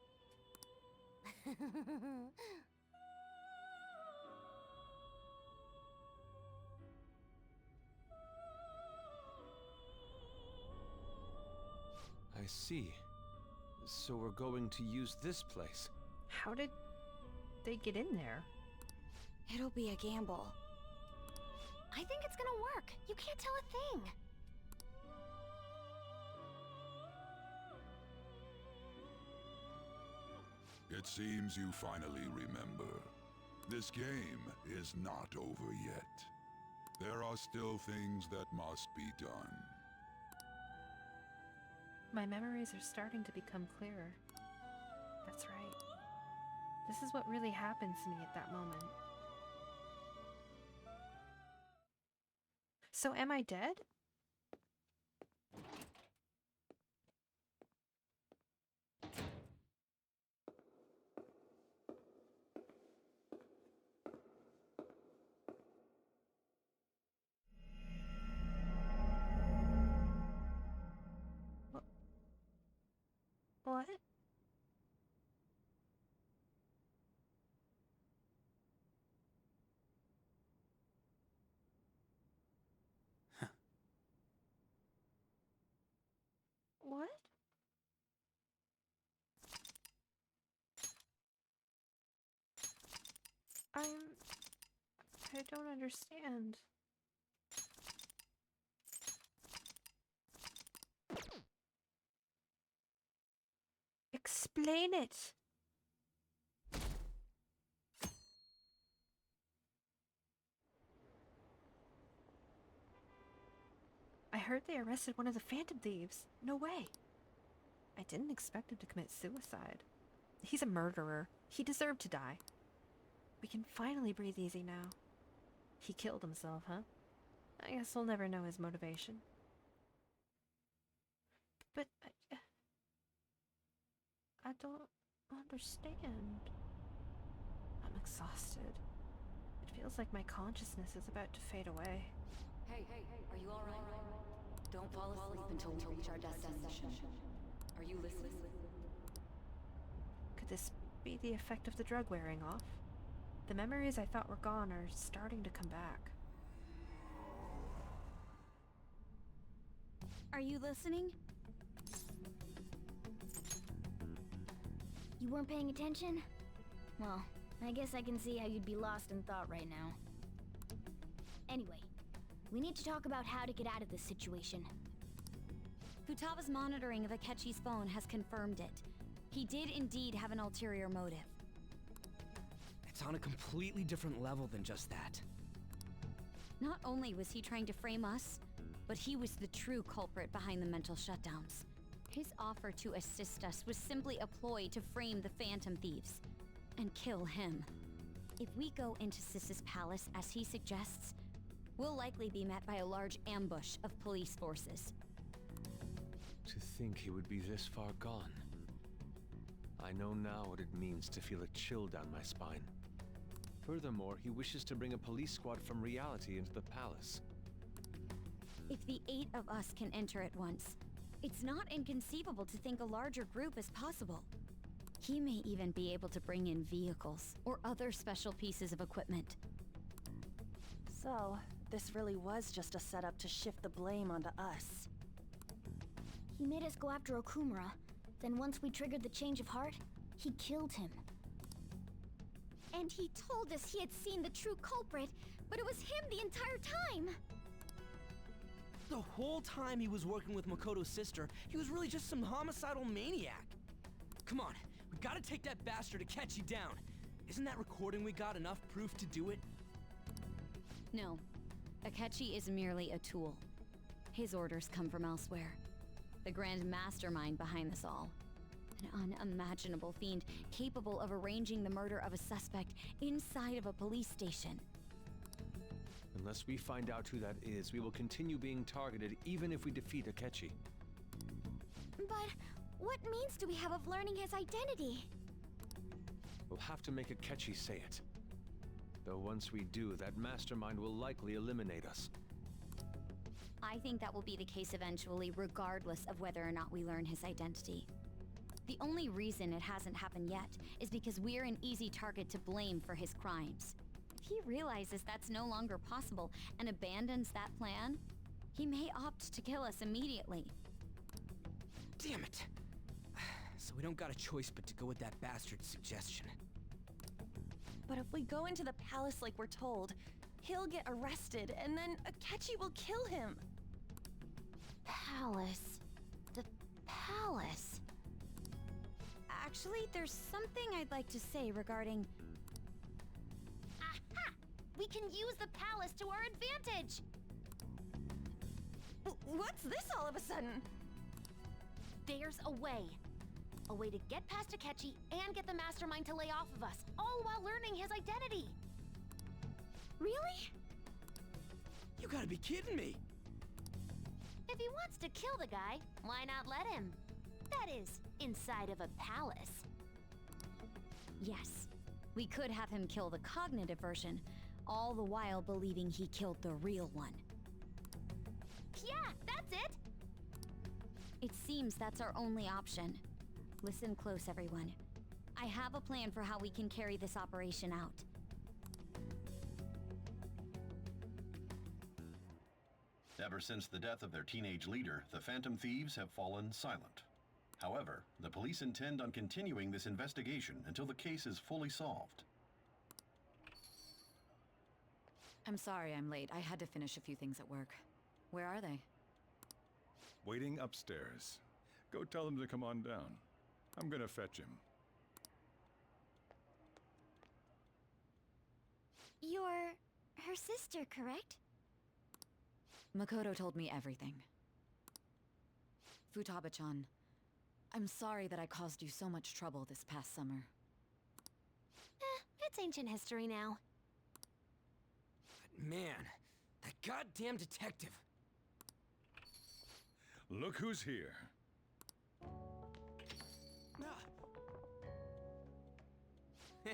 I see. So we're going to use this place. How did they get in there? It'll be a gamble. I think it's gonna work. You can't tell a thing. It seems you finally remember. This game is not over yet. There are still things that must be done. My memories are starting to become clearer. That's right. This is what really happened to me at that moment. So am I dead? What? What? I don't understand. Explain it. I heard they arrested one of the Phantom Thieves. No way. I didn't expect him to commit suicide. He's a murderer. He deserved to die. We can finally breathe easy now. He killed himself, huh? I guess we'll never know his motivation. But I don't understand. I'm exhausted. It feels like my consciousness is about to fade away. Hey, are you alright? Don't fall asleep until we reach our destination. Are you listening? Could this be the effect of the drug wearing off? The memories I thought were gone are starting to come back. Are you listening? You weren't paying attention? Well, I guess I can see how you'd be lost in thought right now. Anyway, we need to talk about how to get out of this situation. Futaba's monitoring of Akechi's phone has confirmed it. He did indeed have an ulterior motive. It's on a completely different level than just that. Not only was he trying to frame us, but he was the true culprit behind the mental shutdowns. His offer to assist us was simply a ploy to frame the Phantom Thieves and kill him. If we go into Sis's palace as he suggests, we'll likely be met by a large ambush of police forces. To think he would be this far gone. I know now what it means to feel a chill down my spine. Furthermore, he wishes to bring a police squad from reality into the palace. If the 8 of us can enter at once, it's not inconceivable to think a larger group is possible. He may even be able to bring in vehicles or other special pieces of equipment. So, this really was just a setup to shift the blame onto us. He made us go after Okumura, then once we triggered the change of heart, he killed him. And he told us he had seen the true culprit, but it was him the entire time! The whole time he was working with Makoto's sister, he was really just some homicidal maniac. Come on, we gotta take that bastard Akechi down. Isn't that recording we got enough proof to do it? No. Akechi is merely a tool. His orders come from elsewhere. The grand mastermind behind this all. An unimaginable fiend capable of arranging the murder of a suspect inside of a police station. Unless we find out who that is, we will continue being targeted even if we defeat Akechi. But what means do we have of learning his identity? We'll have to make Akechi say it. Though once we do, that mastermind will likely eliminate us. I think that will be the case eventually, regardless of whether or not we learn his identity. The only reason it hasn't happened yet is because we're an easy target to blame for his crimes. If he realizes that's no longer possible and abandons that plan, he may opt to kill us immediately. Damn it! So we don't got a choice but to go with that bastard's suggestion. But if we go into the palace like we're told, he'll get arrested and then Akechi will kill him. Palace. The palace. Actually, there's something I'd like to say regarding... Aha! We can use the palace to our advantage! What's this all of a sudden? There's a way. A way to get past Akechi and get the mastermind to lay off of us, all while learning his identity. Really? You gotta be kidding me! If he wants to kill the guy, why not let him? That is, inside of a palace. Yes. We could have him kill the cognitive version, all the while believing he killed the real one. Yeah, that's it! It seems that's our only option. Listen close, everyone. I have a plan for how we can carry this operation out. Ever since the death of their teenage leader, the Phantom Thieves have fallen silent. However, the police intend on continuing this investigation until the case is fully solved. I'm sorry I'm late. I had to finish a few things at work. Where are they? Waiting upstairs. Go tell them to come on down. I'm gonna fetch him. You're her sister, correct? Makoto told me everything. Futaba-chan, I'm sorry that I caused you so much trouble this past summer. It's ancient history now. But man, that goddamn detective! Look who's here.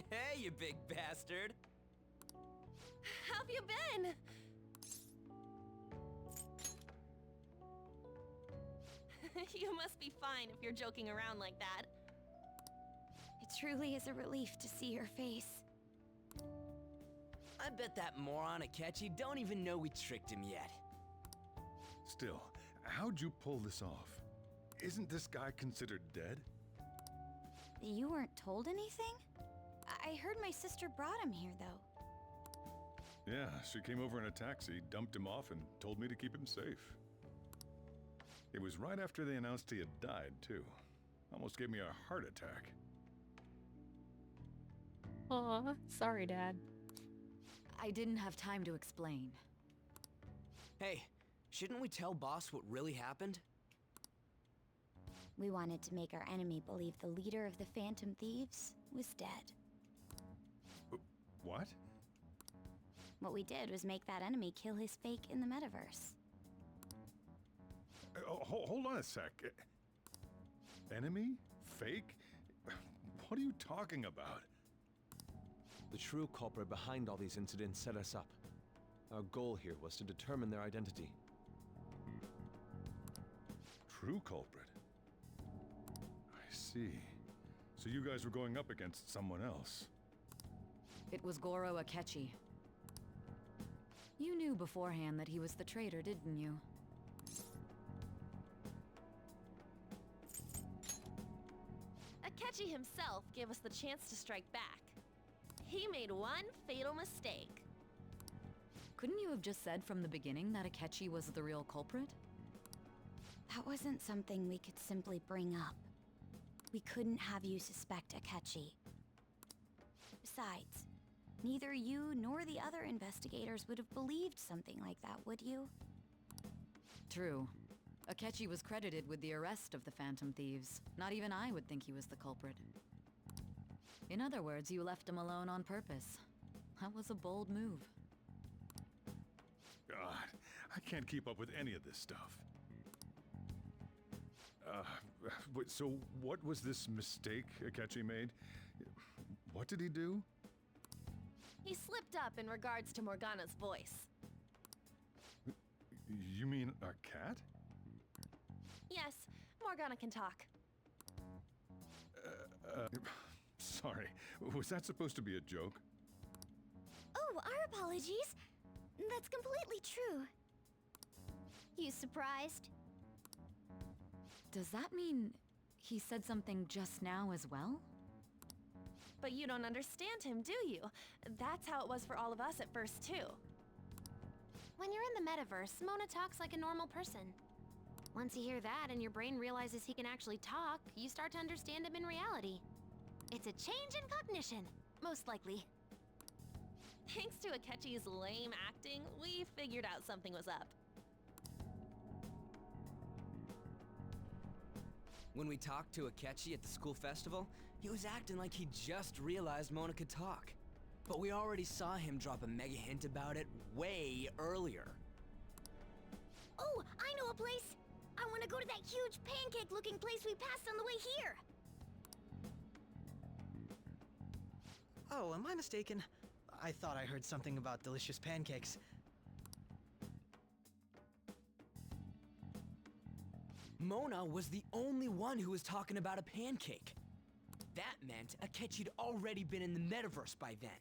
Hey, you big bastard! How've you been? You must be fine if you're joking around like that. It truly is a relief to see your face. I bet that moron Akechi don't even know we tricked him yet. Still, how'd you pull this off? Isn't this guy considered dead? You weren't told anything? I heard my sister brought him here, though. Yeah, she came over in a taxi, dumped him off, and told me to keep him safe. It was right after they announced he had died, too. Almost gave me a heart attack. Aw, sorry, Dad. I didn't have time to explain. Hey, shouldn't we tell Boss what really happened? We wanted to make our enemy believe the leader of the Phantom Thieves was dead. What? What we did was make that enemy kill his fake in the metaverse. Hold on a sec. Enemy? Fake? What are you talking about? The true culprit behind all these incidents set us up. Our goal here was to determine their identity. True culprit? I see. So you guys were going up against someone else. It was Goro Akechi. You knew beforehand that he was the traitor, didn't you? Akechi himself gave us the chance to strike back. He made one fatal mistake. Couldn't you have just said from the beginning that Akechi was the real culprit? That wasn't something we could simply bring up. We couldn't have you suspect Akechi. Besides, neither you nor the other investigators would have believed something like that, would you? True. Akechi was credited with the arrest of the Phantom Thieves. Not even I would think he was the culprit. In other words, you left him alone on purpose. That was a bold move. God, I can't keep up with any of this stuff. So what was this mistake Akechi made? What did he do? He slipped up in regards to Morgana's voice. You mean a cat? Yes, Morgana can talk. Sorry, was that supposed to be a joke? Oh, our apologies. That's completely true. You surprised? Does that mean he said something just now as well? But you don't understand him, do you? That's how it was for all of us at first, too. When you're in the metaverse, Mona talks like a normal person. Once you hear that and your brain realizes he can actually talk, you start to understand him in reality. It's a change in cognition, most likely. Thanks to Akechi's lame acting, we figured out something was up. When we talked to Akechi at the school festival, he was acting like he just realized Mona could talk. But we already saw him drop a mega hint about it way earlier. Oh, I know a place! I want to go to that huge pancake-looking place we passed on the way here! Oh, am I mistaken? I thought I heard something about delicious pancakes. Mona was the only one who was talking about a pancake. That meant Akechi'd already been in the metaverse by then.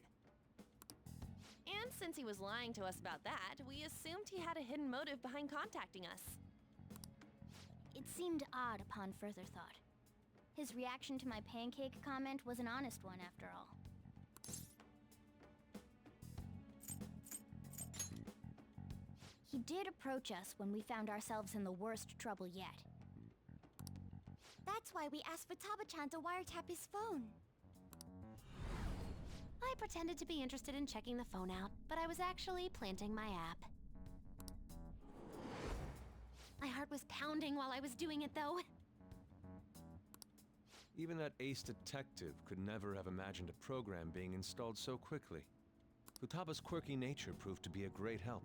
And since he was lying to us about that, we assumed he had a hidden motive behind contacting us. It seemed odd upon further thought. His reaction to my pancake comment was an honest one, after all. He did approach us when we found ourselves in the worst trouble yet. That's why we asked Futaba-chan to wiretap his phone. I pretended to be interested in checking the phone out, but I was actually planting my app. My heart was pounding while I was doing it, though. Even that ace detective could never have imagined a program being installed so quickly. Futaba's quirky nature proved to be a great help.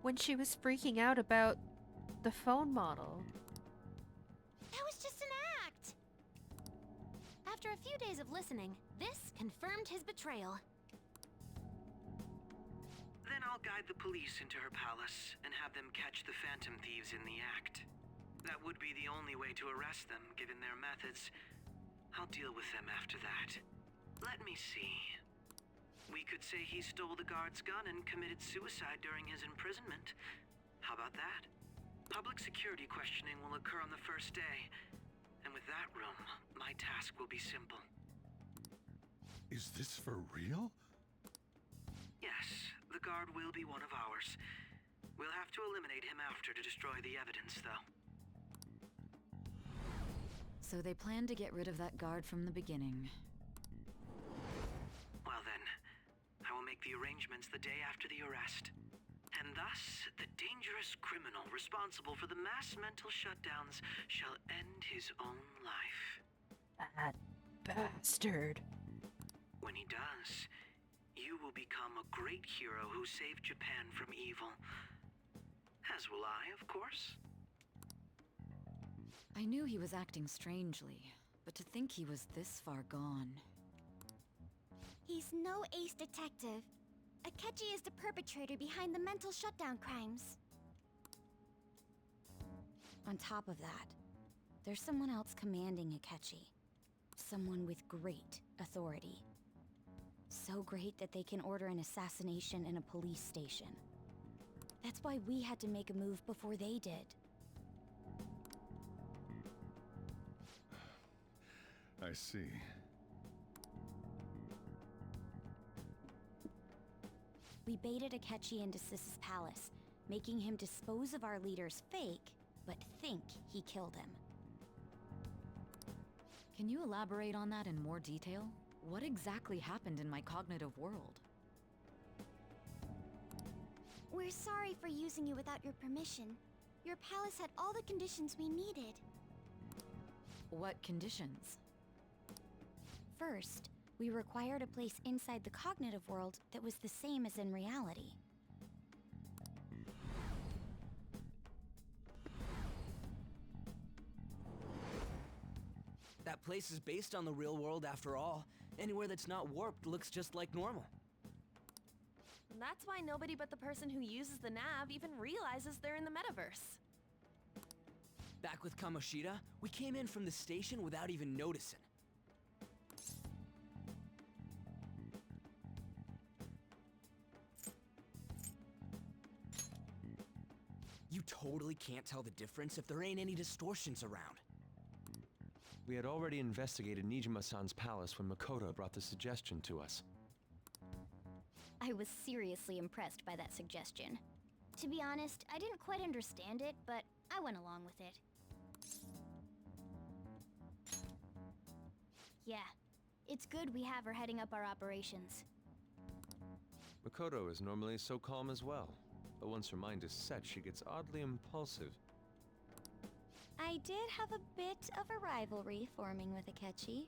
When she was freaking out about the phone model. That was just an act! After a few days of listening, this confirmed his betrayal. Then I'll guide the police into her palace and have them catch the Phantom Thieves in the act. That would be the only way to arrest them, given their methods. I'll deal with them after that. Let me see. We could say he stole the guard's gun and committed suicide during his imprisonment. How about that? Public security questioning will occur on the first day. And with that room, my task will be simple. Is this for real? Yes, the guard will be one of ours. We'll have to eliminate him after to destroy the evidence, though. So they planned to get rid of that guard from the beginning. Well then, I will make the arrangements the day after the arrest. And thus, the dangerous criminal responsible for the mass mental shutdowns shall end his own life. That bastard. When he does, you will become a great hero who saved Japan from evil. As will I, of course. I knew he was acting strangely, but to think he was this far gone. He's no ace detective. Akechi is the perpetrator behind the mental shutdown crimes. On top of that, there's someone else commanding Akechi. Someone with great authority. So great that they can order an assassination in a police station. That's why we had to make a move before they did. I see. We baited Akechi into Sis's palace, making him dispose of our leader's fake, but think he killed him. Can you elaborate on that in more detail? What exactly happened in my cognitive world? We're sorry for using you without your permission. Your palace had all the conditions we needed. What conditions? First, we required a place inside the cognitive world that was the same as in reality. That place is based on the real world after all. Anywhere that's not warped looks just like normal. That's why nobody but the person who uses the nav even realizes they're in the metaverse. Back with Kamoshida, we came in from the station without even noticing. You totally can't tell the difference if there ain't any distortions around. We had already investigated Nijima-san's palace when Makoto brought the suggestion to us. I was seriously impressed by that suggestion. To be honest, I didn't quite understand it, but I went along with it. Yeah, it's good we have her heading up our operations. Makoto is normally so calm as well, but once her mind is set, she gets oddly impulsive. I did have a bit of a rivalry forming with Akechi,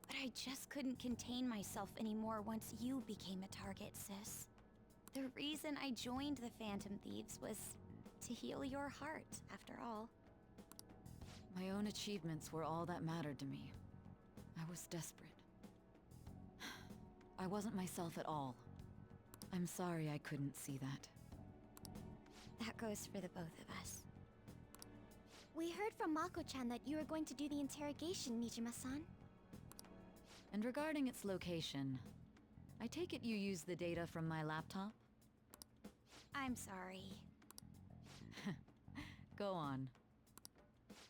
but I just couldn't contain myself anymore once you became a target, sis. The reason I joined the Phantom Thieves was to heal your heart, after all. My own achievements were all that mattered to me. I was desperate. I wasn't myself at all. I'm sorry I couldn't see that. That goes for the both of us. We heard from Mako-chan that you were going to do the interrogation, Nijima-san. And regarding its location, I take it you used the data from my laptop? I'm sorry. Go on.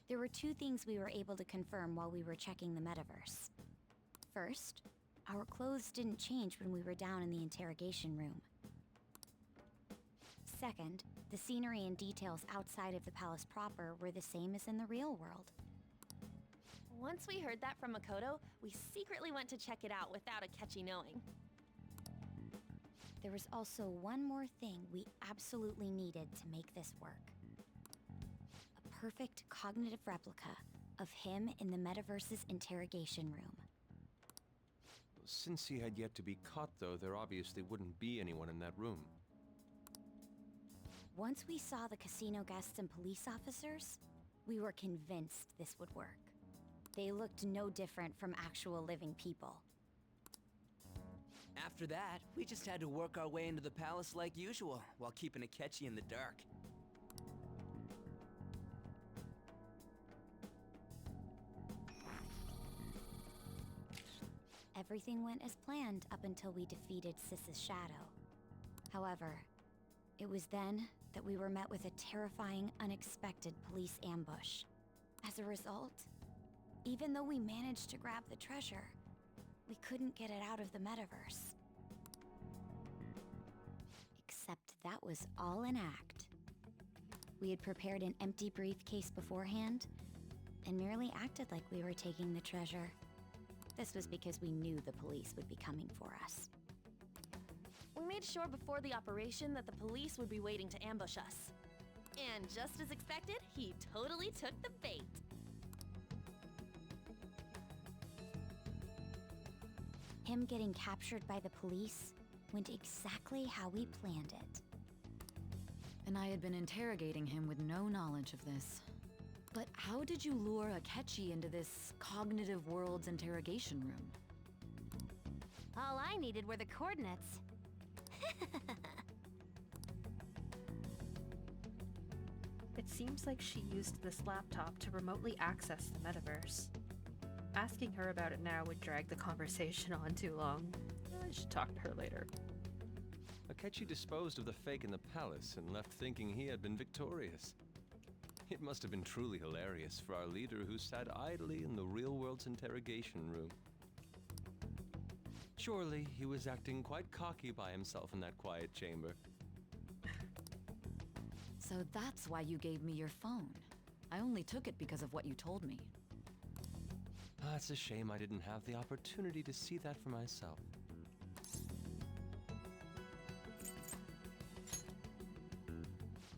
There were two things we were able to confirm while we were checking the metaverse. First, our clothes didn't change when we were down in the interrogation room. Second, the scenery and details outside of the palace proper were the same as in the real world. Once we heard that from Makoto, we secretly went to check it out without Akechi knowing. There was also one more thing we absolutely needed to make this work. A perfect cognitive replica of him in the metaverse's interrogation room. Since he had yet to be caught, though, there obviously wouldn't be anyone in that room. Once we saw the casino guests and police officers, we were convinced this would work. They looked no different from actual living people. After that, we just had to work our way into the palace like usual, while keeping Akechi in the dark. Everything went as planned up until we defeated Sis's shadow. However, it was then that we were met with a terrifying, unexpected police ambush. As a result, even though we managed to grab the treasure, we couldn't get it out of the metaverse. Except that was all an act. We had prepared an empty briefcase beforehand, and merely acted like we were taking the treasure. This was because we knew the police would be coming for us. We made sure before the operation that the police would be waiting to ambush us. And just as expected, he totally took the bait. Him getting captured by the police went exactly how we planned it. And I had been interrogating him with no knowledge of this. But how did you lure Akechi into this cognitive world's interrogation room? All I needed were the coordinates. It seems like she used this laptop to remotely access the metaverse. Asking her about it now would drag the conversation on too long. I should talk to her later. Akechi disposed of the fake in the palace and left thinking he had been victorious. It must have been truly hilarious for our leader who sat idly in the real world's interrogation room. Surely he was acting quite cocky by himself in that quiet chamber. So that's why you gave me your phone. I only took it because of what you told me. It's a shame I didn't have the opportunity to see that for myself.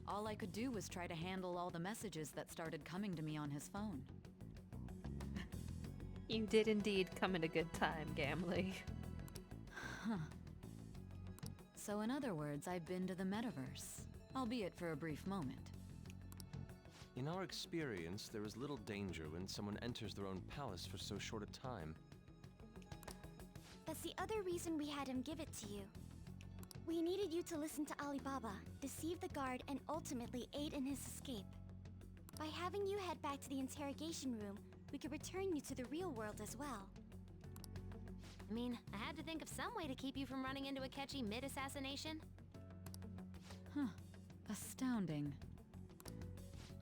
All I could do was try to handle all the messages that started coming to me on his phone. You did indeed come at a good time, Gamley. Huh. So in other words, I've been to the metaverse, albeit for a brief moment. In our experience, there is little danger when someone enters their own palace for so short a time. That's the other reason we had him give it to you. We needed you to listen to Alibaba, deceive the guard, and ultimately aid in his escape. By having you head back to the interrogation room, we could return you to the real world as well. I mean, I had to think of some way to keep you from running into Akechi mid-assassination. Huh. Astounding.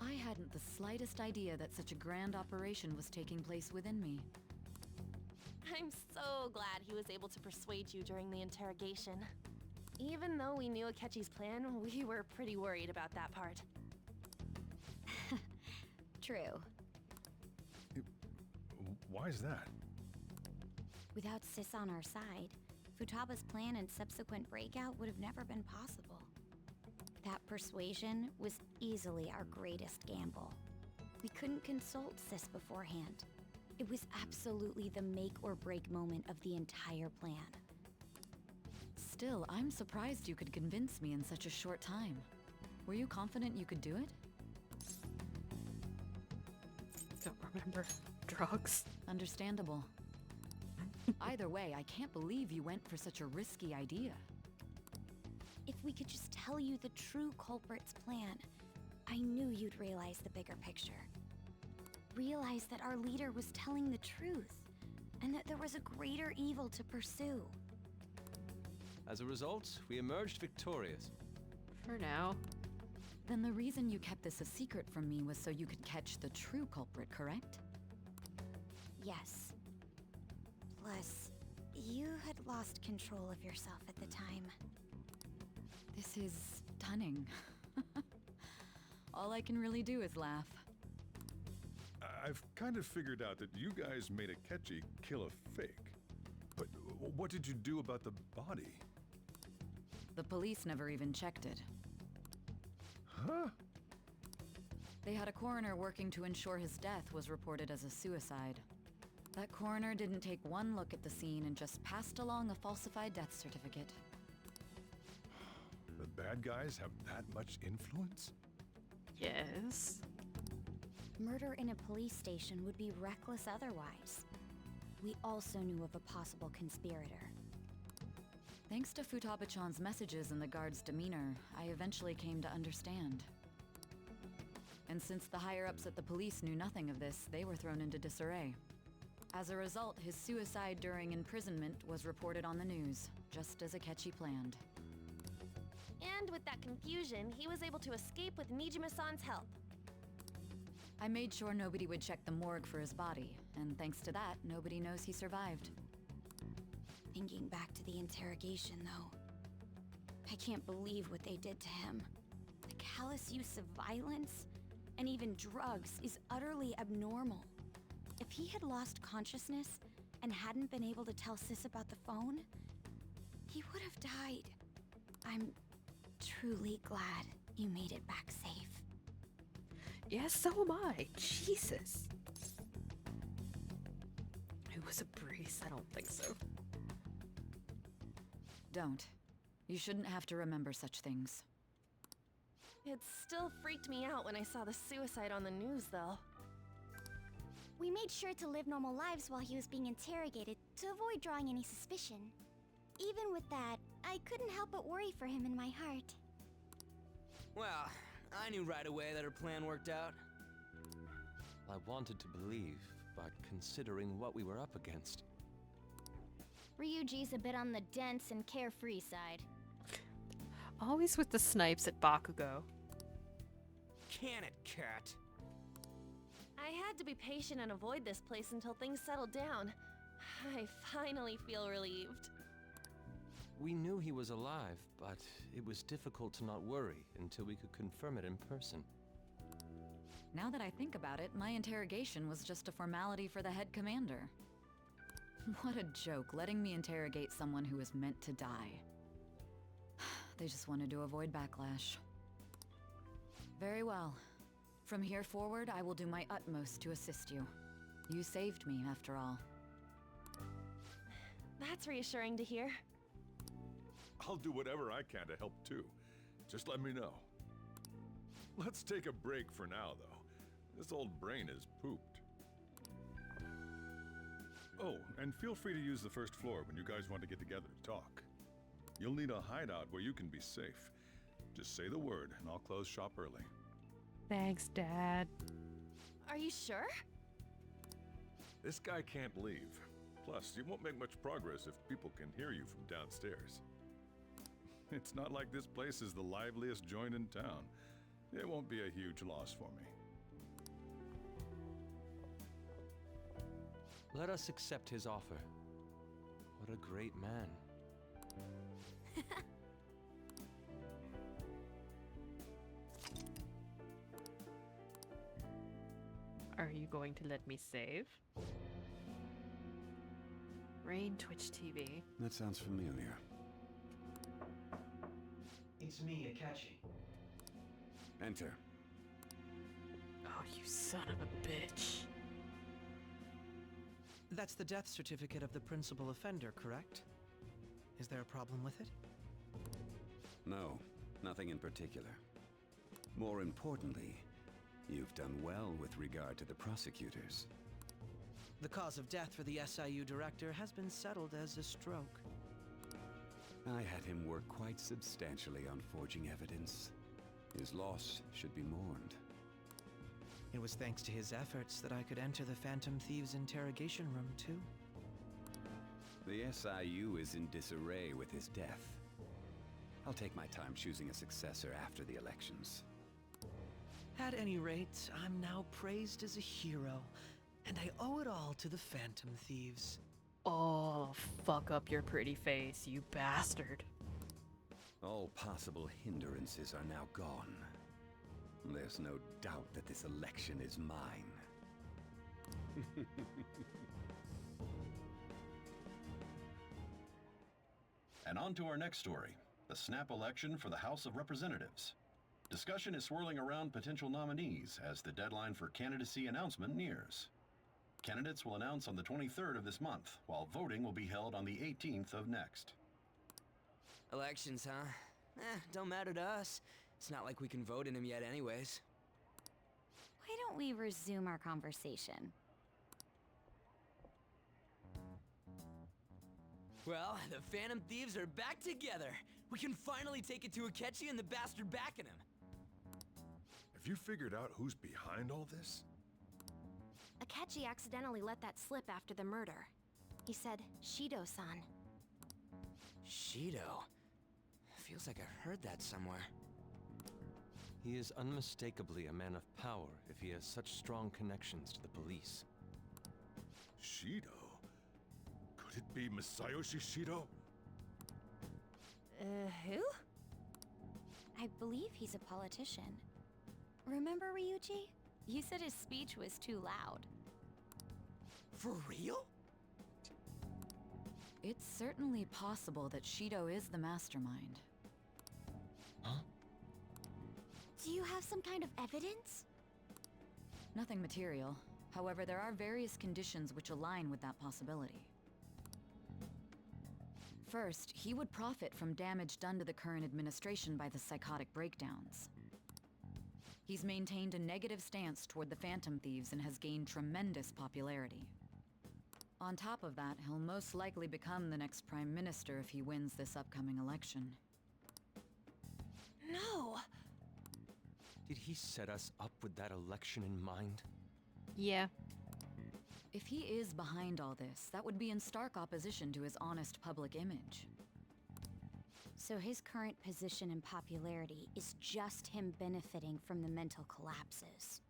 I hadn't the slightest idea that such a grand operation was taking place within me. I'm so glad he was able to persuade you during the interrogation. Even though we knew Akechi's plan, we were pretty worried about that part. True. Why is that? Without Sis on our side, Futaba's plan and subsequent breakout would have never been possible. That persuasion was easily our greatest gamble. We couldn't consult Sis beforehand. It was absolutely the make or break moment of the entire plan. Still, I'm surprised you could convince me in such a short time. Were you confident you could do it? Don't remember. Drugs. Understandable. Either way, I can't believe you went for such a risky idea. If we could just tell you the true culprit's plan, I knew you'd realize the bigger picture. Realize that our leader was telling the truth, and that there was a greater evil to pursue. As a result, we emerged victorious. For now. Then the reason you kept this a secret from me was so you could catch the true culprit, correct? Yes. Plus, you had lost control of yourself at the time. This is stunning. All I can really do is laugh. I've kind of figured out that you guys made Akechi kill a fake. But what did you do about the body? The police never even checked it. Huh? They had a coroner working to ensure his death was reported as a suicide. That coroner didn't take one look at the scene and just passed along a falsified death certificate. The bad guys have that much influence? Yes. murder in a police station would be reckless otherwise. We also knew of a possible conspirator. Thanks to Futaba-chan's messages and the guard's demeanor, I eventually came to understand. And since the higher-ups at the police knew nothing of this, they were thrown into disarray. As a result, his suicide during imprisonment was reported on the news, just as Akechi planned. And with that confusion, he was able to escape with Nijima-san's help. I made sure nobody would check the morgue for his body, and thanks to that, nobody knows he survived. Thinking back to the interrogation, though, I can't believe what they did to him. The callous use of violence, and even drugs, is utterly abnormal. If he had lost consciousness and hadn't been able to tell Sis about the phone, he would have died. I'm truly glad you made it back safe. Yes, so am I. Jesus. It was a breeze. I don't think so. Don't. You shouldn't have to remember such things. It still freaked me out when I saw the suicide on the news, though. We made sure to live normal lives while he was being interrogated to avoid drawing any suspicion. Even with that, I couldn't help but worry for him in my heart. Well, I knew right away that her plan worked out. I wanted to believe, but considering what we were up against... Ryuji's a bit on the dense and carefree side. Always with the snipes at Bakugo. Can it, cat? I had to be patient and avoid this place until things settled down. I finally feel relieved. We knew he was alive, but it was difficult to not worry until we could confirm it in person. Now that I think about it, my interrogation was just a formality for the head commander. What a joke, letting me interrogate someone who was meant to die. They just wanted to avoid backlash. Very well. From here forward, I will do my utmost to assist you. You saved me, after all. That's reassuring to hear. I'll do whatever I can to help too. Just let me know. Let's take a break for now, though. This old brain is pooped. Oh, and feel free to use the first floor when you guys want to get together to talk. You'll need a hideout where you can be safe. Just say the word, and I'll close shop early. Thanks, Dad. Are you sure? This guy can't leave. Plus, you won't make much progress if people can hear you from downstairs. It's not like this place is the liveliest joint in town. It won't be a huge loss for me. Let us accept his offer. What a great man. Are you going to let me save? Raine Twitch TV. That sounds familiar. It's me, Akechi. Enter. Oh, you son of a bitch. That's the death certificate of the principal offender, correct? Is there a problem with it? No, nothing in particular. More importantly, you've done well with regard to the prosecutors. The cause of death for the SIU director has been settled as a stroke. I had him work quite substantially on forging evidence. His loss should be mourned. It was thanks to his efforts that I could enter the Phantom Thieves' interrogation room, too. The SIU is in disarray with his death. I'll take my time choosing a successor after the elections. At any rate, I'm now praised as a hero, and I owe it all to the Phantom Thieves. Oh, fuck up your pretty face, you bastard. All possible hindrances are now gone. There's no doubt that this election is mine. And on to our next story, the snap election for the House of Representatives. Discussion is swirling around potential nominees as the deadline for candidacy announcement nears. Candidates will announce on the 23rd of this month, while voting will be held on the 18th of next. Elections, huh? Don't matter to us. It's not like we can vote in them yet anyways. Why don't we resume our conversation? Well, the Phantom Thieves are back together. We can finally take it to Akechi and the bastard backing him. Have you figured out who's behind all this? Akechi accidentally let that slip after the murder. He said, Shido-san. Shido? Feels like I've heard that somewhere. He is unmistakably a man of power if he has such strong connections to the police. Shido? Could it be Masayoshi Shido? Who? I believe he's a politician. Remember, Ryuji? You said his speech was too loud. For real? It's certainly possible that Shido is the mastermind. Huh? Do you have some kind of evidence? Nothing material. However, there are various conditions which align with that possibility. First, he would profit from damage done to the current administration by the psychotic breakdowns. He's maintained a negative stance toward the Phantom Thieves and has gained tremendous popularity. On top of that, he'll most likely become the next Prime Minister if he wins this upcoming election. No! Did he set us up with that election in mind? Yeah. If he is behind all this, that would be in stark opposition to his honest public image. So his current position and popularity is just him benefiting from the mental collapses.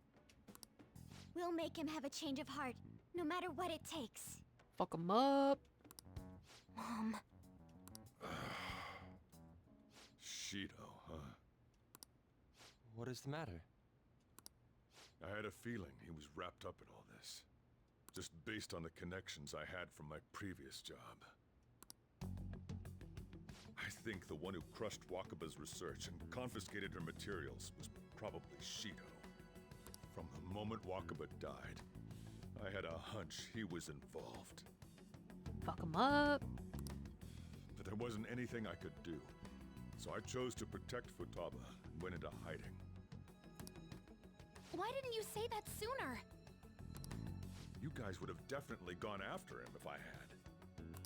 We'll make him have a change of heart, no matter what it takes. Fuck him up. Mom. Shido, huh? What is the matter? I had a feeling he was wrapped up in all this. Just based on the connections I had from my previous job. I think the one who crushed Wakaba's research and confiscated her materials was probably Shido. From the moment Wakaba died, I had a hunch he was involved. Fuck him up. But there wasn't anything I could do. So I chose to protect Futaba and went into hiding. Why didn't you say that sooner? You guys would have definitely gone after him if I had.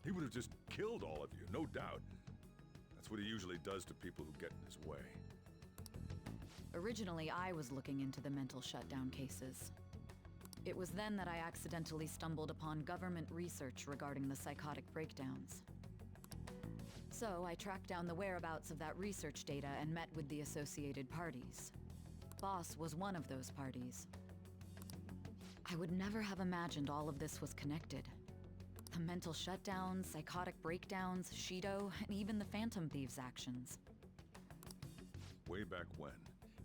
He would have just killed all of you, no doubt. That's what he usually does to people who get in his way. Originally, I was looking into the mental shutdown cases. It was then that I accidentally stumbled upon government research regarding the psychotic breakdowns. So I tracked down the whereabouts of that research data and met with the associated parties. Boss was one of those parties. I would never have imagined all of this was connected. The mental shutdowns, psychotic breakdowns, Shido, and even the Phantom Thieves' actions. Way back when,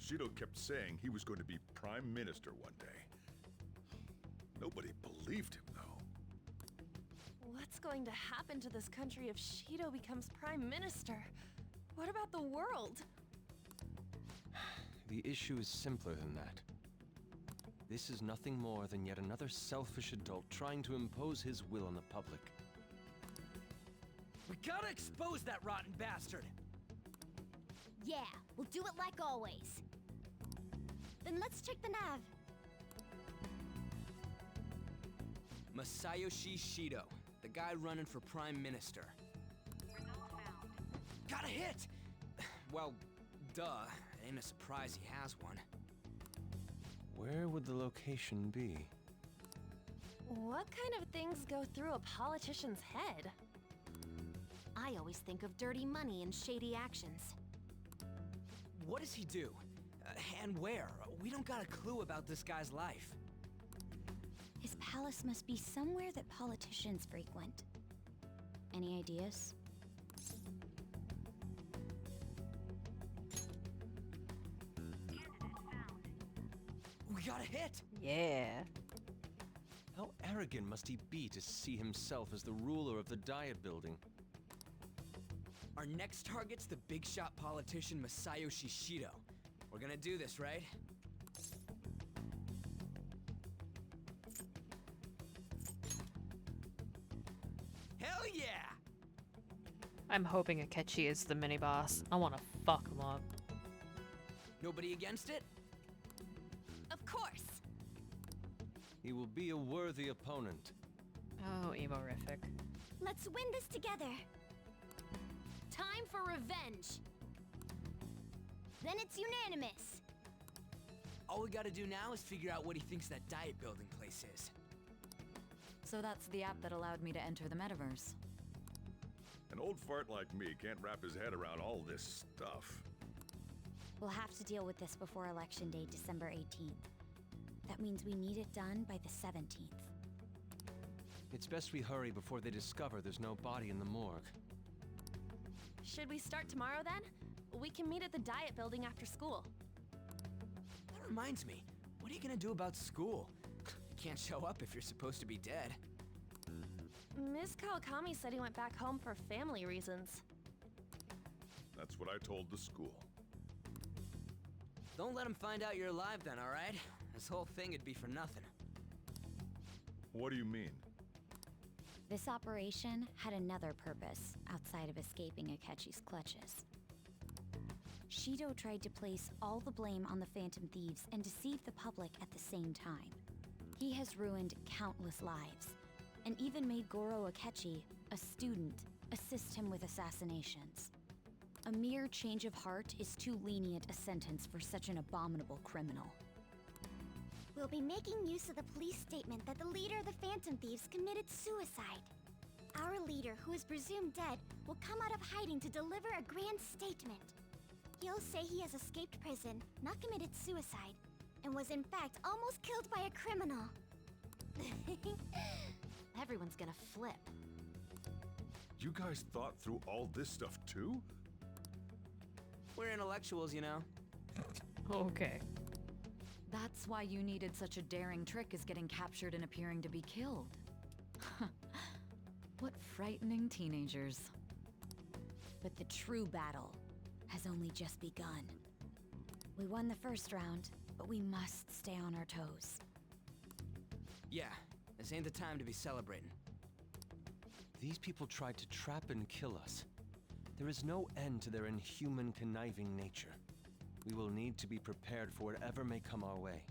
Shido kept saying he was going to be Prime Minister one day. Nobody believed him, though. What's going to happen to this country if Shido becomes Prime Minister? What about the world? The issue is simpler than that. This is nothing more than yet another selfish adult trying to impose his will on the public. We gotta expose that rotten bastard! Yeah, we'll do it like always. Then let's check the nav. Masayoshi Shido, the guy running for Prime Minister. Got a hit! Well, duh. Ain't a surprise he has one. Where would the location be? What kind of things go through a politician's head? I always think of dirty money and shady actions. What does he do? And where? We don't got a clue about this guy's life. His palace must be somewhere that politicians frequent. Any ideas? We got a hit! Yeah. How arrogant must he be to see himself as the ruler of the Diet Building? Our next target's the big shot politician Masayoshi Shido. We're gonna do this, right? Hell yeah! I'm hoping Akechi is the mini-boss. I want to fuck him up. Nobody against it? Of course! He will be a worthy opponent. Oh, emorific. Let's win this together. Time for revenge. Then it's unanimous. All we gotta do now is figure out what he thinks that diet building place is. So that's the app that allowed me to enter the metaverse. An old fart like me can't wrap his head around all this stuff. We'll have to deal with this before Election Day, December 18th. That means we need it done by the 17th. It's best we hurry before they discover there's no body in the morgue. Should we start tomorrow then? We can meet at the diet building after school. That reminds me, what are you gonna do about school? You can't show up if you're supposed to be dead. Miss Kawakami said he went back home for family reasons. That's what I told the school. Don't let him find out you're alive then, alright? This whole thing would be for nothing. What do you mean? This operation had another purpose outside of escaping Akechi's clutches. Shido tried to place all the blame on the Phantom Thieves and deceive the public at the same time. He has ruined countless lives, and even made Goro Akechi, a student, assist him with assassinations. A mere change of heart is too lenient a sentence for such an abominable criminal. We'll be making use of the police statement that the leader of the Phantom Thieves committed suicide. Our leader, who is presumed dead, will come out of hiding to deliver a grand statement. He'll say he has escaped prison, not committed suicide, and was in fact almost killed by a criminal. Everyone's gonna flip. You guys thought through all this stuff too? We're intellectuals, you know. Okay. That's why you needed such a daring trick as getting captured and appearing to be killed. What frightening teenagers. But the true battle has only just begun. We won the first round, but we must stay on our toes. Yeah, this ain't the time to be celebrating. These people tried to trap and kill us. There is no end to their inhuman, conniving nature. We will need to be prepared for whatever may come our way.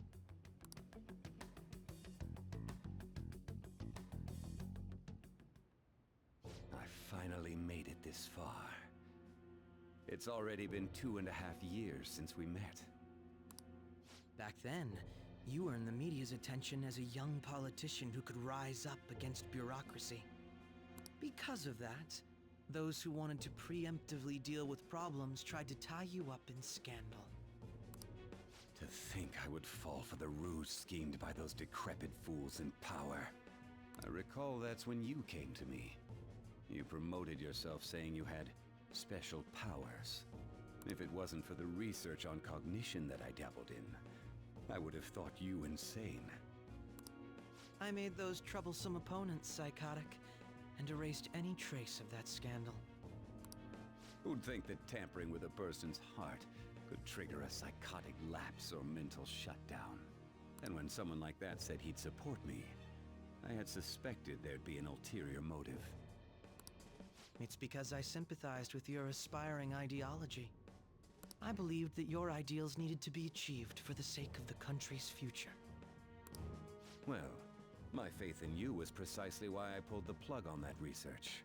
I finally made it this far. It's already been 2.5 years since we met. Back then, you earned the media's attention as a young politician who could rise up against bureaucracy. Because of that, those who wanted to preemptively deal with problems tried to tie you up in scandal. To think I would fall for the ruse schemed by those decrepit fools in power. I recall that's when you came to me. You promoted yourself saying you had special powers. If it wasn't for the research on cognition that I dabbled in, I would have thought you insane. I made those troublesome opponents psychotic, and erased any trace of that scandal. Who'd think that tampering with a person's heart could trigger a psychotic lapse or mental shutdown? And when someone like that said he'd support me, I had suspected there'd be an ulterior motive. It's because I sympathized with your aspiring ideology. I believed that your ideals needed to be achieved for the sake of the country's future. Well, my faith in you was precisely why I pulled the plug on that research.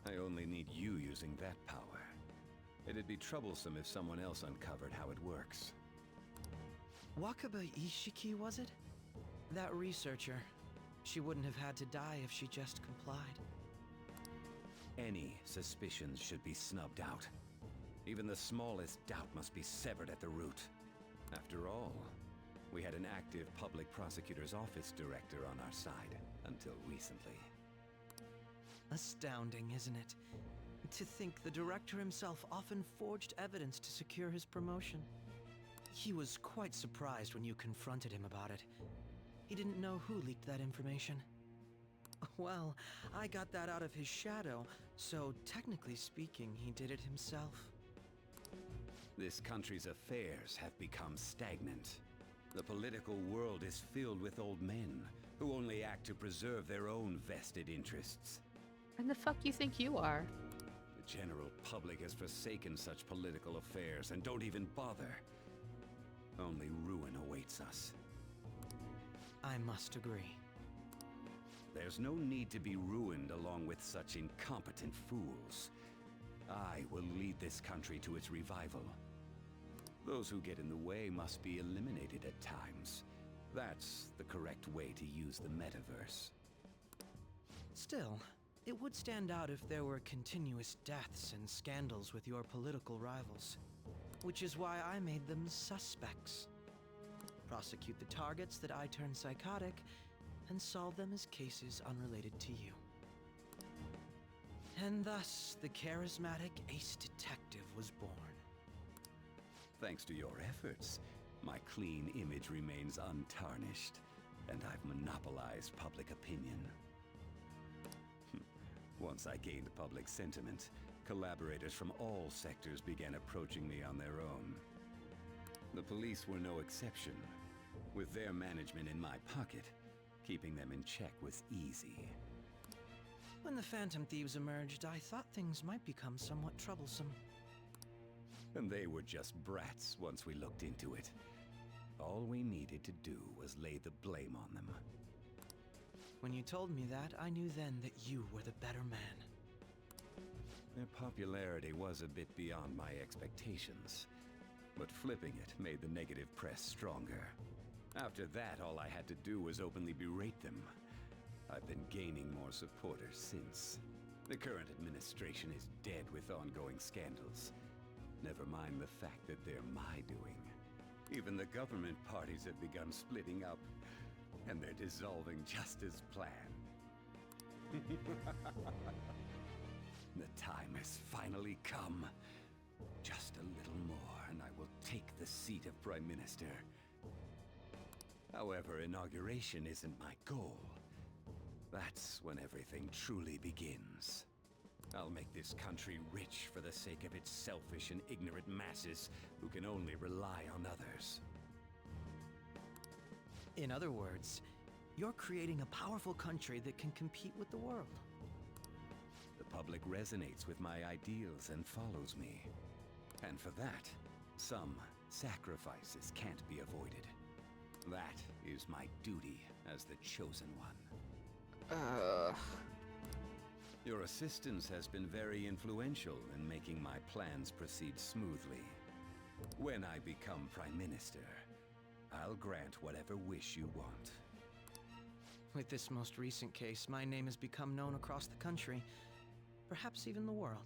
I only need you using that power. It'd be troublesome if someone else uncovered how it works. Wakaba Ishiki, was it? That researcher. She wouldn't have had to die if she just complied. Any suspicions should be snubbed out. Even the smallest doubt must be severed at the root. After all, we had an active public prosecutor's office director on our side, until recently. Astounding, isn't it? To think the director himself often forged evidence to secure his promotion. He was quite surprised when you confronted him about it. He didn't know who leaked that information. Well, I got that out of his shadow, so technically speaking, he did it himself. This country's affairs have become stagnant. The political world is filled with old men who only act to preserve their own vested interests. And the fuck you think you are? The general public has forsaken such political affairs and don't even bother. Only ruin awaits us. I must agree. There's no need to be ruined along with such incompetent fools. I will lead this country to its revival. Those who get in the way must be eliminated at times. That's the correct way to use the metaverse. Still, it would stand out if there were continuous deaths and scandals with your political rivals. Which is why I made them suspects. Prosecute the targets that I turn psychotic, and solve them as cases unrelated to you. And thus, the charismatic ace detective was born. Thanks to your efforts, my clean image remains untarnished, and I've monopolized public opinion. Once I gained public sentiment, collaborators from all sectors began approaching me on their own. The police were no exception. With their management in my pocket, keeping them in check was easy. When the Phantom Thieves emerged, I thought things might become somewhat troublesome. And they were just brats once we looked into it. All we needed to do was lay the blame on them. When you told me that, I knew then that you were the better man. Their popularity was a bit beyond my expectations, but flipping it made the negative press stronger. After that, all I had to do was openly berate them. I've been gaining more supporters since. The current administration is dead with ongoing scandals. Never mind the fact that they're my doing. Even the government parties have begun splitting up, and they're dissolving just as planned. The time has finally come. Just a little more, and I will take the seat of Prime Minister. However, inauguration isn't my goal. That's when everything truly begins. I'll make this country rich for the sake of its selfish and ignorant masses who can only rely on others. In other words, you're creating a powerful country that can compete with the world. The public resonates with my ideals and follows me. And for that, some sacrifices can't be avoided. That is my duty as the chosen one. Your assistance has been very influential in making my plans proceed smoothly. When I become Prime Minister, I'll grant whatever wish you want. With this most recent case, my name has become known across the country, perhaps even the world.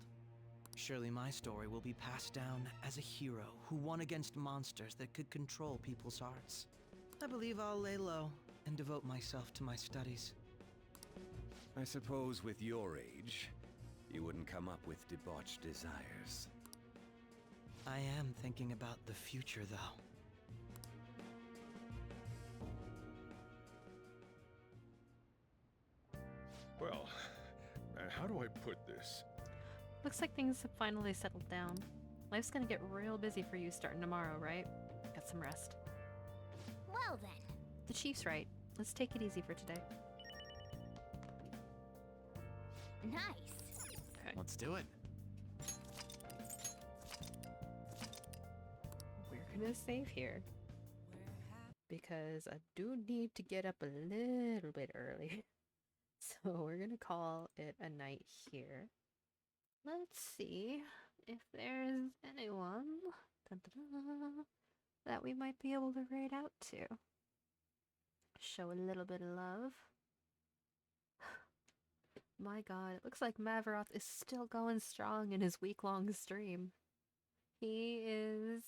Surely my story will be passed down as a hero who won against monsters that could control people's hearts. I believe I'll lay low and devote myself to my studies. I suppose with your age, you wouldn't come up with debauched desires. I am thinking about the future, though. Well, how do I put this? Looks like things have finally settled down. Life's gonna get real busy for you starting tomorrow, right? Get some rest. Well then. The chief's right. Let's take it easy for today. Nice. Okay. Let's do it. We're gonna save here. Because I do need to get up a little bit early. So we're gonna call it a night here. Let's see if there's anyone that we might be able to raid out to. Show a little bit of love. My god, it looks like Mavroth is still going strong in his week-long stream. He is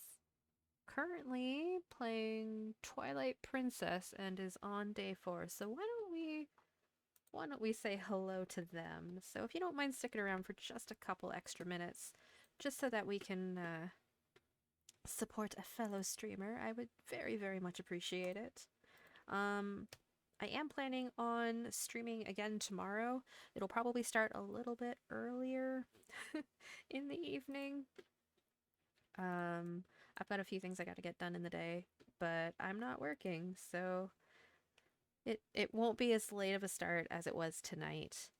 currently playing Twilight Princess and is on day 4. So why don't we say hello to them? So if you don't mind sticking around for just a couple extra minutes, just so that we can support a fellow streamer, I would very, very much appreciate it. I am planning on streaming again tomorrow. It'll probably start a little bit earlier in the evening. I've got a few things I gotta get done in the day, but I'm not working, so it won't be as late of a start as it was tonight.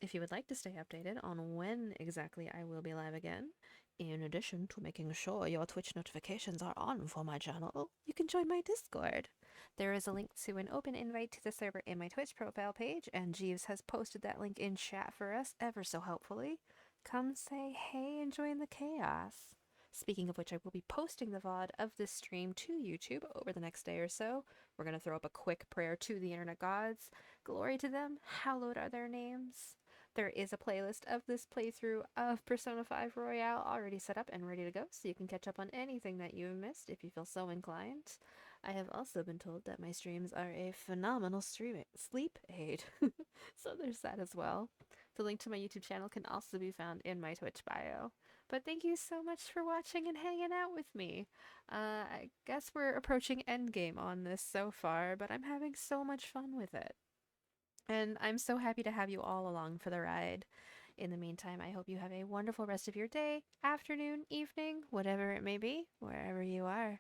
If you would like to stay updated on when exactly I will be live again, In addition to making sure your Twitch notifications are on for my channel, you can join my Discord. There is a link to an open invite to the server in my Twitch profile page, and Jeeves has posted that link in chat for us ever so helpfully. Come say hey and join the chaos. Speaking of which, I will be posting the VOD of this stream to YouTube over the next day or so. We're going to throw up a quick prayer to the internet gods. Glory to them, hallowed are their names. There is a playlist of this playthrough of Persona 5 Royale already set up and ready to go, so you can catch up on anything that you have missed if you feel so inclined. I have also been told that my streams are a phenomenal sleep aid, so there's that as well. The link to my YouTube channel can also be found in my Twitch bio. But thank you so much for watching and hanging out with me. I guess we're approaching endgame on this so far, but I'm having so much fun with it. And I'm so happy to have you all along for the ride. In the meantime, I hope you have a wonderful rest of your day, afternoon, evening, whatever it may be, wherever you are.